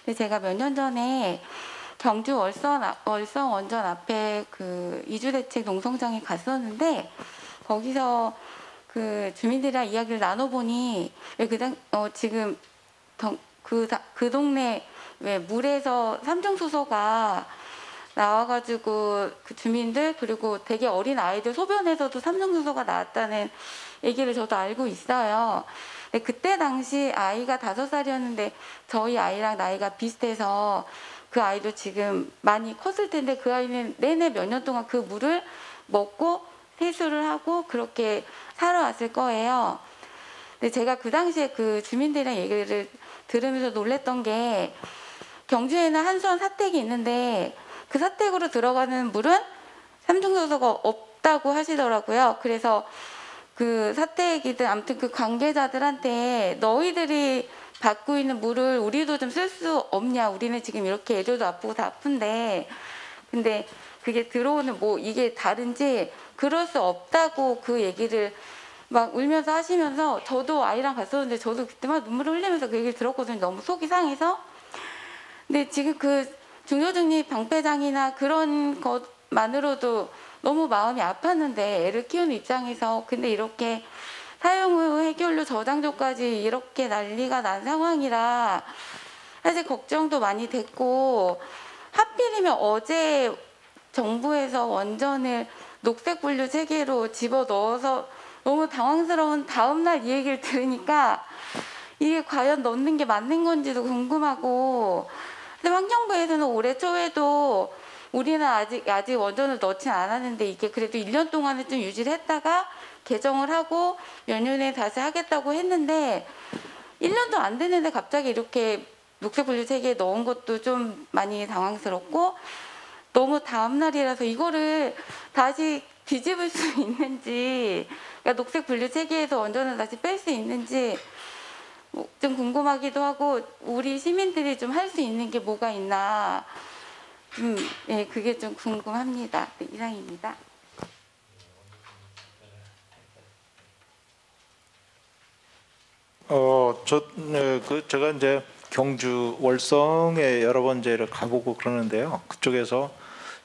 근데 제가 몇 년 전에 경주 월성 원전 앞에 그 이주대책 농성장에 갔었는데 거기서 그 주민들이랑 이야기를 나눠보니 지금 그 동네 왜 물에서 삼중수소가 나와가지고 그 주민들 그리고 되게 어린 아이들 소변에서도 삼중수소가 나왔다는 얘기를 저도 알고 있어요. 근데 그때 당시 아이가 5살이었는데 저희 아이랑 나이가 비슷해서 그 아이도 지금 많이 컸을 텐데 그 아이는 내내 몇 년 동안 그 물을 먹고 세수를 하고 그렇게 살아왔을 거예요. 근데 제가 그 당시에 그 주민들이랑 얘기를 들으면서 놀랬던 게 경주에는 한수원 사택이 있는데 그 사택으로 들어가는 물은 삼중수소가 없다고 하시더라고요. 그래서 그 사택이든 아무튼 그 관계자들한테 너희들이 받고 있는 물을 우리도 좀 쓸 수 없냐. 우리는 지금 이렇게 애들도 아프고 다 아픈데 근데 그게 들어오는 뭐 이게 다른지 그럴 수 없다고 그 얘기를 막 울면서 하시면서 저도 아이랑 갔었는데 저도 그때 막 눈물을 흘리면서 그 얘기를 들었거든요. 너무 속이 상해서. 근데 지금 그 중저중립 방패장이나 그런 것만으로도 너무 마음이 아팠는데 애를 키우는 입장에서 근데 이렇게 사용 후 해결료 저장소까지 이렇게 난리가 난 상황이라 사실 걱정도 많이 됐고 하필이면 어제 정부에서 원전을 녹색 분류 체계로 집어넣어서 너무 당황스러운 다음날 이 얘기를 들으니까 이게 과연 넣는 게 맞는 건지도 궁금하고 근데 환경부에서는 올해 초에도 우리는 아직 원전을 넣진 않았는데 이게 그래도 1년 동안은 좀 유지를 했다가 개정을 하고 몇 년에 다시 하겠다고 했는데 1년도 안 됐는데 갑자기 이렇게 녹색 분류 체계에 넣은 것도 좀 많이 당황스럽고 너무 다음날이라서 이거를 다시 뒤집을 수 있는지 그러니까 녹색 분류 체계에서 원전을 다시 뺄 수 있는지 좀 궁금하기도 하고 우리 시민들이 좀 할 수 있는 게 뭐가 있나 네, 그게 좀 궁금합니다. 네, 이상입니다. 제가 이제 경주 월성에 여러 번 이제 가보고 그러는데요. 그쪽에서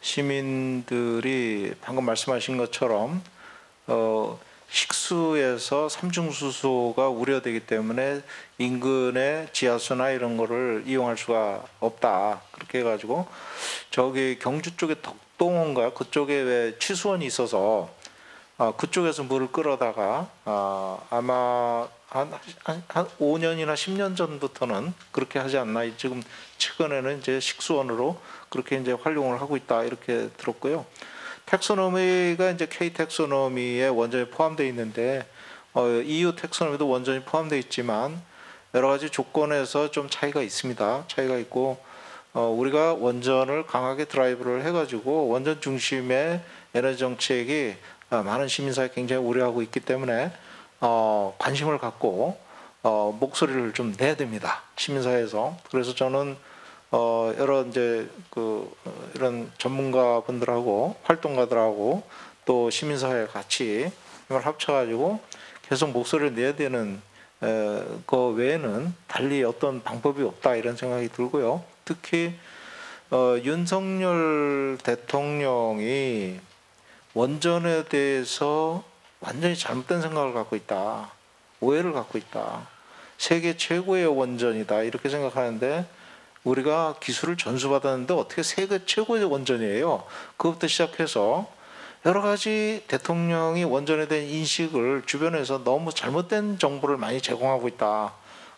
시민들이 방금 말씀하신 것처럼 식수에서 삼중수소가 우려되기 때문에 인근의 지하수나 이런 거를 이용할 수가 없다. 그렇게 해가지고 저기 경주 쪽에 덕동인가 그쪽에 왜 취수원이 있어서 그쪽에서 물을 끌어다가 아마 한 5년이나 10년 전부터는 그렇게 하지 않나. 지금 최근에는 이제 식수원으로 그렇게 이제 활용을 하고 있다 이렇게 들었고요. 텍소노미가 이제 K 텍소노미에 원전이 포함되어 있는데 EU 텍소노미도 원전이 포함되어 있지만 여러 가지 조건에서 좀 차이가 있습니다. 차이가 있고 우리가 원전을 강하게 드라이브를 해가지고 원전 중심의 에너지 정책이 많은 시민사회 굉장히 우려하고 있기 때문에 관심을 갖고 목소리를 좀 내야 됩니다. 시민사회에서. 그래서 저는 여러 이제 이런 전문가분들하고 활동가들하고 또 시민사회 같이 힘을 합쳐가지고 계속 목소리를 내야 되는 그 외에는 달리 어떤 방법이 없다 이런 생각이 들고요. 특히 윤석열 대통령이 원전에 대해서 완전히 잘못된 생각을 갖고 있다. 오해를 갖고 있다. 세계 최고의 원전이다. 이렇게 생각하는데 우리가 기술을 전수받았는데 어떻게 세계 최고의 원전이에요. 그것부터 시작해서 여러 가지 대통령이 원전에 대한 인식을 주변에서 너무 잘못된 정보를 많이 제공하고 있다.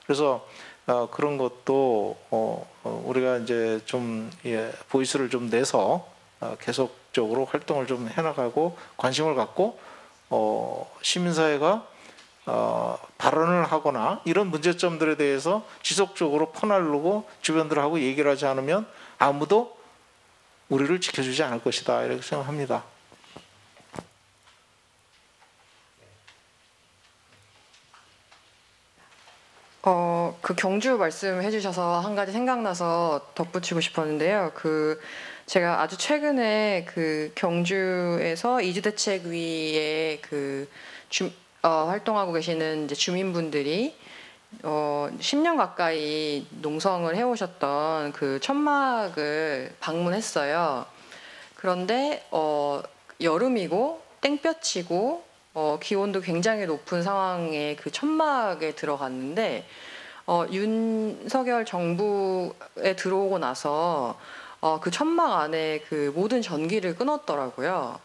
그래서 그런 것도 우리가 이제 좀 보이스를 좀 내서 계속적으로 활동을 좀 해나가고 관심을 갖고 시민사회가 발언을 하거나 이런 문제점들에 대해서 지속적으로 퍼나르고 주변들하고 얘기를 하지 않으면 아무도 우리를 지켜주지 않을 것이다 이렇게 생각합니다. 그 경주 말씀해 주셔서 한 가지 생각나서 덧붙이고 싶었는데요. 제가 아주 최근에 그 경주에서 이주대책위에 활동하고 계시는 이제 주민분들이 10년 가까이 농성을 해오셨던 그 천막을 방문했어요. 그런데 여름이고 땡볕이고 기온도 굉장히 높은 상황에 그 천막에 들어갔는데 윤석열 정부에 들어오고 나서 그 천막 안에 그 모든 전기를 끊었더라고요.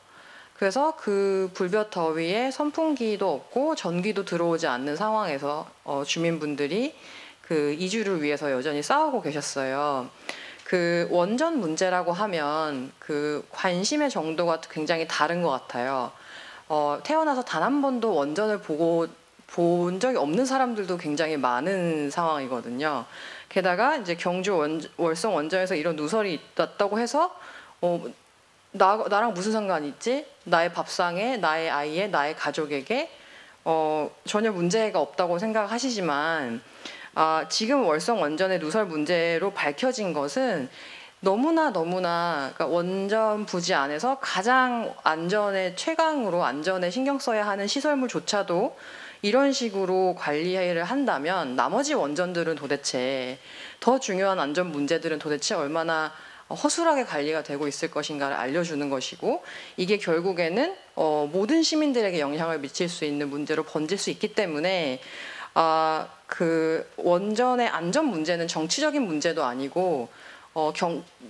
그래서 그 불볕 더위에 선풍기도 없고 전기도 들어오지 않는 상황에서 주민분들이 그 이주를 위해서 여전히 싸우고 계셨어요. 그 원전 문제라고 하면 그 관심의 정도가 굉장히 다른 것 같아요. 태어나서 단 한 번도 원전을 본 적이 없는 사람들도 굉장히 많은 상황이거든요. 게다가 이제 경주 월성 원전에서 이런 누설이 있었다고 해서 나랑 무슨 상관이 있지? 나의 밥상에, 나의 아이에, 나의 가족에게 전혀 문제가 없다고 생각하시지만 지금 월성 원전의 누설 문제로 밝혀진 것은 너무나 그러니까 원전 부지 안에서 가장 최강으로 안전에 신경 써야 하는 시설물조차도 이런 식으로 관리를 한다면 나머지 원전들은 도대체 더 중요한 안전 문제들은 도대체 얼마나 허술하게 관리가 되고 있을 것인가를 알려주는 것이고 이게 결국에는 모든 시민들에게 영향을 미칠 수 있는 문제로 번질 수 있기 때문에 그 원전의 안전 문제는 정치적인 문제도 아니고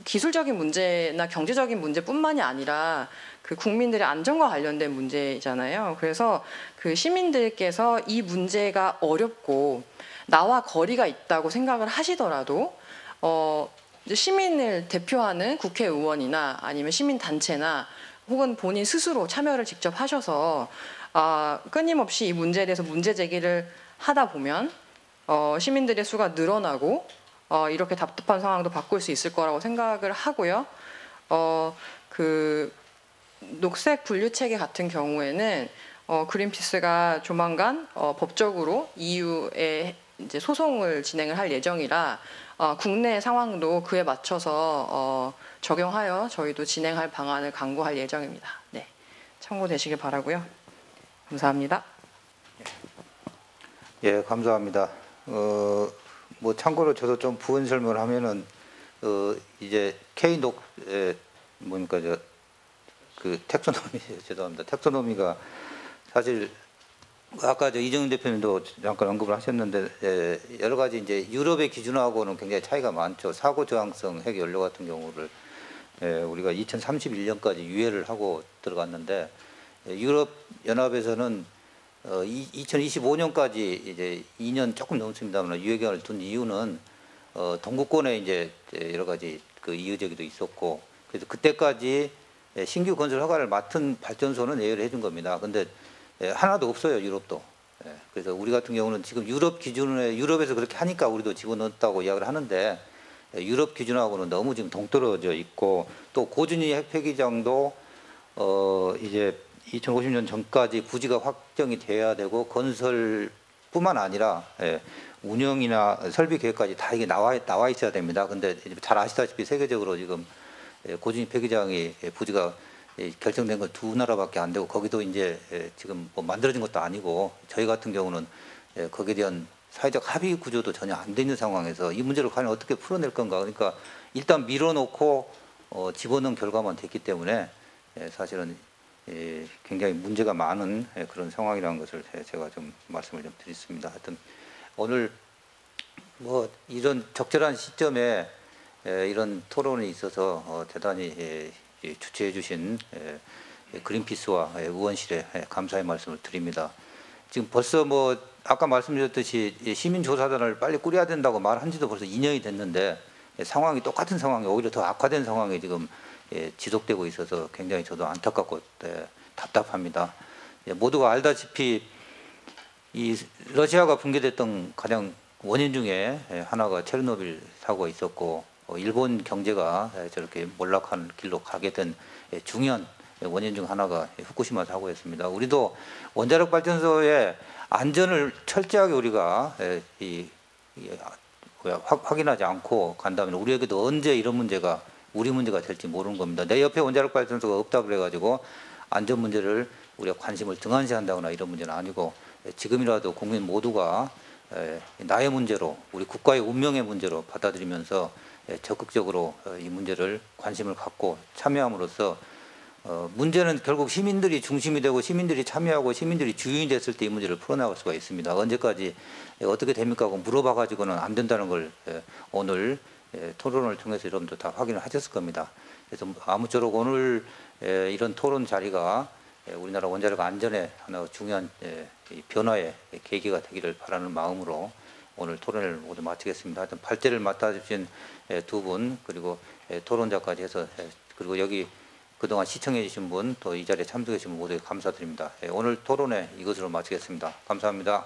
기술적인 문제나 경제적인 문제뿐만이 아니라 그 국민들의 안전과 관련된 문제잖아요. 그래서 그 시민들께서 이 문제가 어렵고 나와 거리가 있다고 생각을 하시더라도 시민을 대표하는 국회의원이나 아니면 시민단체나 혹은 본인 스스로 참여를 직접 하셔서 끊임없이 이 문제에 대해서 문제 제기를 하다 보면 시민들의 수가 늘어나고 이렇게 답답한 상황도 바꿀 수 있을 거라고 생각을 하고요. 그 녹색 분류 체계 같은 경우에는 그린피스가 조만간 법적으로 EU에 이제 소송을 진행을 할 예정이라 국내 상황도 그에 맞춰서 적용하여 저희도 진행할 방안을 강구할 예정입니다. 네, 참고되시길 바라고요. 감사합니다. 예, 감사합니다. 뭐 참고로 저도 좀 부연 설명을 하면은 이제 K녹 그 텍소노미 죄송합니다. 텍소노미가 사실 아까 이정윤 대표님도 잠깐 언급을 하셨는데 여러 가지 이제 유럽의 기준하고는 굉장히 차이가 많죠. 사고 저항성 핵 연료 같은 경우를 우리가 2031년까지 유예를 하고 들어갔는데 유럽 연합에서는 2025년까지 이제 2년 조금 넘습니다만 유예 기간을 둔 이유는 동구권에 이제 여러 가지 그 이의제기도 있었고 그래서 그때까지 신규 건설 허가를 맡은 발전소는 예외를 해준 겁니다. 근데 하나도 없어요, 유럽도. 그래서 우리 같은 경우는 지금 유럽 기준에 유럽에서 그렇게 하니까 우리도 집어넣었다고 이야기를 하는데 유럽 기준하고는 너무 지금 동떨어져 있고 또 고준위 핵폐기장도 이제 2050년 전까지 부지가 확정이 돼야 되고 건설뿐만 아니라 운영이나 설비 계획까지 다 이게 나와 있어야 됩니다. 근데 잘 아시다시피 세계적으로 지금 고준위 폐기장이 부지가 결정된 건 두 나라밖에 안 되고 거기도 이제 지금 뭐 만들어진 것도 아니고 저희 같은 경우는 거기에 대한 사회적 합의 구조도 전혀 안 돼 있는 상황에서 이 문제를 과연 어떻게 풀어낼 건가. 그러니까 일단 밀어놓고 집어넣은 결과만 됐기 때문에 사실은 굉장히 문제가 많은 그런 상황이라는 것을 제가 좀 말씀을 좀 드리겠습니다. 하여튼 오늘 뭐 이런 적절한 시점에 이런 토론이 있어서 대단히 주최해 주신 그린피스와 의원실에 감사의 말씀을 드립니다. 지금 벌써 뭐 아까 말씀드렸듯이 시민조사단을 빨리 꾸려야 된다고 말한 지도 벌써 2년이 됐는데 상황이 똑같은 상황이 오히려 더 악화된 상황이 지금 지속되고 있어서 굉장히 저도 안타깝고 답답합니다. 모두가 알다시피 이 러시아가 붕괴됐던 가장 원인 중에 하나가 체르노빌 사고가 있었고 일본 경제가 저렇게 몰락하는 길로 가게 된 중요한 원인 중 하나가 후쿠시마 사고였습니다. 우리도 원자력 발전소의 안전을 철저하게 우리가 확인하지 않고 간다면 우리에게도 언제 이런 문제가 우리 문제가 될지 모르는 겁니다. 내 옆에 원자력 발전소가 없다 그래가지고 안전 문제를 우리가 관심을 등한시한다거나 이런 문제는 아니고 지금이라도 국민 모두가 나의 문제로 우리 국가의 운명의 문제로 받아들이면서 적극적으로 이 문제를 관심을 갖고 참여함으로써 문제는 결국 시민들이 중심이 되고 시민들이 참여하고 시민들이 주인이 됐을 때 이 문제를 풀어나갈 수가 있습니다. 언제까지 어떻게 됩니까 하고 물어봐 가지고는 안 된다는 걸 오늘 토론을 통해서 여러분들 다 확인을 하셨을 겁니다. 그래서 아무쪼록 오늘 이런 토론 자리가 우리나라 원자력 안전의 하나 중요한 변화의 계기가 되기를 바라는 마음으로 오늘 토론을 모두 마치겠습니다. 하여튼 발제를 맡아주신 두 분 그리고 토론자까지 해서 그리고 여기 그동안 시청해 주신 분 또 이 자리에 참석해 주신 분 모두에 감사드립니다. 오늘 토론회 이것으로 마치겠습니다. 감사합니다.